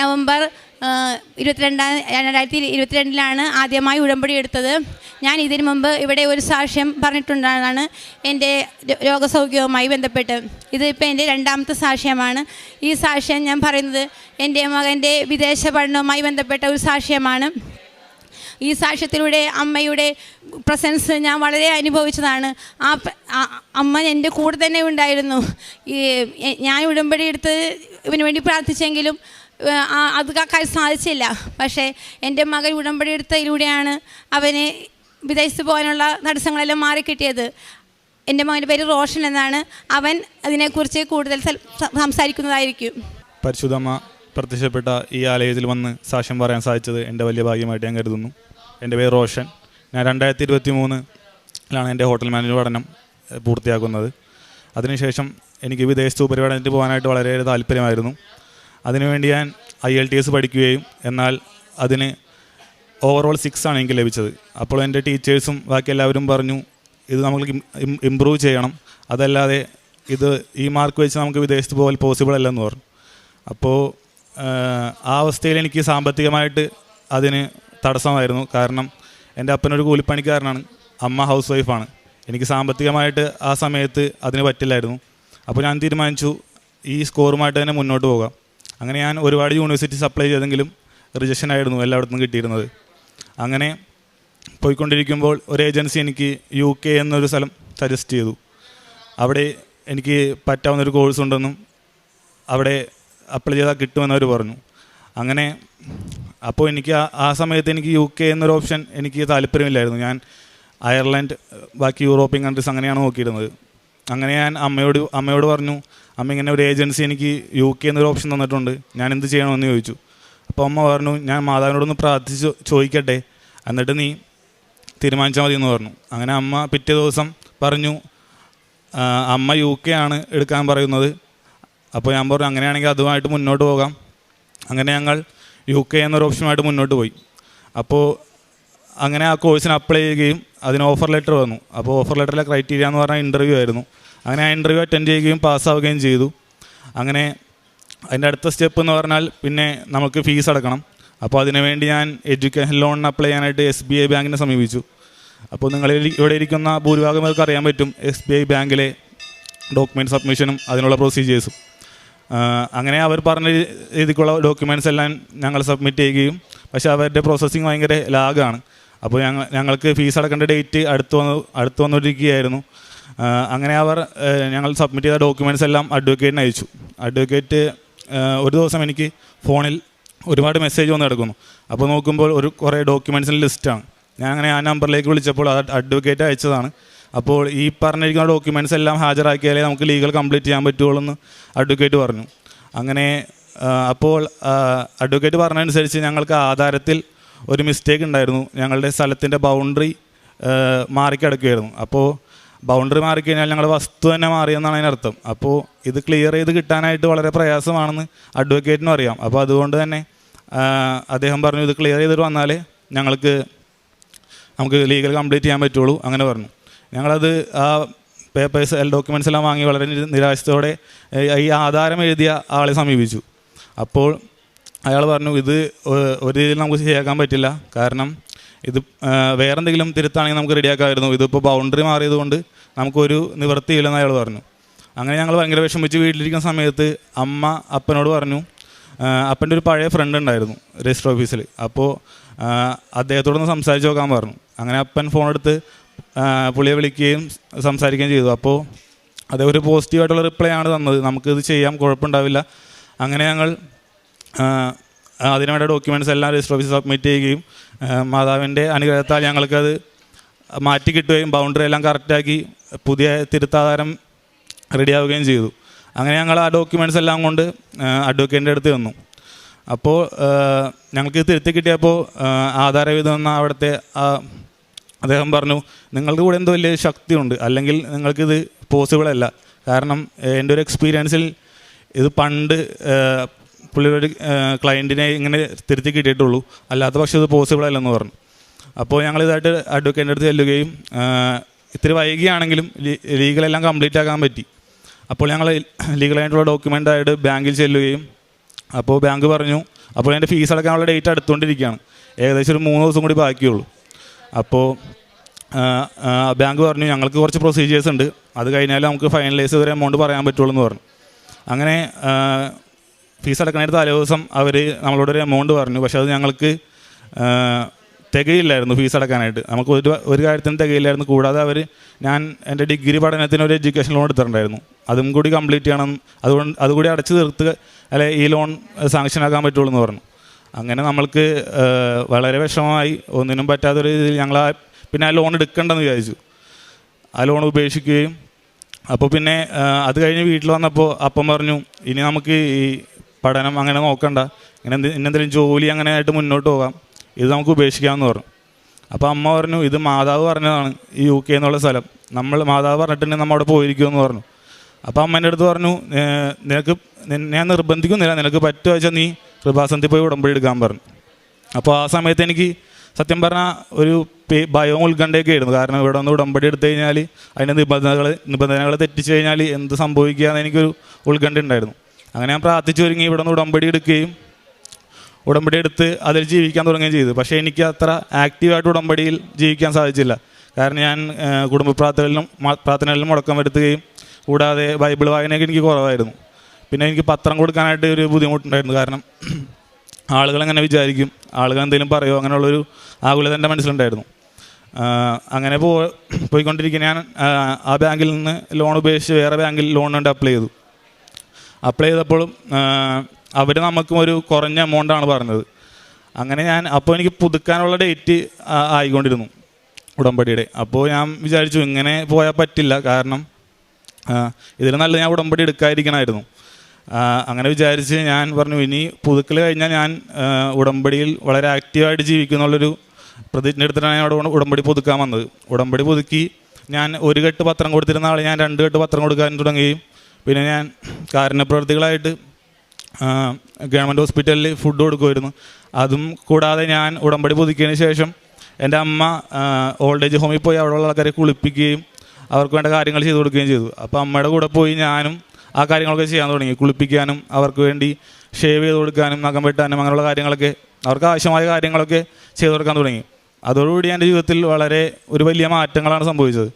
നവംബർ 2022 ആദ്യമായി ഉടമ്പടി എടുത്തത്. ഞാൻ ഇതിനു മുമ്പ് ഇവിടെ ഒരു സാക്ഷ്യം പറഞ്ഞിട്ടുണ്ടാണ് എൻ്റെ രോഗസൗഖ്യവുമായി ബന്ധപ്പെട്ട്. ഇതിപ്പോൾ എൻ്റെ 2ാമത്തെ സാക്ഷ്യമാണ്. ഈ സാക്ഷ്യം ഞാൻ പറയുന്നത് എൻ്റെ മകൻ്റെ വിദേശ പഠനവുമായി ബന്ധപ്പെട്ട ഒരു സാക്ഷ്യമാണ്. ഈ സാക്ഷ്യത്തിലൂടെ അമ്മയുടെ പ്രസൻസ് ഞാൻ വളരെ അനുഭവിച്ചതാണ്. അമ്മ എൻ്റെ കൂടെ തന്നെ ഉണ്ടായിരുന്നു. ഞാൻ ഉടമ്പടി എടുത്ത് ഇവന് വേണ്ടി പ്രാർത്ഥിച്ചെങ്കിലും അത് കാക്കാൻ സാധിച്ചില്ല. പക്ഷേ എൻ്റെ മകൻ ഉടമ്പടി എടുത്തതിലൂടെയാണ് അവന് വിദേശത്ത് പോകാനുള്ള തടസ്സങ്ങളെല്ലാം മാറിക്കിട്ടിയത്. എൻ്റെ മകൻ്റെ പേര് റോഷൻ എന്നാണ്. അവൻ അതിനെക്കുറിച്ച് കൂടുതൽ സംസാരിക്കുന്നതായിരിക്കും. പരിശുദ്ധമ്മ പ്രത്യക്ഷപ്പെട്ട ഈ ആലയത്തിൽ വന്ന് സാക്ഷ്യം പറയാൻ സാധിച്ചത് എൻ്റെ വലിയ ഭാഗ്യമായിട്ട് ഞാൻ കരുതുന്നു. എൻ്റെ പേര് റോഷൻ. ഞാൻ 2023 എൻ്റെ ഹോട്ടൽ മാനേജ് പഠനം പൂർത്തിയാക്കുന്നത്. അതിനുശേഷം എനിക്ക് വിദേശത്ത് ഉപരിപഠനത്തിന് പോകാനായിട്ട് വളരെയേറെ താല്പര്യമായിരുന്നു. അതിനുവേണ്ടി ഞാൻ IELTS പഠിക്കുകയും, എന്നാൽ അതിന് ഓവറോൾ 6 ആണ് എനിക്ക് ലഭിച്ചത്. അപ്പോൾ എൻ്റെ ടീച്ചേഴ്സും ബാക്കി എല്ലാവരും പറഞ്ഞു, ഇത് നമുക്ക് ഇമ്പ്രൂവ് ചെയ്യണം, അതല്ലാതെ ഈ മാർക്ക് വെച്ച് നമുക്ക് വിദേശത്ത് പോകാൻ പോസിബിൾ അല്ലെന്ന് പറഞ്ഞു. അപ്പോൾ ആ അവസ്ഥയിൽ എനിക്ക് സാമ്പത്തികമായിട്ട് അതിന് തടസ്സമായിരുന്നു. കാരണം എൻ്റെ അപ്പനൊരു കൂലിപ്പണിക്കാരനാണ്, അമ്മ ഹൗസ് വൈഫാണ്. എനിക്ക് സാമ്പത്തികമായിട്ട് ആ സമയത്ത് അതിന് പറ്റില്ലായിരുന്നു. അപ്പോൾ ഞാൻ തീരുമാനിച്ചു ഈ സ്കോറുമായിട്ട് തന്നെ മുന്നോട്ട് പോകാം. അങ്ങനെ ഞാൻ ഒരുപാട് യൂണിവേഴ്സിറ്റീസ് അപ്ലൈ ചെയ്തെങ്കിലും റിജക്ഷൻ ആയിരുന്നു എല്ലായിടത്തും കിട്ടിയിരുന്നത്. അങ്ങനെ പോയിക്കൊണ്ടിരിക്കുമ്പോൾ ഒരു ഏജൻസി എനിക്ക് UK എന്നൊരു സ്ഥലം സജസ്റ്റ് ചെയ്തു. അവിടെ എനിക്ക് പറ്റാവുന്നൊരു കോഴ്സ് ഉണ്ടെന്നും അവിടെ അപ്ലൈ ചെയ്താൽ കിട്ടുമെന്നവർ പറഞ്ഞു. അങ്ങനെ അപ്പോൾ എനിക്ക് ആ സമയത്ത് എനിക്ക് UK എന്നൊരു ഓപ്ഷൻ എനിക്ക് താല്പര്യമില്ലായിരുന്നു. ഞാൻ അയർലൻഡ്, ബാക്കി യൂറോപ്യൻ കൺട്രീസ് അങ്ങനെയാണ് നോക്കിയിരുന്നത്. അങ്ങനെ ഞാൻ അമ്മയോട് പറഞ്ഞു, അമ്മ ഇങ്ങനെ ഒരു ഏജൻസി എനിക്ക് UK എന്നൊരു ഓപ്ഷൻ തന്നിട്ടുണ്ട്, ഞാൻ എന്ത് ചെയ്യണമെന്ന് ചോദിച്ചു. അപ്പോൾ അമ്മ പറഞ്ഞു, ഞാൻ മാതാവിനോടൊന്ന് പ്രാർത്ഥിച്ച് ചോദിക്കട്ടെ, എന്നിട്ട് നീ തീരുമാനിച്ചാൽ മതി എന്ന് പറഞ്ഞു. അങ്ങനെ അമ്മ പിറ്റേ ദിവസം പറഞ്ഞു, അമ്മ UK ആണ് എടുക്കാൻ പറയുന്നത്. അപ്പോൾ ഞാൻ പറഞ്ഞു, അങ്ങനെയാണെങ്കിൽ അതുമായിട്ട് മുന്നോട്ട് പോകാം. അങ്ങനെ ഞങ്ങൾ UK എന്നൊരു ഓപ്ഷനുമായിട്ട് മുന്നോട്ട് പോയി. അപ്പോൾ അങ്ങനെ ആ കോഴ്സിന് അപ്ലൈ ചെയ്യുകയും അതിന് ഓഫർ ലെറ്റർ വന്നു. അപ്പോൾ ഓഫർ ലെറ്ററിലെ ക്രൈറ്റീരിയ എന്ന് പറഞ്ഞാൽ ഇൻ്റർവ്യൂ ആയിരുന്നു. അങ്ങനെ ആ ഇൻ്റർവ്യൂ അറ്റൻഡ് ചെയ്യുകയും പാസ്സാവുകയും ചെയ്തു. അങ്ങനെ അതിൻ്റെ അടുത്ത സ്റ്റെപ്പ് എന്ന് പറഞ്ഞാൽ പിന്നെ നമുക്ക് ഫീസ് അടക്കണം. അപ്പോൾ അതിനുവേണ്ടി ഞാൻ എഡ്യൂക്കേഷൻ ലോണിന് അപ്ലൈ ചെയ്യാനായിട്ട് SBI ബാങ്കിനെ സമീപിച്ചു. അപ്പോൾ നിങ്ങൾ ഇവിടെ ഇരിക്കുന്ന ഭൂരിഭാഗം പേർക്ക് അറിയാൻ പറ്റും SBI ബാങ്കിലെ ഡോക്യുമെൻറ്റ് സബ്മിഷനും അതിനുള്ള പ്രൊസീജിയേഴ്സും. അങ്ങനെ അവർ പറഞ്ഞ രീതിക്കുള്ള ഡോക്യുമെൻറ്റ്സ് എല്ലാം ഞങ്ങൾ സബ്മിറ്റ് ചെയ്യുകയും, പക്ഷേ അവരുടെ പ്രോസസ്സിങ് ഭയങ്കര ലാഗാണ്. അപ്പോൾ ഞങ്ങൾക്ക് ഫീസ് അടക്കേണ്ട ഡേറ്റ് അടുത്ത് വന്നിരിക്കുകയായിരുന്നു. അങ്ങനെ ഞങ്ങൾ സബ്മിറ്റ് ചെയ്ത ഡോക്യുമെൻറ്റ്സ് എല്ലാം അഡ്വക്കേറ്റിന് അയച്ചു. അഡ്വക്കേറ്റ് ഒരു ദിവസം എനിക്ക് ഫോണിൽ ഒരുപാട് മെസ്സേജ് വന്ന് കിടക്കുന്നു. അപ്പോൾ നോക്കുമ്പോൾ കുറേ ഡോക്യുമെൻറ്റ്സിൻ്റെ ലിസ്റ്റാണ്. ഞാൻ അങ്ങനെ ആ നമ്പറിലേക്ക് വിളിച്ചപ്പോൾ അത് അഡ്വക്കേറ്റ് അയച്ചതാണ്. അപ്പോൾ ഈ പറഞ്ഞിരിക്കുന്ന ഡോക്യുമെൻറ്റ്സ് എല്ലാം ഹാജരാക്കിയാലേ നമുക്ക് ലീഗൽ കംപ്ലീറ്റ് ചെയ്യാൻ പറ്റുള്ളൂ എന്ന് അഡ്വക്കേറ്റ് പറഞ്ഞു. അങ്ങനെ അപ്പോൾ അഡ്വക്കേറ്റ് പറഞ്ഞതനുസരിച്ച് ഞങ്ങൾക്ക് ആധാരത്തിൽ ഒരു മിസ്റ്റേക്ക് ഉണ്ടായിരുന്നു. ഞങ്ങളുടെ സ്ഥലത്തിൻ്റെ ബൗണ്ടറി മാറിക്കിടക്കുകയായിരുന്നു. അപ്പോൾ ബൗണ്ടറി മാറിക്കഴിഞ്ഞാൽ ഞങ്ങളുടെ വസ്തു തന്നെ മാറിയെന്നാണ് അതിനർത്ഥം. അപ്പോൾ ഇത് ക്ലിയർ ചെയ്ത് കിട്ടാനായിട്ട് വളരെ പ്രയാസമാണെന്ന് അഡ്വക്കേറ്റിനും അറിയാം. അപ്പോൾ അതുകൊണ്ട് തന്നെ അദ്ദേഹം പറഞ്ഞു, ഇത് ക്ലിയർ ചെയ്തിട്ട് വന്നാലേ നമുക്ക് ലീഗൽ കംപ്ലീറ്റ് ചെയ്യാൻ പറ്റുള്ളൂ. അങ്ങനെ പറഞ്ഞു. ഞങ്ങളത് ആ പേപ്പേഴ്സ് ഡോക്യുമെൻറ്റ്സ് എല്ലാം വാങ്ങി വളരെ നിരാശത്തോടെ ഈ ആധാരം എഴുതിയ ആളെ സമീപിച്ചു. അപ്പോൾ അയാൾ പറഞ്ഞു, ഇത് ഒരു രീതിയിൽ നമുക്ക് ശരിയാക്കാൻ പറ്റില്ല, കാരണം ഇത് വേറെ എന്തെങ്കിലും തിരുത്താണെങ്കിൽ നമുക്ക് റെഡിയാക്കാമായിരുന്നു, ഇതിപ്പോൾ ബൗണ്ടറി മാറിയതുകൊണ്ട് നമുക്കൊരു നിവൃത്തിയില്ലെന്ന് അയാൾ പറഞ്ഞു. അങ്ങനെ ഞങ്ങൾ ഭയങ്കര വിഷമിച്ച് വീട്ടിലിരിക്കുന്ന സമയത്ത് അമ്മ അപ്പനോട് പറഞ്ഞു, അപ്പൻ്റെ ഒരു പഴയ ഫ്രണ്ട് ഉണ്ടായിരുന്നു രജിസ്റ്റർ ഓഫീസിൽ, അപ്പോൾ അദ്ദേഹത്തോടൊന്ന് സംസാരിച്ച് നോക്കാൻ പറഞ്ഞു. അങ്ങനെ അപ്പൻ ഫോൺ എടുത്ത് പുള്ളിയെ വിളിക്കുകയും സംസാരിക്കുകയും ചെയ്തു. അപ്പോൾ അദ്ദേഹം ഒരു പോസിറ്റീവായിട്ടുള്ള റിപ്ലൈ ആണ് തന്നത്, നമുക്കിത് ചെയ്യാം, കുഴപ്പമുണ്ടാവില്ല. അങ്ങനെ ഞങ്ങൾ അതിനുവേണ്ട ഡോക്യുമെൻറ്റ്സ് എല്ലാം രജിസ്റ്റർ ഓഫീസിൽ സബ്മിറ്റ് ചെയ്യുകയും മാതാവിൻ്റെ അനുഗ്രഹത്താൽ ഞങ്ങൾക്കത് മാറ്റി കിട്ടുകയും ബൗണ്ടറി എല്ലാം കറക്റ്റാക്കി പുതിയ തിരുത്താധാരം റെഡിയാവുകയും ചെയ്തു. അങ്ങനെ ഞങ്ങൾ ആ ഡോക്യുമെൻറ്റ്സ് എല്ലാം കൊണ്ട് അഡ്വക്കേറ്റിൻ്റെ അടുത്ത് വന്നു. അപ്പോൾ ഞങ്ങൾക്ക് തിരുത്തി കിട്ടിയപ്പോൾ ആധാരവിധം എന്ന അവിടുത്തെ അദ്ദേഹം പറഞ്ഞു, നിങ്ങൾക്ക് കൂടെ എന്തോ വലിയ ശക്തിയുണ്ട്, അല്ലെങ്കിൽ നിങ്ങൾക്കിത് പോസിബിളല്ല. കാരണം എൻ്റെ ഒരു എക്സ്പീരിയൻസിൽ ഇത് പണ്ട് പുള്ളിയുടെ ക്ലയൻറ്റിനെ ഇങ്ങനെ തിരുത്തി കിട്ടിയിട്ടുള്ളൂ, അല്ലാത്ത പക്ഷേ ഇത് പോസിബിൾ അല്ലെന്ന് പറഞ്ഞു. അപ്പോൾ ഞങ്ങളിതായിട്ട് അഡ്വക്കേറ്റിൻ്റെ അടുത്ത് ചെല്ലുകയും ഇത്തിരി വൈകിയാണെങ്കിലും ലീഗലെല്ലാം കംപ്ലീറ്റ് ആക്കാൻ പറ്റി. അപ്പോൾ ഞങ്ങൾ ലീഗലായിട്ടുള്ള ഡോക്യുമെൻ്റായിട്ട് ബാങ്കിൽ ചെല്ലുകയും അപ്പോൾ ബാങ്ക് പറഞ്ഞു, അപ്പോൾ എൻ്റെ ഫീസ് അടക്കാനുള്ള ഡേറ്റ് അടുത്തുകൊണ്ടിരിക്കുകയാണ്, ഏകദേശം ഒരു 3 ദിവസം കൂടി ബാക്കിയുള്ളൂ. അപ്പോൾ ബാങ്ക് പറഞ്ഞു, ഞങ്ങൾക്ക് കുറച്ച് പ്രൊസീജിയേഴ്സ് ഉണ്ട്, അത് കഴിഞ്ഞാൽ നമുക്ക് ഫൈനലൈസ് ചെയ്തൊരു എമൗണ്ട് പറയാൻ പറ്റുള്ളൂ എന്ന് പറഞ്ഞു. അങ്ങനെ ഫീസ് അടക്കാനായിട്ട് തലേ ദിവസം അവർ നമ്മളോടൊരു എമൗണ്ട് പറഞ്ഞു, പക്ഷേ അത് ഞങ്ങൾക്ക് തികയില്ലായിരുന്നു ഫീസ് അടക്കാനായിട്ട്. നമുക്ക് ഒരു കാര്യത്തിനും തികയില്ലായിരുന്നു. കൂടാതെ ഞാൻ എൻ്റെ ഡിഗ്രി പഠനത്തിന് ഒരു എഡ്യൂക്കേഷൻ ലോൺ എടുത്തിട്ടുണ്ടായിരുന്നു, അതും കൂടി കംപ്ലീറ്റ് ചെയ്യണം, അതുകൂടി അടച്ച് തീർത്ത് അല്ലെ ഈ ലോൺ സാങ്ഷൻ ആക്കാൻ പറ്റുള്ളൂ എന്ന് പറഞ്ഞു. അങ്ങനെ നമ്മൾക്ക് വളരെ വിഷമമായി, ഒന്നിനും പറ്റാത്തൊരു രീതിയിൽ ഞങ്ങൾ പിന്നെ ആ ലോൺ എടുക്കണ്ടെന്ന് വിചാരിച്ചു. ആ ലോൺ ഉപേക്ഷിക്കുകയും അപ്പോൾ പിന്നെ അത് കഴിഞ്ഞ് വീട്ടിൽ വന്നപ്പോൾ അപ്പം പറഞ്ഞു, ഇനി നമുക്ക് ഈ പഠനം അങ്ങനെ നോക്കണ്ട, എന്തെങ്കിലും ജോലി അങ്ങനെ ആയിട്ട് മുന്നോട്ട് പോകാം, ഇത് നമുക്ക് ഉപേക്ഷിക്കാമെന്ന് പറഞ്ഞു. അപ്പോൾ അമ്മ പറഞ്ഞു, ഇത് മാതാവ് പറഞ്ഞതാണ്, ഈ UK എന്നുള്ള സ്ഥലം, മാതാവ് പറഞ്ഞിട്ടുണ്ടെങ്കിൽ നമ്മൾ അവിടെ പോയിരിക്കുമെന്ന് പറഞ്ഞു. അപ്പോൾ അമ്മേൻ്റെ അടുത്ത് പറഞ്ഞു, ഞാൻ നിർബന്ധിക്കുന്നില്ല, നിനക്ക് പറ്റുക വെച്ചാൽ നീ കൃപാസനത്തിൽ പോയി ഉടമ്പടി എടുക്കാൻ പറഞ്ഞു. അപ്പോൾ ആ സമയത്ത് എനിക്ക് സത്യം പറഞ്ഞാൽ ഒരു ഭയവും ഉത്കണ്ഠയൊക്കെ ആയിരുന്നു. കാരണം ഇവിടെ ഒന്ന് ഉടമ്പടി എടുത്തു കഴിഞ്ഞാൽ അതിൻ്റെ നിബന്ധനകൾ തെറ്റിച്ച് കഴിഞ്ഞാൽ എന്ത് സംഭവിക്കുക എന്ന് എനിക്കൊരു ഉത്കണ്ഠ ഉണ്ടായിരുന്നു. അങ്ങനെ ഞാൻ പ്രാർത്ഥിച്ചു ഒരുങ്ങി ഇവിടെ നിന്ന് ഉടമ്പടി എടുത്ത് അതിൽ ജീവിക്കാൻ തുടങ്ങുകയും ചെയ്തു. പക്ഷേ എനിക്ക് അത്ര ആക്റ്റീവായിട്ട് ഉടമ്പടിയിൽ ജീവിക്കാൻ സാധിച്ചില്ല. കാരണം ഞാൻ കുടുംബ പ്രാർത്ഥനകളിലും മുടക്കം വരുത്തുകയും കൂടാതെ ബൈബിൾ വായനയൊക്കെ എനിക്ക് കുറവായിരുന്നു. പിന്നെ എനിക്ക് പത്രം കൊടുക്കാനായിട്ട് ഒരു ബുദ്ധിമുട്ടുണ്ടായിരുന്നു. കാരണം ആളുകൾ എങ്ങനെ വിചാരിക്കും, ആളുകൾ എന്തെങ്കിലും പറയുമോ, അങ്ങനെയുള്ളൊരു ആകുലത എൻ്റെ മനസ്സിലുണ്ടായിരുന്നു. അങ്ങനെ പോയിക്കൊണ്ടിരിക്കുന്ന ഞാൻ ആ ബാങ്കിൽ നിന്ന് ലോൺ ഉപേക്ഷിച്ച് വേറെ ബാങ്കിൽ ലോൺ കൊണ്ട് അപ്ലൈ ചെയ്തപ്പോഴും അവർ നമുക്കും ഒരു കുറഞ്ഞ എമൗണ്ടാണ് പറഞ്ഞത്. അങ്ങനെ അപ്പോൾ എനിക്ക് പുതുക്കാനുള്ള ഡേറ്റ് ആയിക്കൊണ്ടിരുന്നു ഉടമ്പടിയുടെ. അപ്പോൾ ഞാൻ വിചാരിച്ചു ഇങ്ങനെ പോയാൽ പറ്റില്ല, കാരണം ഇതിൽ നല്ല ഞാൻ ഉടമ്പടി എടുക്കാതിരിക്കണമായിരുന്നു. അങ്ങനെ വിചാരിച്ച് ഞാൻ പറഞ്ഞു, ഇനി പുതുക്കൽ കഴിഞ്ഞാൽ ഞാൻ ഉടമ്പടിയിൽ വളരെ ആക്റ്റീവായിട്ട് ജീവിക്കുന്നുള്ളൊരു പ്രതിജ്ഞ എടുത്തിട്ടാണ് ഞാൻ അവിടെ ഉടമ്പടി പുതുക്കാൻ വന്നത്. ഉടമ്പടി പുതുക്കി ഞാൻ ഒരു കെട്ട് പത്രം കൊടുത്തിരുന്ന ആൾ ഞാൻ 2 കെട്ട് പത്രം കൊടുക്കാൻ തുടങ്ങുകയും പിന്നെ ഞാൻ കാരുണ്യപ്രവർത്തികളായിട്ട് ഗവൺമെൻറ് ഹോസ്പിറ്റലിൽ ഫുഡ് കൊടുക്കുമായിരുന്നു. അതും കൂടാതെ ഞാൻ ഉടമ്പടി പുതുക്കിയതിന് ശേഷം എൻ്റെ അമ്മ ഓൾഡ് ഏജ് ഹോമിൽ പോയി അവിടെയുള്ള ആൾക്കാരെ കുളിപ്പിക്കുകയും അവർക്ക് വേണ്ട കാര്യങ്ങൾ ചെയ്തു കൊടുക്കുകയും ചെയ്തു. അപ്പോൾ അമ്മയുടെ കൂടെ പോയി ഞാനും ആ കാര്യങ്ങളൊക്കെ ചെയ്യാൻ തുടങ്ങി. കുളിപ്പിക്കാനും അവർക്ക് വേണ്ടി ഷേവ് ചെയ്ത് കൊടുക്കാനും നഖം വെട്ടാനും അങ്ങനെയുള്ള കാര്യങ്ങളൊക്കെ അവർക്ക് ആവശ്യമായ കാര്യങ്ങളൊക്കെ ചെയ്തു കൊടുക്കാൻ തുടങ്ങി. അതോടുകൂടി എൻ്റെ ജീവിതത്തിൽ വളരെ ഒരു വലിയ മാറ്റങ്ങളാണ് സംഭവിച്ചത്.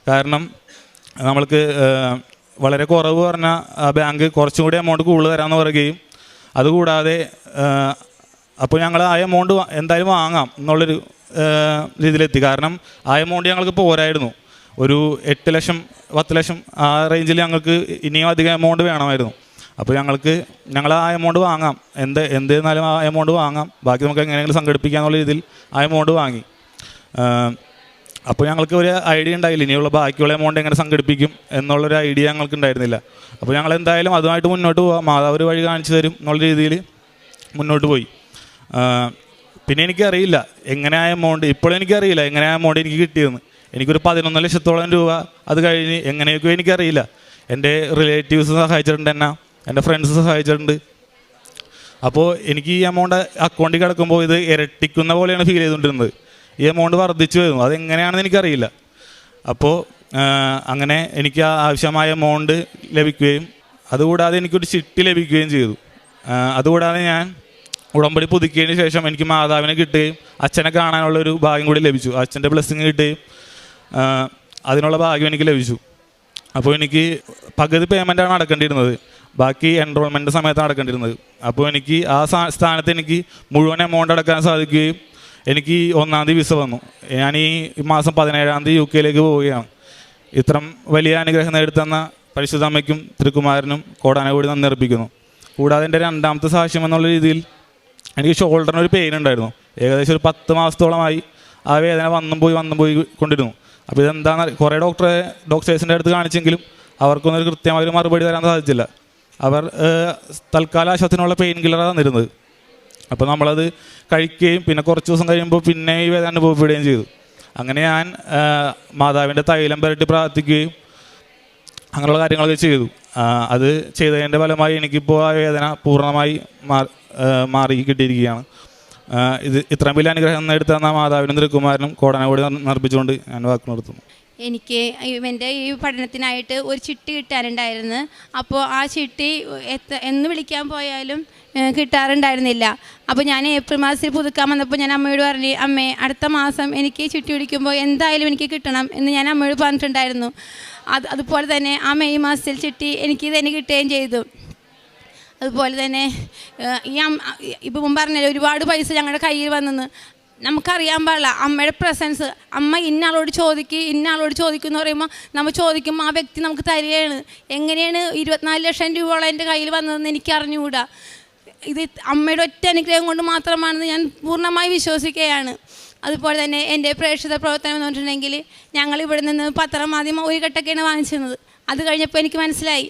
കാരണം നമ്മൾക്ക് വളരെ കുറവ് പറഞ്ഞ ബാങ്ക് കുറച്ചും കൂടി എമൗണ്ട് കൂടുതൽ തരാമെന്ന് പറയുകയും അതുകൂടാതെ അപ്പോൾ ഞങ്ങൾ ആ എമൗണ്ട് എന്തായാലും വാങ്ങാം എന്നുള്ളൊരു രീതിയിലെത്തി. കാരണം ആ എമൗണ്ട് ഞങ്ങൾക്ക് പോരായിരുന്നു. ഒരു 8 ലക്ഷം 10 ലക്ഷം ആ റേഞ്ചിൽ ഞങ്ങൾക്ക് ഇനിയും അധികം എമൗണ്ട് വേണമായിരുന്നു. അപ്പോൾ ഞങ്ങൾ ആ എമൗണ്ട് വാങ്ങാം, എന്തെന്നാലും ആ എമൗണ്ട് വാങ്ങാം, ബാക്കി നമുക്ക് എങ്ങനെയെങ്കിലും സംഘടിപ്പിക്കാന്നുള്ള രീതിയിൽ ആ എമൗണ്ട് വാങ്ങി. അപ്പോൾ ഞങ്ങൾക്ക് ഒരു ഐഡിയ ഉണ്ടായില്ല ഇനിയുള്ള ബാക്കിയുള്ള എമൗണ്ട് എങ്ങനെ സംഘടിപ്പിക്കും എന്നുള്ളൊരു ഐഡിയ ഞങ്ങൾക്ക് ഉണ്ടായിരുന്നില്ല. അപ്പോൾ ഞങ്ങൾ എന്തായാലും അതുമായിട്ട് മുന്നോട്ട് പോകാം, മാതാവ് ഒരു വഴി കാണിച്ചു തരും എന്നുള്ള രീതിയിൽ മുന്നോട്ട് പോയി. പിന്നെ എനിക്കറിയില്ല എങ്ങനെ ആ എമൗണ്ട്, ഇപ്പോഴും എനിക്കറിയില്ല എങ്ങനെ ആ എമൗണ്ട് എനിക്ക് കിട്ടിയെന്ന്. എനിക്കൊരു 11 ലക്ഷത്തോളം രൂപ അത് കഴിഞ്ഞ് എങ്ങനെയൊക്കെയോ എനിക്കറിയില്ല. എൻ്റെ റിലേറ്റീവ്സ് സഹായിച്ചിട്ടുണ്ട്, എൻ്റെ ഫ്രണ്ട്സ് സഹായിച്ചിട്ടുണ്ട്. അപ്പോൾ എനിക്ക് ഈ എമൗണ്ട് അക്കൗണ്ടിൽ കിടക്കുമ്പോൾ ഇത് ഇരട്ടിക്കുന്ന പോലെയാണ് ഫീൽ ചെയ്തുകൊണ്ടിരുന്നത്. ഈ എമൗണ്ട് വർദ്ധിച്ചു വരുന്നു, അതെങ്ങനെയാണെന്ന് എനിക്കറിയില്ല. അപ്പോൾ അങ്ങനെ എനിക്ക് ആവശ്യമായ എമൗണ്ട് ലഭിക്കുകയും അതുകൂടാതെ എനിക്കൊരു ചിട്ടി ലഭിക്കുകയും ചെയ്തു. അതുകൂടാതെ ഞാൻ ഉടമ്പടി പുതുക്കിയതിന് ശേഷം എനിക്ക് മാതാവിനെ കിട്ടുകയും അച്ഛനെ കാണാനുള്ളൊരു ഭാഗ്യം കൂടി ലഭിച്ചു. അച്ഛൻ്റെ ബ്ലെസ്സിങ് കിട്ടുകയും അതിനുള്ള ഭാഗ്യം എനിക്ക് ലഭിച്ചു. അപ്പോൾ എനിക്ക് പകുതി പേയ്മെൻറ്റാണ് അടക്കേണ്ടിയിരുന്നത്, ബാക്കി എൻറോൾമെൻറ്റ് സമയത്താണ് അടക്കേണ്ടിരുന്നത്. അപ്പോൾ എനിക്ക് ആ സ്ഥാനത്ത് എനിക്ക് മുഴുവൻ എമൗണ്ട് അടക്കാൻ സാധിക്കുകയും എനിക്ക് 1-ാം തീയതി വിസ വന്നു. ഞാൻ ഈ മാസം 17-ാം തീയതി UK പോവുകയാണ്. ഇത്രം വലിയ അനുഗ്രഹം നേടിത്തന്ന പരിശുദ്ധ അമ്മയ്ക്കും തിരുക്കുമാരനും കോടാനകോടി നന്ദി അർപ്പിക്കുന്നു. കൂടാതെ എൻ്റെ 2ാമത്തെ സാക്ഷ്യം എന്നുള്ള രീതിയിൽ എനിക്ക് ഷോൾഡറിന് ഒരു പെയിൻ ഉണ്ടായിരുന്നു. ഏകദേശം ഒരു 10 മാസത്തോളമായി ആ വേദന വന്നും പോയി കൊണ്ടിരുന്നു. അപ്പോൾ ഇതെന്താണെന്ന് കുറേ ഡോക്ടേഴ്സിൻ്റെ അടുത്ത് കാണിച്ചെങ്കിലും അവർക്കൊന്നും ഒരു കൃത്യമായൊരു മറുപടി തരാൻ സാധിച്ചില്ല. അവർ തൽക്കാല ആശ്വാസത്തിനുള്ള പെയിൻ കില്ലറാണ് തന്നിരുന്നത്. അപ്പോൾ നമ്മളത് കഴിക്കുകയും പിന്നെ കുറച്ച് ദിവസം കഴിയുമ്പോൾ പിന്നെ ഈ വേദന അനുഭവപ്പെടുകയും ചെയ്തു. അങ്ങനെ ഞാൻ മാതാവിൻ്റെ തൈലം പുരട്ടി പ്രാർത്ഥിക്കുകയും അങ്ങനെയുള്ള കാര്യങ്ങളൊക്കെ ചെയ്തു. അത് ചെയ്തതിൻ്റെ ഫലമായി എനിക്കിപ്പോൾ ആ വേദന പൂർണ്ണമായി മാറി കിട്ടിയിരിക്കുകയാണ്. ഇത് ഇത്രയും വലിയ അനുഗ്രഹം നേടിത്തന്ന മാതാവിനും തിരുക്കുമാരനും കോടാനകോടി നിർമ്മിച്ചുകൊണ്ട് ഞാൻ വാക്ക് നിർത്തുന്നു. എനിക്ക് എൻ്റെ ഈ പഠനത്തിനായിട്ട് ഒരു ചിട്ടി കിട്ടാനുണ്ടായിരുന്നു. അപ്പോൾ ആ ചിട്ടി എന്ന് വിളിക്കാൻ പോയാലും കിട്ടാറുണ്ടായിരുന്നില്ല. അപ്പോൾ ഞാൻ ഏപ്രിൽ മാസത്തിൽ പുതുക്കാൻ വന്നപ്പോൾ ഞാൻ അമ്മയോട് പറഞ്ഞു, അമ്മേ അടുത്ത മാസം എനിക്ക് ചിട്ടി പിടിക്കുമ്പോൾ എന്തായാലും എനിക്ക് കിട്ടണം എന്ന് ഞാൻ അമ്മയോട് പറഞ്ഞിട്ടുണ്ടായിരുന്നു. അതുപോലെ തന്നെ ആ മെയ് മാസത്തിൽ ചിട്ടി എനിക്ക് തന്നെ കിട്ടുകയും ചെയ്തു. അതുപോലെ തന്നെ ഇപ്പം മുമ്പ് പറഞ്ഞല്ലോ ഒരുപാട് പൈസ ഞങ്ങളുടെ കയ്യിൽ വന്നെന്ന്. നമുക്കറിയാൻ പാടില്ല അമ്മയുടെ പ്രസൻസ്. അമ്മ ഇന്നയാളോട് ചോദിക്കും എന്ന് പറയുമ്പോൾ നമ്മൾ ചോദിക്കുമ്പോൾ ആ വ്യക്തി നമുക്ക് തരികയാണ്. എങ്ങനെയാണ് 24 ലക്ഷം രൂപയോളം എൻ്റെ കയ്യിൽ വന്നതെന്ന് എനിക്ക് അറിഞ്ഞുകൂടാ. ഇത് അമ്മയുടെ ഒറ്റ അനുഗ്രഹം കൊണ്ട് മാത്രമാണെന്ന് ഞാൻ പൂർണ്ണമായി വിശ്വസിക്കുകയാണ്. അതുപോലെ തന്നെ എൻ്റെ പ്രേക്ഷിത പ്രവർത്തനം എന്ന് പറഞ്ഞിട്ടുണ്ടെങ്കിൽ ഞങ്ങൾ ഇവിടെ നിന്ന് പത്രമാധ്യമം ഒരു ഘട്ടമൊക്കെയാണ് വാങ്ങിച്ചിരുന്നത്. അത് കഴിഞ്ഞപ്പോൾ എനിക്ക് മനസ്സിലായി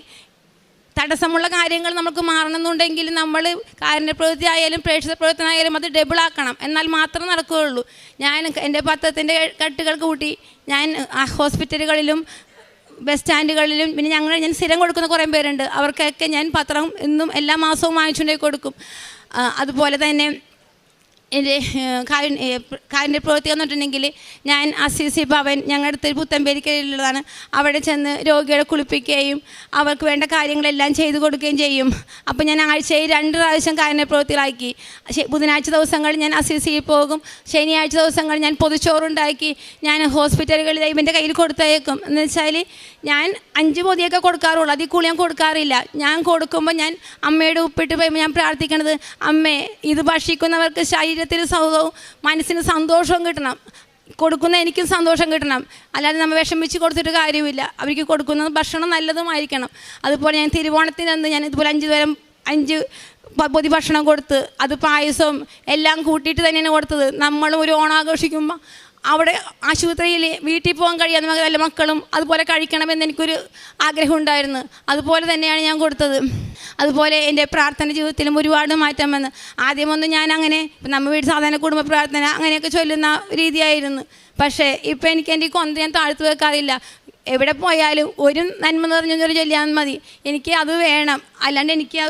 തടസ്സമുള്ള കാര്യങ്ങൾ നമുക്ക് മാറണമെന്നുണ്ടെങ്കിൽ നമ്മൾ കാരുണ്യപ്രവൃത്തി ആയാലും പ്രേക്ഷിത പ്രവർത്തനം ആയാലും അത് ഡബിളാക്കണം, എന്നാൽ മാത്രമേ നടക്കുകയുള്ളൂ. ഞാൻ എൻ്റെ പത്രത്തിൻ്റെ കട്ടുകൾ കൂട്ടി ഞാൻ ഹോസ്പിറ്റലുകളിലും ബസ് സ്റ്റാൻഡുകളിലും പിന്നെ ഞാൻ സ്ഥിരം കൊടുക്കുന്ന കുറേ പേരുണ്ട്, അവർക്കൊക്കെ ഞാൻ പത്രം എന്നും എല്ലാ മാസവും വാങ്ങിച്ചുകൊണ്ടേ കൊടുക്കും. അതുപോലെ തന്നെ എൻ്റെ കാരുണ്യ പ്രവൃത്തി എന്ന് പറഞ്ഞിട്ടുണ്ടെങ്കിൽ ഞാൻ അസിസി ഭവൻ ഞങ്ങളുടെ അടുത്ത് പുത്തമ്പേരിക്കലുള്ളതാണ്, അവിടെ ചെന്ന് രോഗികളെ കുളിപ്പിക്കുകയും അവർക്ക് വേണ്ട കാര്യങ്ങളെല്ലാം ചെയ്തു കൊടുക്കുകയും ചെയ്യും. അപ്പോൾ ഞാൻ ആഴ്ചയിൽ 2 പ്രാവശ്യം കാരുണ്യ പ്രവൃത്തികളാക്കി. ബുധനാഴ്ച ദിവസങ്ങളിൽ ഞാൻ അസിസിയിൽ പോകും, ശനിയാഴ്ച ദിവസങ്ങളിൽ ഞാൻ പൊതിച്ചോറുണ്ടാക്കി ഞാൻ ഹോസ്പിറ്റലുകളിൽ ഇവൻ്റെ കയ്യിൽ കൊടുത്തയക്കും. എന്ന് വെച്ചാൽ ഞാൻ 5 പൊതിയൊക്കെ കൊടുക്കാറുള്ളൂ, അതിൽ കൂടുതൽ ഞാൻ കൊടുക്കാറില്ല. ഞാൻ കൊടുക്കുമ്പോൾ ഞാൻ അമ്മയുടെ ഉപ്പിട്ട് പോയി ഞാൻ പ്രാർത്ഥിക്കണത്, അമ്മേ ഇത് ഭക്ഷിക്കുന്നവർക്ക് ശരീരത്തിന് സൗഖ്യവും മനസ്സിന് സന്തോഷവും കിട്ടണം, കൊടുക്കുന്ന എനിക്കും സന്തോഷം കിട്ടണം, അല്ലാതെ നമ്മൾ വിഷമിച്ച് കൊടുത്തിട്ട് കാര്യമില്ല. അവർക്ക് കൊടുക്കുന്നത് ഭക്ഷണം നല്ലതുമായിരിക്കണം. അതുപോലെ ഞാൻ തിരുവോണത്തിനന്ന് ഞാൻ ഇതുപോലെ 5 പൊതി ഭക്ഷണം കൊടുത്ത് അത് പായസവും എല്ലാം കൂട്ടിയിട്ട് തന്നെയാണ് കൊടുത്തത്. നമ്മളും ഒരു ഓണം ആഘോഷിക്കുമ്പോൾ അവിടെ ആശുപത്രിയിൽ വീട്ടിൽ പോകാൻ കഴിയാതെ വല്ല മക്കളും അതുപോലെ കഴിക്കണമെന്ന് എനിക്കൊരു ആഗ്രഹം ഉണ്ടായിരുന്നു. അതുപോലെ തന്നെയാണ് ഞാൻ കൊടുത്തത്. അതുപോലെ എൻ്റെ പ്രാർത്ഥന ജീവിതത്തിലും ഒരുപാട് മാറ്റം വന്ന്. ആദ്യമൊന്നും ഞാൻ അങ്ങനെ നമ്മൾ വീട് സാധാരണ കുടുംബ പ്രാർത്ഥന അങ്ങനെയൊക്കെ ചൊല്ലുന്ന രീതിയായിരുന്നു. പക്ഷേ ഇപ്പം എൻ്റെ കൊന്ത ഞാൻ താഴ്ത്തു വെക്കാറില്ല. എവിടെ പോയാലും ഒരു നന്മ നിറഞ്ഞൊരു ചൊല്ലിയാൽ മതി, എനിക്ക് അത് വേണം, അല്ലാണ്ട് എനിക്ക്